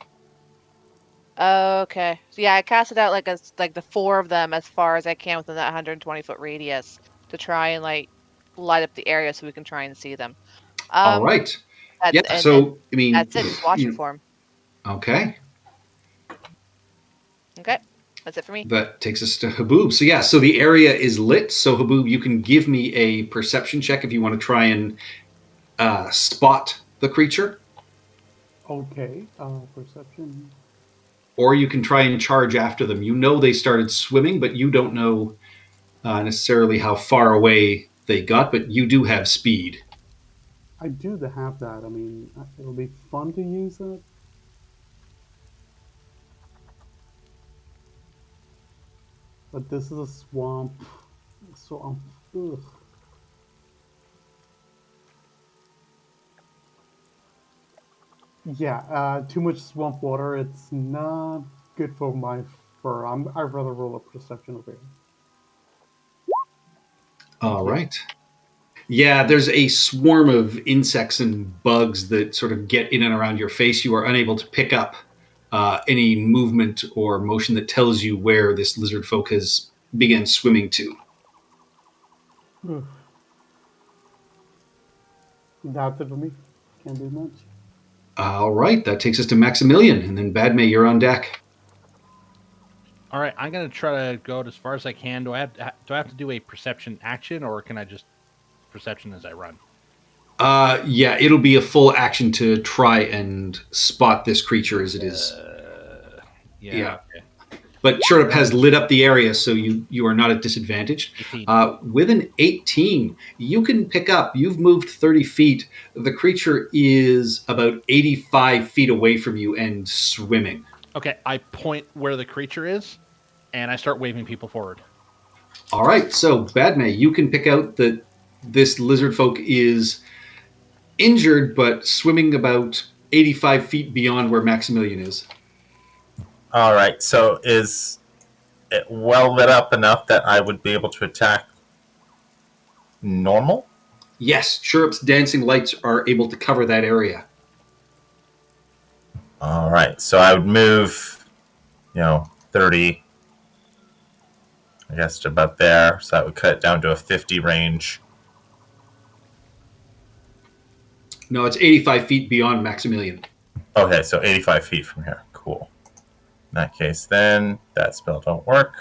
F: Okay. So yeah, I cast it out like the 4 of them as far as I can within that 120-foot radius to try and light up the area so we can try and see them.
B: All right.
F: That's,
B: Yeah.
F: and
B: So I mean,
F: that's it. Just watch
B: you-
F: it for 'em.
B: Okay.
F: Okay. That's it for me.
B: That takes us to Haboob. So yeah, so the area is lit. So Haboob, you can give me a perception check if you want to try and spot the creature,
G: Okay, perception.
B: or you can try and charge after them. You know they started swimming, but you don't know necessarily how far away they got. But you do have speed.
G: I do have that. I mean, it'll be fun to use it. But this is a swamp. Swamp. Ugh. Yeah, too much swamp water. It's not good for my fur. I'd rather roll a perception over here.
B: All right. Yeah, there's a swarm of insects and bugs that sort of get in and around your face. You are unable to pick up any movement or motion that tells you where this lizard folk has begun swimming to.
G: Ugh. That's it for me. Can't do much.
B: All right, that takes us to Maximilian, and then Badme, you're on deck.
D: All right, I'm gonna try to go as far as I can. Do I have to do a perception action, or can I just perception as I run?
B: Yeah, it'll be a full action to try and spot this creature as it is. Yeah.
D: Okay.
B: But Shertup has lit up the area, so you are not at disadvantage.
D: 18.
B: With an 18, you can pick up. You've moved 30 feet. The creature is about 85 feet away from you and swimming.
D: Okay, I point where the creature is, and I start waving people forward.
B: All right, so Badme, you can pick out that this lizard folk is injured, but swimming about 85 feet beyond where Maximilian is.
C: All right. So is it well lit up enough that I would be able to attack normal?
B: Yes, Sherup's dancing lights are able to cover that area.
C: All right. So I would move, 30, I guess, to about there. So that would cut it down to a 50 range.
B: No, it's 85 feet beyond Maximilian.
C: Okay, so 85 feet from here. Cool. In that case, then that spell don't work.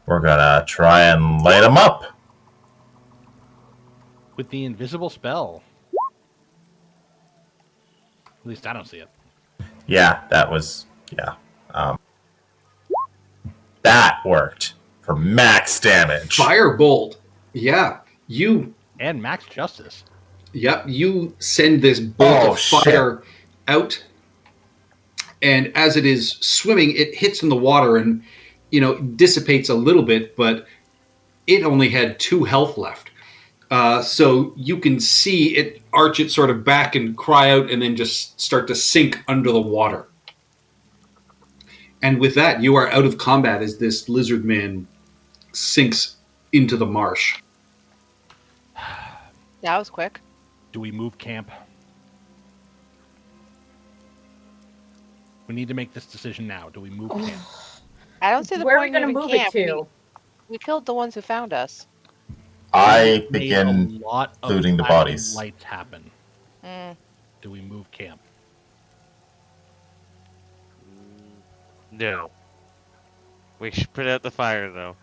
C: We're gonna try and light them up.
D: With the invisible spell. At least I don't see it.
C: Yeah, that was that worked for max damage.
B: Firebolt. Yeah, you
D: And max justice.
B: you send this bolt of fire out, and as it is swimming, it hits in the water and dissipates a little bit, but it only had 2 health left. So you can see it arch it sort of back and cry out and then just start to sink under the water. And with that, you are out of combat as this lizard man sinks into the marsh.
F: That was quick.
D: Do we move camp? We need to make this decision now. Do we move camp?
F: I don't see the
A: Where are we
F: point
A: going
F: in
A: to
F: moving
A: move it
F: camp.
A: to?
F: We killed the ones who found us.
C: I
D: Made
C: begin
D: a lot of
C: looting the
D: flashing
C: bodies.
D: lights happen.
F: Mm.
D: Do we move camp?
E: No. We should put out the fire, though.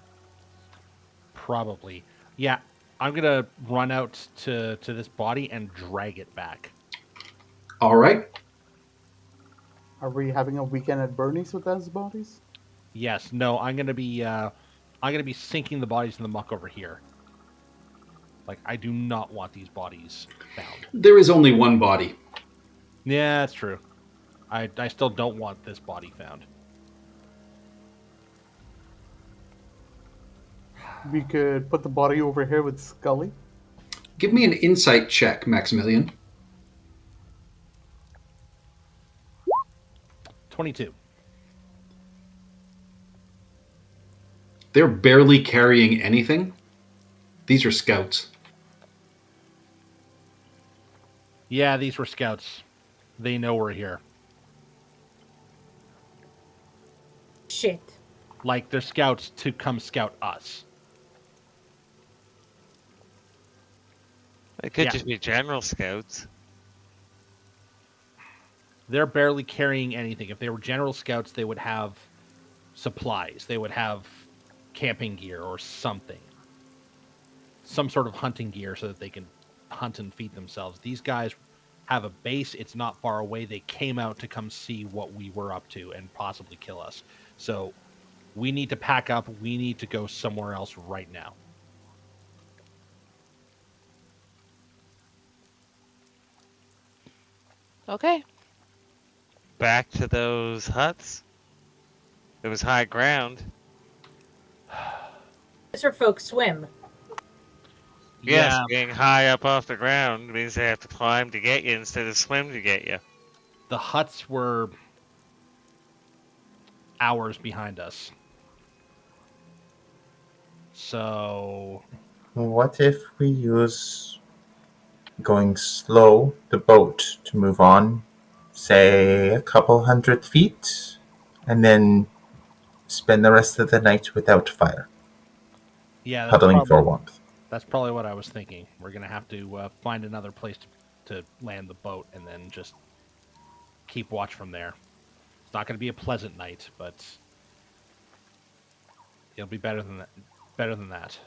D: Probably. Yeah, I'm gonna run out to this body and drag it back.
B: All right.
G: Are we having a weekend at Bernie's with those bodies?
D: Yes. No. I'm gonna be sinking the bodies in the muck over here. Like, I do not want these bodies found.
B: There is only one body.
D: Yeah, that's true. I still don't want this body found.
G: We could put the body over here with Scully.
B: Give me an insight check, Maximilian.
D: 22.
B: They're barely carrying anything. These are scouts.
D: Yeah, these were scouts. They know we're here.
A: Shit.
D: Like, they're scouts to come scout us.
E: It could
D: Yeah.
E: just be general scouts.
D: They're barely carrying anything. If they were general scouts, they would have supplies. They would have camping gear or something. Some sort of hunting gear so that they can hunt and feed themselves. These guys have a base. It's not far away. They came out to come see what we were up to and possibly kill us. So we need to pack up. We need to go somewhere else right now.
F: Okay.
E: Back to those huts. It was high ground.
A: Lizard folk swim.
E: Yes,
D: Yeah,
E: being high up off the ground means they have to climb to get you instead of swim to get you.
D: the huts were hours behind us. So
C: What if we use going slow the boat to move on, say a couple 100 feet, and then spend the rest of the night without fire,
D: yeah,
C: huddling for warmth?
D: that's probably what I was thinking. We're gonna have to find another place to land the boat and then just keep watch from there. It's not gonna be a pleasant night, but it'll be better than that. Better than that.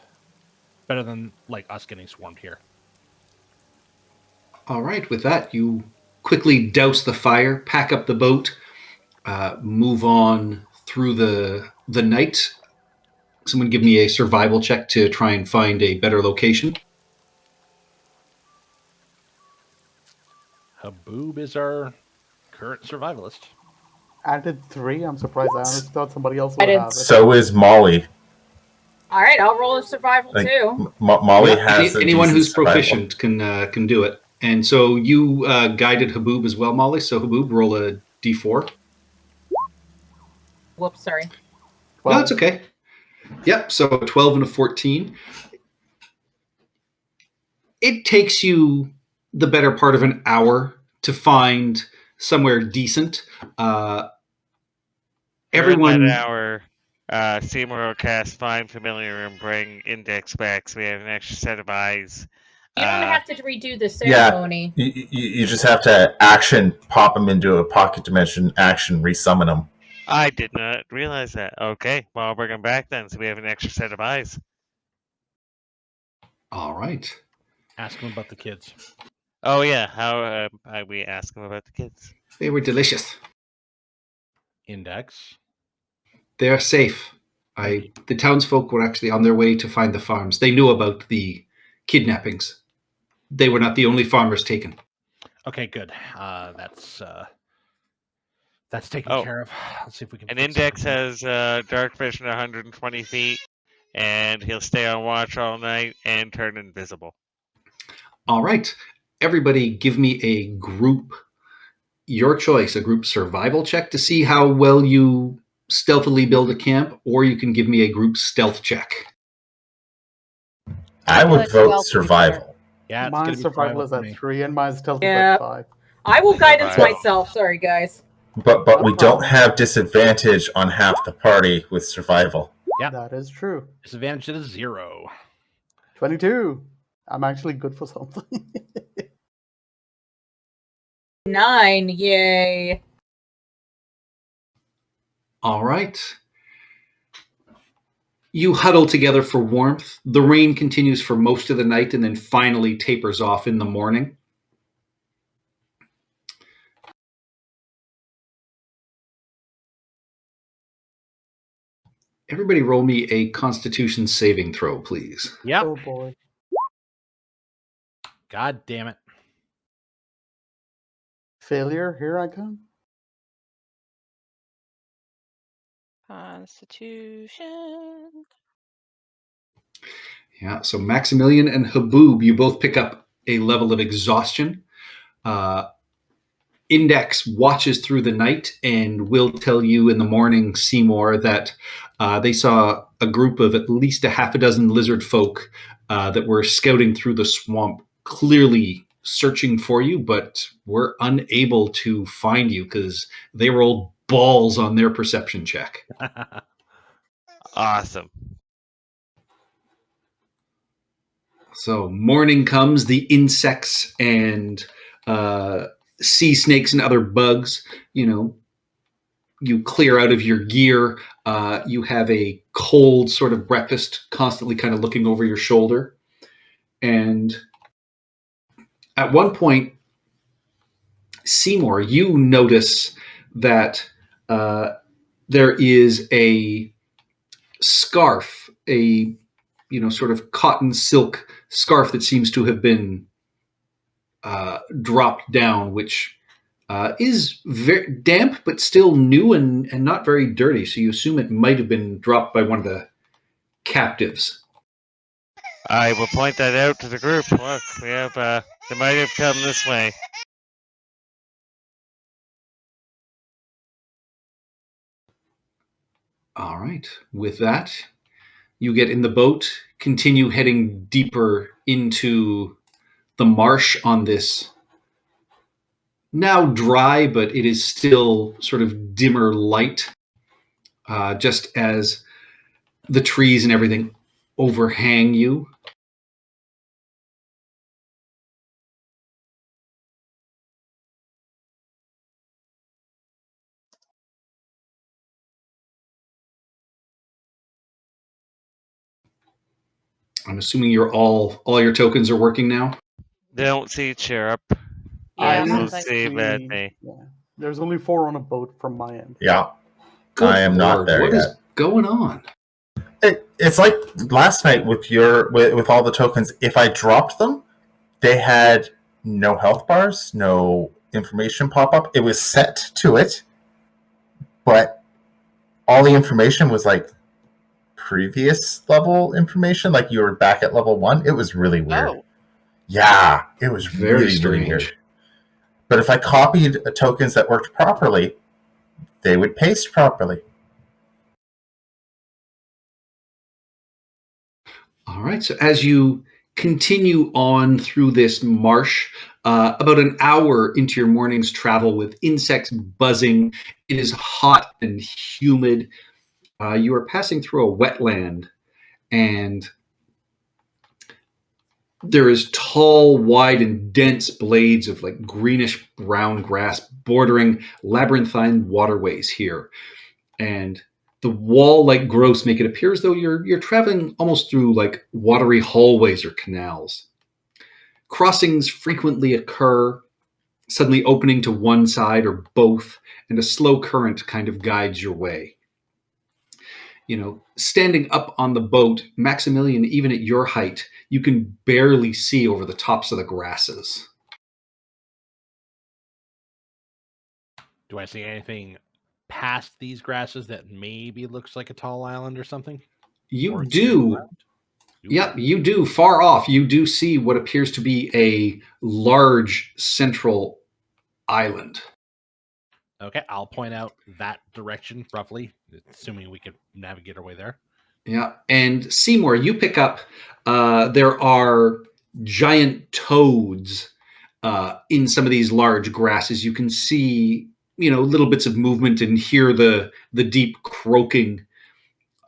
D: Better than like us getting swarmed here.
B: All right, with that, you quickly douse the fire, pack up the boat, move on through the night. Someone give me a survival check to try and find a better location.
D: Haboob is our current survivalist.
G: Added 3. I'm surprised. I honestly thought somebody else
A: I
G: would
A: didn't
G: have it.
C: So is Molly.
A: All right, I'll roll a survival
C: Like,
A: too.
C: Molly
B: Yeah,
C: has
B: anyone
C: decent
B: who's
C: survival.
B: proficient can do it. And so you guided Haboob as well, Molly. So Haboob, roll a d4.
A: Whoops, sorry.
B: No,
G: Well,
B: that's okay. Yep, so a 12 and a 14. It takes you the better part of an hour to find somewhere decent. Everyone,
E: During that hour, Seymour will cast Find Familiar and bring Index back so we have an extra set of eyes.
A: You don't
E: Uh,
A: have to redo the ceremony.
C: You just have to action pop him into a pocket dimension, action resummon him.
E: I did not realize that. Okay, well, I'll bring him back then so we have an extra set of eyes.
B: all right.
D: Ask him about the kids.
E: Oh, yeah, how we ask him about the kids.
B: They were delicious.
D: Index.
B: They are safe. The townsfolk were actually on their way to find the farms. They knew about the kidnappings. They were not the only farmers taken.
D: Okay, good. That's taken
E: Oh.
D: care of. Let's see if we can.
E: An
D: fix
E: Index
D: everything.
E: has dark vision 120 feet, and he'll stay on watch all night and turn invisible.
B: All right. Everybody give me a group, your choice, a group survival check to see how well you stealthily build a camp, or you can give me a group stealth check.
C: I would
F: Like
C: vote
F: stealth would be
C: survival.
D: Yeah, it's
G: my
D: gonna be
G: survival is
D: for
G: at
D: me.
G: 3 and my stealth
A: Yeah.
G: is at 5.
A: I will guidance
E: Survival.
A: myself. Sorry, guys.
C: But
G: No
C: we don't
G: problem.
C: have disadvantage on half the party with survival.
D: Yeah.
G: That is true.
D: Disadvantage is 0.
G: 22. I'm actually good for something.
A: 9, yay.
B: All right. You huddle together for warmth. The rain continues for most of the night and then finally tapers off in the morning. Everybody roll me a Constitution saving throw, please.
D: Yep.
G: Oh boy.
D: God damn it.
G: Failure, here I come.
F: Constitution.
B: Yeah, so Maximilian and Haboob, you both pick up a level of exhaustion. Index watches through the night and will tell you in the morning, Seymour, that they saw a group of at least a half a dozen lizard folk that were scouting through the swamp, clearly searching for you, but were unable to find you because they rolled balls on their perception check.
E: Awesome.
B: So morning comes, the insects and sea snakes and other bugs, you clear out of your gear. You have a cold sort of breakfast, constantly kind of looking over your shoulder. And at one point, Seymour, you notice that there is a scarf, a sort of cotton silk scarf that seems to have been dropped down, which is very damp but still new and not very dirty. So you assume it might have been dropped by one of the captives.
E: I will point that out to the group. Look, we have, they might have come this way.
B: All right. With that, you get in the boat, continue heading deeper into the marsh on this now dry, but it is still sort of dimmer light, just as the trees and everything overhang you. I'm assuming all your tokens are working now.
E: They don't see Cherub.
F: Yeah,
G: I
E: We'll
F: something.
E: see that day.
G: Yeah. There's only 4 on a boat from my end.
C: Yeah.
B: Good
C: I am not there
B: What
C: yet.
B: is going on?
C: It's like last night with with all the tokens. If I dropped them, they had no health bars, no information pop up. It was set to it, but all the information was like previous level information. Like you were back at level 1. It was really weird.
F: Oh,
C: Yeah, it was
B: Very
C: really
B: strange.
C: weird. But if I copied tokens that worked properly, they would paste properly.
B: All right. So as you continue on through this marsh, about an hour into your morning's travel with insects buzzing, it is hot and humid. You are passing through a wetland, and there is tall, wide, and dense blades of like greenish brown grass bordering labyrinthine waterways here. And the wall-like growths make it appear as though you're traveling almost through like watery hallways or canals. Crossings frequently occur, suddenly opening to one side or both, and a slow current kind of guides your way. Standing up on the boat, Maximilian, even at your height, you can barely see over the tops of the grasses.
D: Do I see anything past these grasses that maybe looks like a tall island or something?
B: You
D: Or a
B: do.
D: smooth island? Ooh.
B: Yep, you do. Far off, you do see what appears to be a large central island.
D: Okay, I'll point out that direction roughly, assuming we could navigate our way there.
B: Yeah, and Seymour, you pick up, there are giant toads in some of these large grasses. You can see, little bits of movement and hear the deep croaking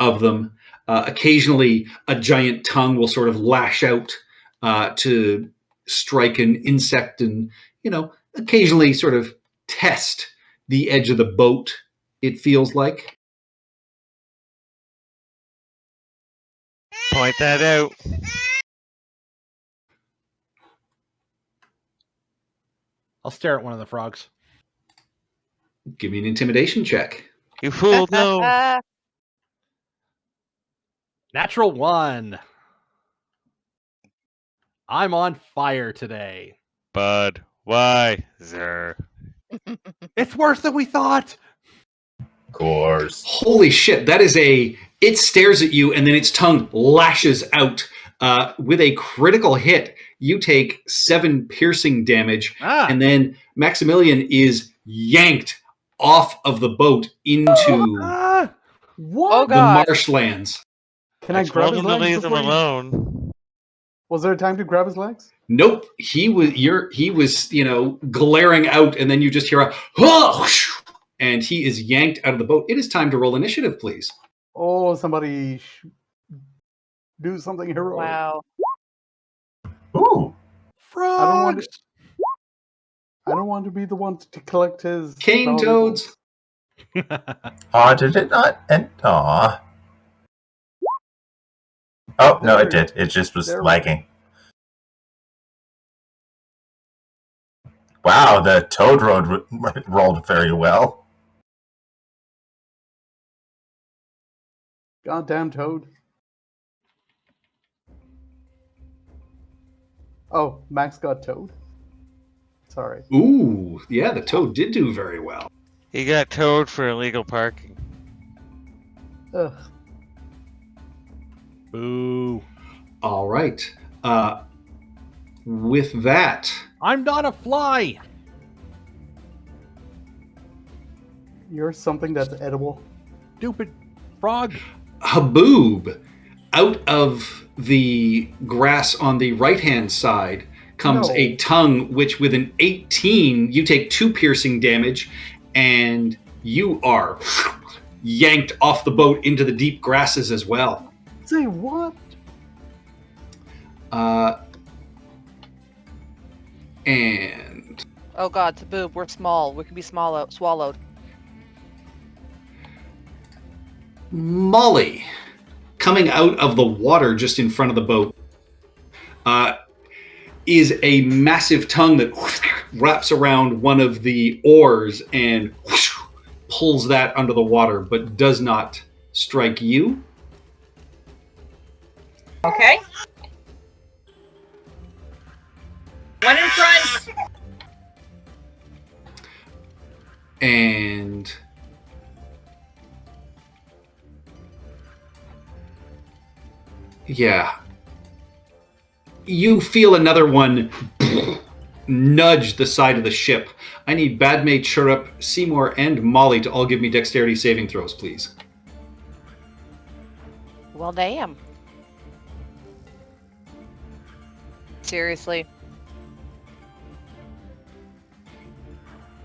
B: of them. Occasionally, a giant tongue will sort of lash out to strike an insect and, occasionally sort of test the edge of the boat, it feels like.
E: Point that out.
D: I'll stare at one of the frogs.
B: Give me an intimidation check.
E: You fool, no.
D: Natural 1. I'm on fire today.
E: Bud, why? Zer.
D: It's worse than we thought.
C: Of course.
B: Holy shit, that is it stares at you and then its tongue lashes out. With a critical hit, you take 7 piercing damage, and then Maximilian is yanked off of the boat into
G: What?
F: Oh,
B: the
F: God.
B: marshlands.
G: Can I grab his
E: Welcome to
G: legs?
E: leave them
G: before you-
E: alone.
G: Was there time to grab his legs?
B: Nope, he was glaring out, and then you just hear a whoosh, and he is yanked out of the boat. It is time to roll initiative, please.
G: Oh, somebody do something heroic.
F: Wow.
C: Ooh.
D: Frogs.
G: I don't want to be the one to collect his
B: Cane
G: valuables.
B: toads.
C: Aw, did it not end? Aw. Oh, no, it did. It just was
G: There we
C: lagging. Wow, the Toad Road rolled very well.
G: Goddamn Toad. Oh, Max got Toad. Sorry.
B: Ooh, yeah, the toad did do very well.
E: He got towed for illegal parking.
G: Ugh.
D: Boo.
B: All right. With that,
D: I'm not a fly.
G: You're something that's edible.
D: Stupid frog.
B: Haboob, out of the grass on the right-hand side comes
G: No.
B: a tongue, which with an 18, you take 2 piercing damage, and you are yanked off the boat into the deep grasses as well.
G: Say what?
B: And
F: Oh god, Taboob, we're small. We can be swallowed.
B: Molly, coming out of the water just in front of the boat, is a massive tongue that wraps around one of the oars and pulls that under the water, but does not strike you.
I: Okay. One in front.
B: And yeah, you feel another one nudge the side of the ship. I need Badmay, Chirrup, Seymour, and Molly to all give me dexterity saving throws, please.
F: Well, damn. Seriously.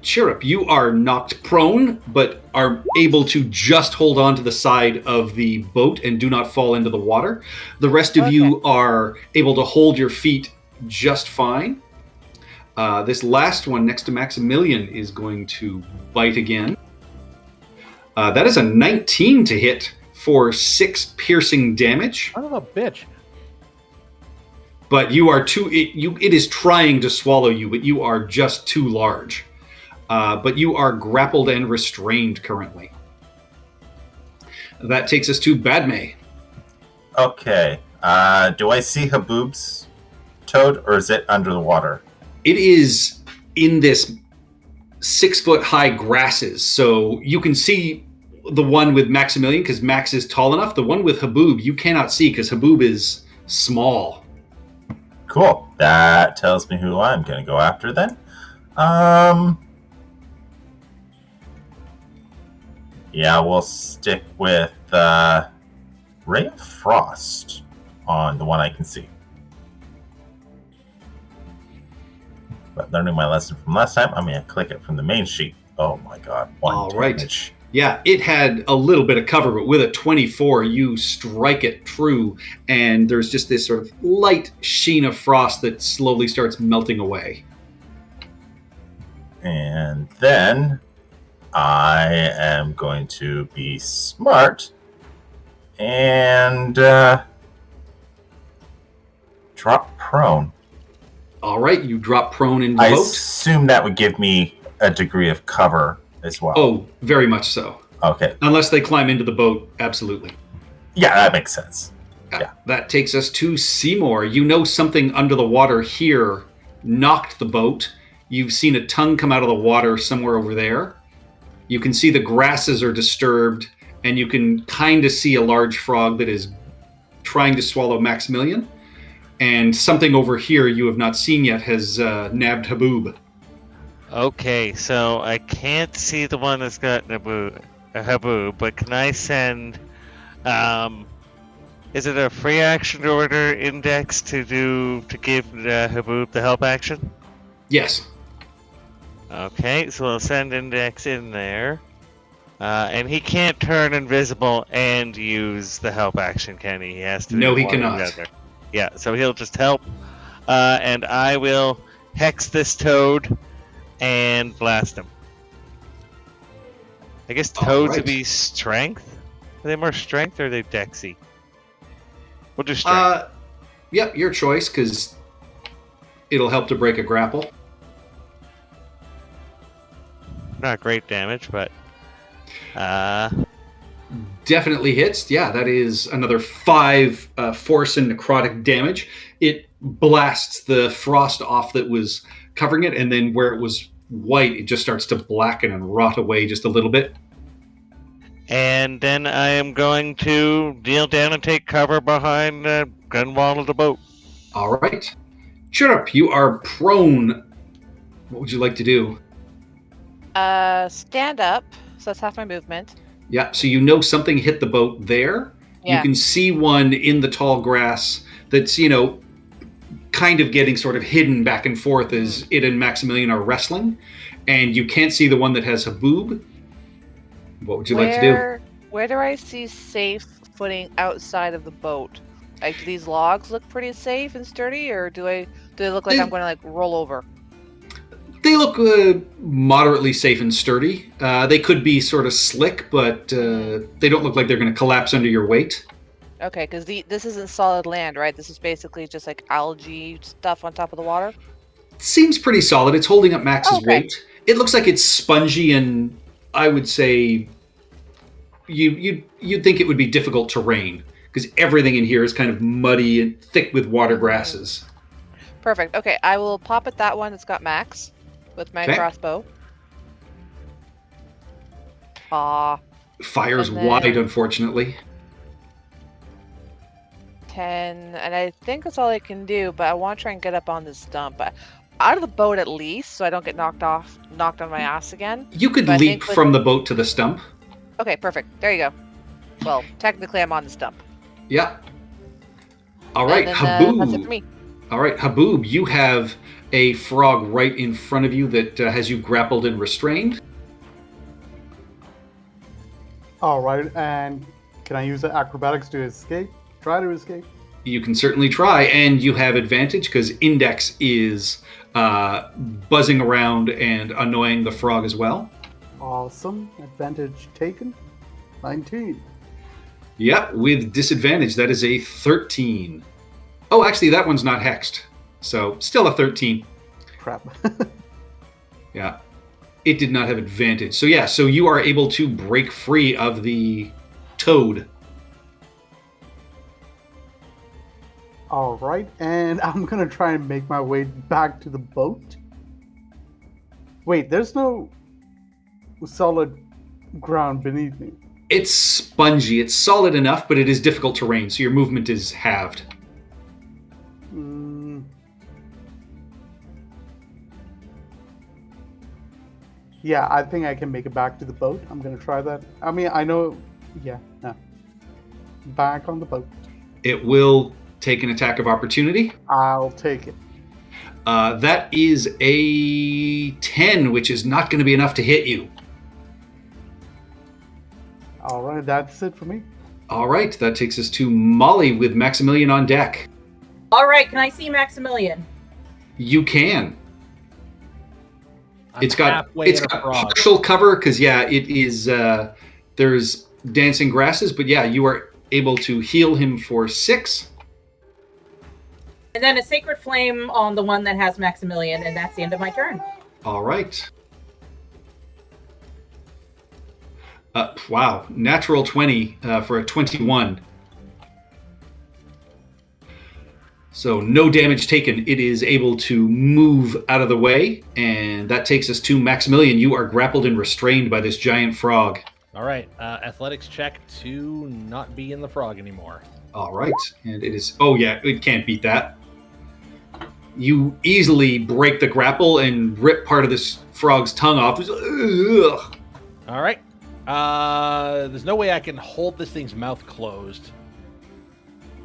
B: Chirrup, you are knocked prone, but are able to just hold on to the side of the boat and do not fall into the water. The rest of you are able to hold your feet just fine. This last one next to Maximilian is going to bite again. That is a 19 to hit for 6 piercing damage.
D: Son of a bitch.
B: But you are it is trying to swallow you, but you are just too large. But you are grappled and restrained currently. That takes us to Badmay.
C: Okay. Do I see Haboob's toad, or is it under the water?
B: It is in this 6-foot high grasses, so you can see the one with Maximilian because Max is tall enough. The one with Haboob you cannot see because Haboob is small.
C: Cool. That tells me who I'm going to go after then. Yeah, we'll stick with Ray of Frost on the one I can see. But learning my lesson from last time, I'm going to click it from the main sheet. Oh my god.
B: All right. Yeah, it had a little bit of cover, but with a 24, you strike it true, and there's just this sort of light sheen of frost that slowly starts melting away.
C: And then I am going to be smart and drop prone.
B: All right, you drop prone into the
C: I
B: boat.
C: assume that would give me a degree of cover as well.
B: Oh, very much so.
C: Okay.
B: Unless they climb into the boat, absolutely.
C: Yeah, that makes sense. Yeah.
B: That takes us to Seymour. You know something under the water here knocked the boat. You've seen a tongue come out of the water somewhere over there. You can see the grasses are disturbed, and you can kind of see a large frog that is trying to swallow Maximilian. And something over here you have not seen yet has nabbed Haboob.
E: Okay, so I can't see the one that's got Haboob, but can I send... is it a free action order index to give Haboob the help action?
B: Yes.
E: Okay, so we'll send index in there. And he can't turn invisible and use the help action, can he? He has to.
B: No,
E: do
B: he
E: one or the
B: cannot.
E: other. Yeah, so he'll just help. And I will hex this toad and blast him. I guess
B: All
E: toads
B: right.
E: would be strength. Are they more strength or are they dexy? We'll do strength.
B: Yep, your choice, because it'll help to break a grapple.
E: Not great damage, but
B: Definitely hits. Yeah, that is another 5 force and necrotic damage. It blasts the frost off that was covering it, and then where it was white, it just starts to blacken and rot away just a little bit.
E: and then I am going to kneel down and take cover behind the gun wall of the boat.
B: All right. Chirrup, you are prone. What would you like to do?
F: Stand up. So that's half my movement.
B: Yeah, so you know something hit the boat there.
F: Yeah.
B: You can see one in the tall grass that's, kind of getting sort of hidden back and forth as it and Maximilian are wrestling. And you can't see the one that has Haboob. What would you like to do?
F: Where do I see safe footing outside of the boat? Like, do these logs look pretty safe and sturdy, or do they look like I'm going to like roll over?
B: They look moderately safe and sturdy. They could be sort of slick, but they don't look like they're going to collapse under your weight.
F: Okay, because this isn't solid land, right? This is basically just like algae stuff on top of the water.
B: Seems pretty solid. It's holding up Max's
F: Okay.
B: weight. It looks like it's spongy, and I would say you'd think it would be difficult terrain because everything in here is kind of muddy and thick with water grasses.
F: Perfect. Okay, I will pop at that one that's got Max with my
B: Okay.
F: crossbow. Aw,
B: Fires
F: And then-
B: wide, unfortunately.
F: 10, and I think that's all I can do, but I want to try and get up on this stump. But out of the boat at least, so I don't get knocked on my ass again.
B: You could
F: But I
B: leap
F: think with-
B: from the boat to the stump.
F: Okay, perfect. There you go. Well, technically I'm on the stump.
B: Yeah. All right,
F: And then,
B: Haboob.
F: that's it for me.
B: All right, Haboob, you have a frog right in front of you that has you grappled and restrained.
G: All right, and can I use the acrobatics to escape? Try to escape?
B: You can certainly try, and you have advantage because Index is buzzing around and annoying the frog as well.
G: Awesome. Advantage taken. 19.
B: Yep, with disadvantage, that is a 13. Oh, actually, that one's not hexed, so still a 13.
G: Crap.
B: Yeah, it did not have advantage. So yeah, so you are able to break free of the toad.
G: All right, and I'm gonna try and make my way back to the boat. Wait, there's no solid ground beneath me.
B: It's spongy. It's solid enough, but it is difficult terrain, so your movement is halved.
G: Yeah, I think I can make it back to the boat. I'm gonna try that. I mean, I know. Yeah, no. Back on the boat.
B: It will take an attack of opportunity.
G: I'll take it.
B: That is a 10, which is not going to be enough to hit you.
G: All right, that's it for me.
B: All right, that takes us to Molly with Maximilian on deck.
A: All right, can I see Maximilian?
B: You can.
D: I'm
B: It's got
D: halfway in a frog.
B: partial cover because it is. There's dancing grasses, but yeah, you are able to heal him for 6.
A: And then a sacred flame on the one that has Maximilian, and that's the end of my turn.
B: All right. Wow, natural 20 for a 21. So no damage taken. It is able to move out of the way, and that takes us to Maximilian. You are grappled and restrained by this giant frog.
D: All right, athletics check to not be in the frog anymore.
B: All right, and it is. Oh yeah, it can't beat that. You easily break the grapple and rip part of this frog's tongue off. Ugh.
D: All right, there's no way I can hold this thing's mouth closed.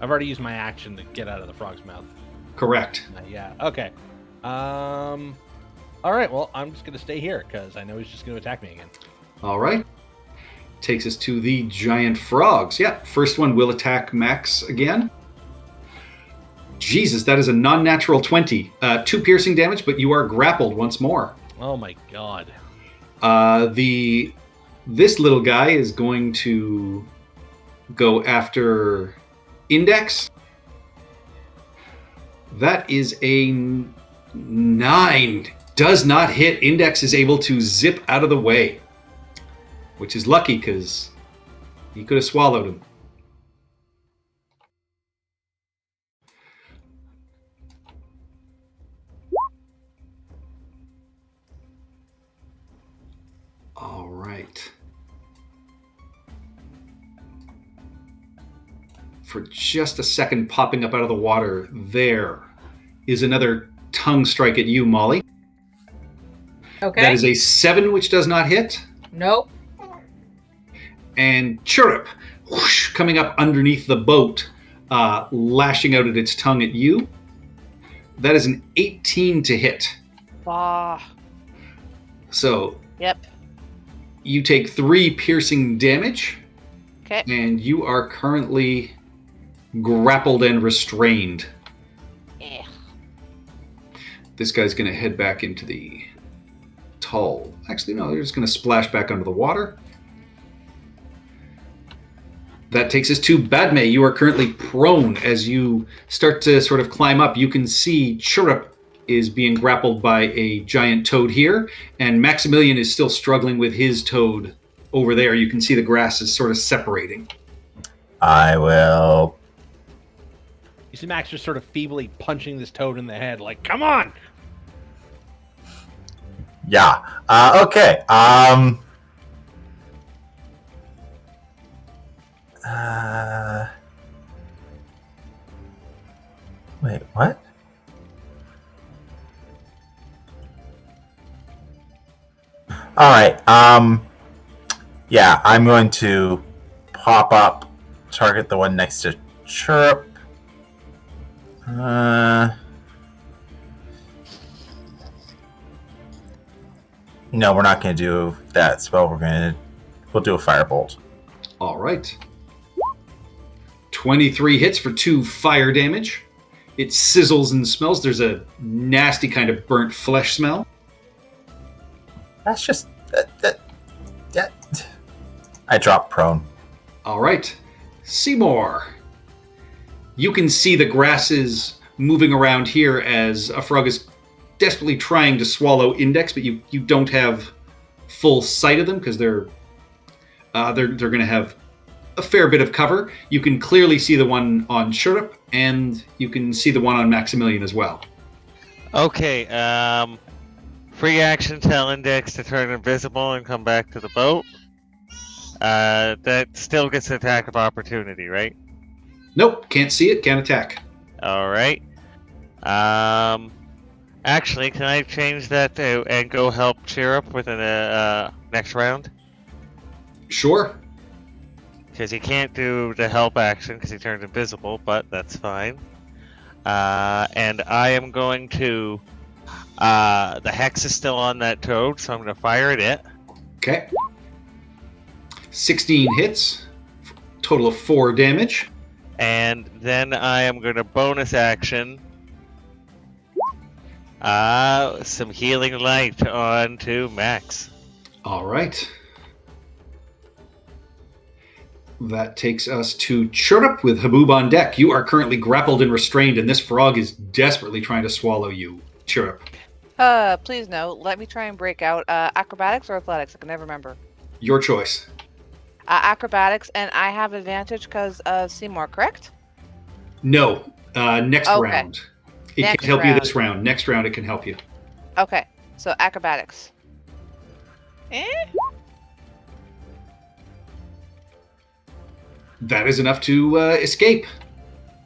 D: I've already used my action to get out of the frog's mouth.
B: Correct.
D: Yeah. Okay. All right. Well, I'm just gonna stay here because I know he's just gonna attack me again.
B: All right. Takes us to the giant frogs. Yeah, first one will attack Max again. Jesus, that is a non-natural 20. 2 piercing damage, but you are grappled once more.
D: Oh my god.
B: The This little guy is going to go after Index. That is a 9. Does not hit. Index is able to zip out of the way, which is lucky because he could have swallowed him. All right. For just a second, popping up out of the water, there is another tongue strike at you, Molly.
I: Okay.
B: That is a 7, which does not hit.
I: Nope.
B: And Chirrup, whoosh, coming up underneath the boat, lashing out at its tongue at you. That is an 18 to hit.
F: Ah.
B: So
F: Yep.
B: you take 3 piercing damage,
F: Okay.
B: and you are currently grappled and restrained.
F: Yeah.
B: This guy's going to head back into the tull. Actually, no, they're just going to splash back under the water. That takes us to Badme. You are currently prone. As you start to sort of climb up, you can see Chirrup is being grappled by a giant toad here, and Maximilian is still struggling with his toad over there. You can see the grass is sort of separating.
C: I will.
D: You see Max just sort of feebly punching this toad in the head, like, come on!
C: Yeah. Okay. Wait, what? All right. Yeah, I'm going to pop up, target the one next to Chirp. No, we're not going to do that spell. We'll do a firebolt.
B: All right. 23 hits for 2 fire damage. It sizzles and smells. There's a nasty kind of burnt flesh smell.
C: That's just that. I drop prone.
B: All right. Seymour. You can see the grasses moving around here as a frog is desperately trying to swallow Index, but you don't have full sight of them because they're going to have a fair bit of cover. You can clearly see the one on Chirrup, and you can see the one on Maximilian as well.
E: Okay, free action tell Index to turn invisible and come back to the boat. That still gets an attack of opportunity, right?
B: Nope, can't see it, can't attack.
E: Alright. Actually, can I change that to, and go help Chirrup within the next round?
B: Sure.
E: Because he can't do the help action because he turned invisible, but that's fine. And I am going to... the hex is still on that toad, so I'm going to fire at it.
B: Okay. 16 hits. Total of 4 damage.
E: And then I am going to bonus action... some healing light on to Max.
B: All right. That takes us to Chirrup with Haboob on deck. You are currently grappled and restrained, and this frog is desperately trying to swallow you, Chirrup.
F: Please no. Let me try and break out. Acrobatics or athletics? I can never remember.
B: Your choice.
F: Acrobatics, and I have advantage because of Seymour, correct?
B: No. Next
F: Okay.
B: round. It
F: Next
B: can't help you
F: round.
B: this round. Next round, it can help you.
F: Okay, so acrobatics.
B: That is enough to escape.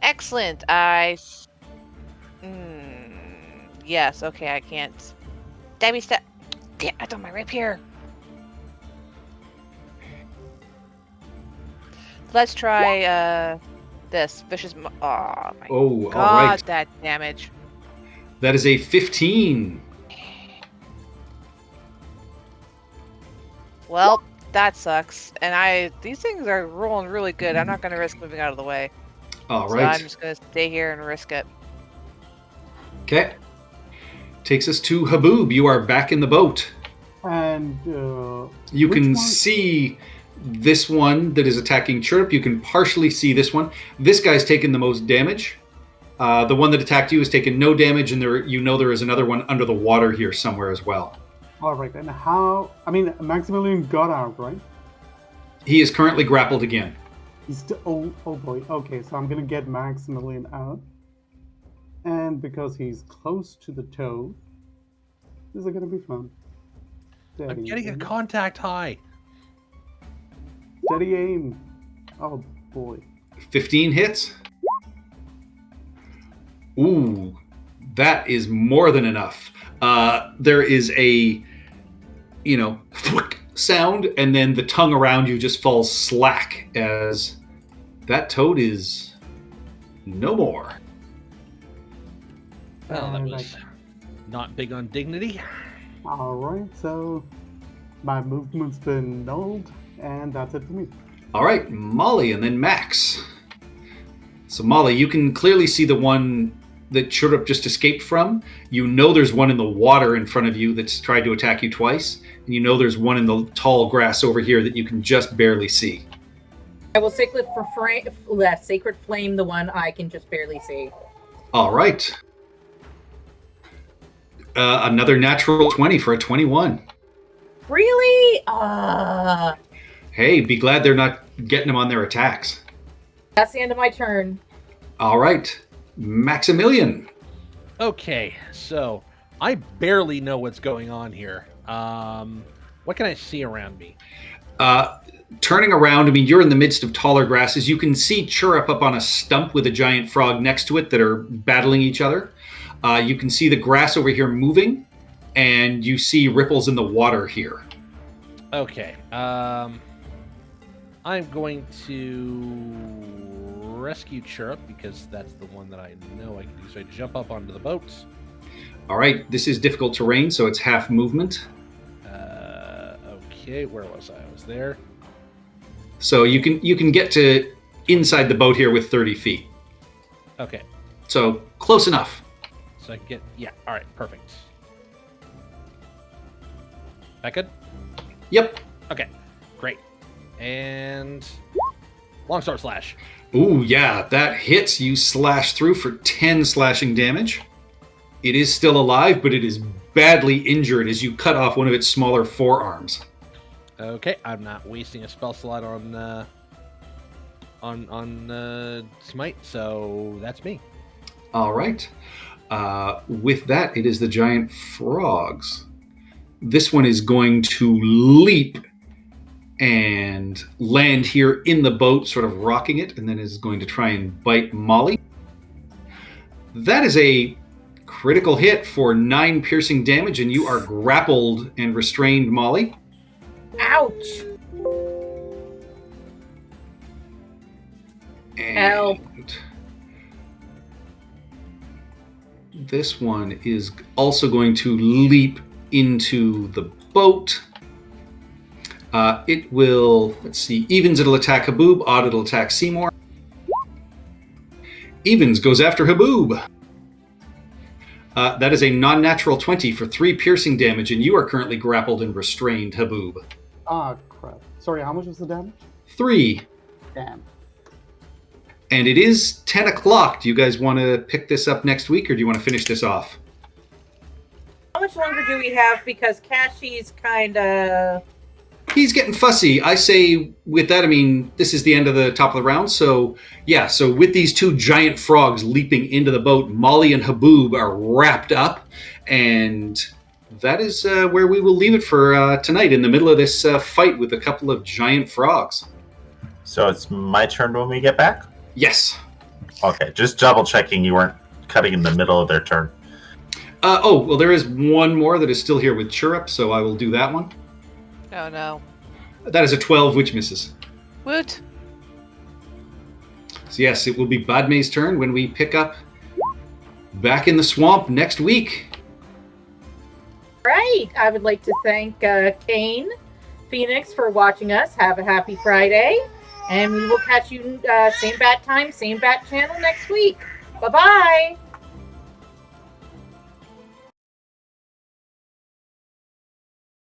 F: Excellent. Yes, okay, I can't. Debbie, step. Damn, I don't my rapier. Let's try this vicious. Oh my
B: Oh,
F: god,
B: all right.
F: that damage.
B: That is a 15.
F: Well, that sucks. And these things are rolling really good. I'm not going to risk moving out of the way.
B: All
F: So
B: right.
F: I'm just going to stay here and risk it.
B: Okay. Takes us to Haboob. You are back in the boat.
G: And
B: You
G: which
B: can
G: one-
B: see this one that is attacking Chirp. You can partially see this one. This guy's taken the most damage. The one that attacked you has taken no damage, and there is another one under the water here somewhere as well.
G: All right, and how? I mean, Maximilian got out, right?
B: He is currently grappled again.
G: He's still. Oh boy. Okay, so I'm gonna get Maximilian out, and because he's close to the toad, this is gonna be fun.
D: I'm getting a contact high.
G: Steady aim. Oh boy.
B: 15 hits. Ooh, that is more than enough. There is a, sound, and then the tongue around you just falls slack as that toad is no more.
D: Well, that
G: And
D: was not big on dignity.
G: All right, so my movement's been nulled, and that's it for me.
B: All right, Molly, and then Max. So Molly, you can clearly see the one that Chirrup just escaped from. You know there's one in the water in front of you that's tried to attack you twice. And you know there's one in the tall grass over here that you can just barely see.
I: I will sacred flame the one I can just barely see.
B: All right. Another natural 20 for a 21.
I: Really?
B: Hey, be glad they're not getting them on their attacks.
I: That's the end of my turn.
B: All right. Maximilian.
D: Okay, so I barely know what's going on here. What can I see around me?
B: Turning around, you're in the midst of taller grasses. You can see Chirrup up on a stump with a giant frog next to it that are battling each other. You can see the grass over here moving, and you see ripples in the water here.
D: Okay, I'm going to rescue Chirrup because that's the one that I know I can do. So I jump up onto the boat.
B: All right, this is difficult terrain, so it's half movement.
D: Okay, where was I? I was there.
B: So you can get to inside the boat here with 30 feet.
D: Okay,
B: So close enough.
D: so I can get, yeah, all right, perfect. That good?
B: Yep.
D: Okay, great. And longsword slash.
B: Ooh, yeah, that hits. You slash through for 10 slashing damage. It is still alive, but it is badly injured as you cut off one of its smaller forearms.
D: Okay, I'm not wasting a spell slot on smite, so that's me.
B: All right. With that, it is the giant frogs. This one is going to leap and land here in the boat, sort of rocking it, and then is going to try and bite Molly. That is a critical hit for 9 piercing damage, and you are grappled and restrained, Molly.
I: Ouch! Help.
B: And this one is also going to leap into the boat. It will, let's see, Evens it'll attack Haboob, Odd it'll attack Seymour. Evens goes after Haboob. That is a non-natural 20 for 3 piercing damage, and you are currently grappled and restrained, Haboob.
G: Ah, crap. Sorry, how much was the damage?
B: 3.
G: Damn.
B: And it is 10 o'clock. Do you guys want to pick this up next week, or do you want to finish this off?
I: How much longer do we have? Because Kashy's kind of...
B: He's getting fussy. I say with that, this is the end of the top of the round. So, yeah, so with these 2 giant frogs leaping into the boat, Molly and Haboob are wrapped up. And that is where we will leave it for tonight, in the middle of this fight with a couple of giant frogs.
C: So it's my turn when we get back?
B: Yes.
C: Okay, just double checking you weren't cutting in the middle of their turn.
B: Well, there is one more that is still here with Chirrup, so I will do that one.
F: Oh no.
B: That is a 12, which misses.
F: Woot.
B: So yes, it will be Badme's turn when we pick up back in the swamp next week.
I: Right. I would like to thank Kane Phoenix for watching us. Have a happy Friday. And we will catch you same bat time, same bat channel next week. Bye-bye.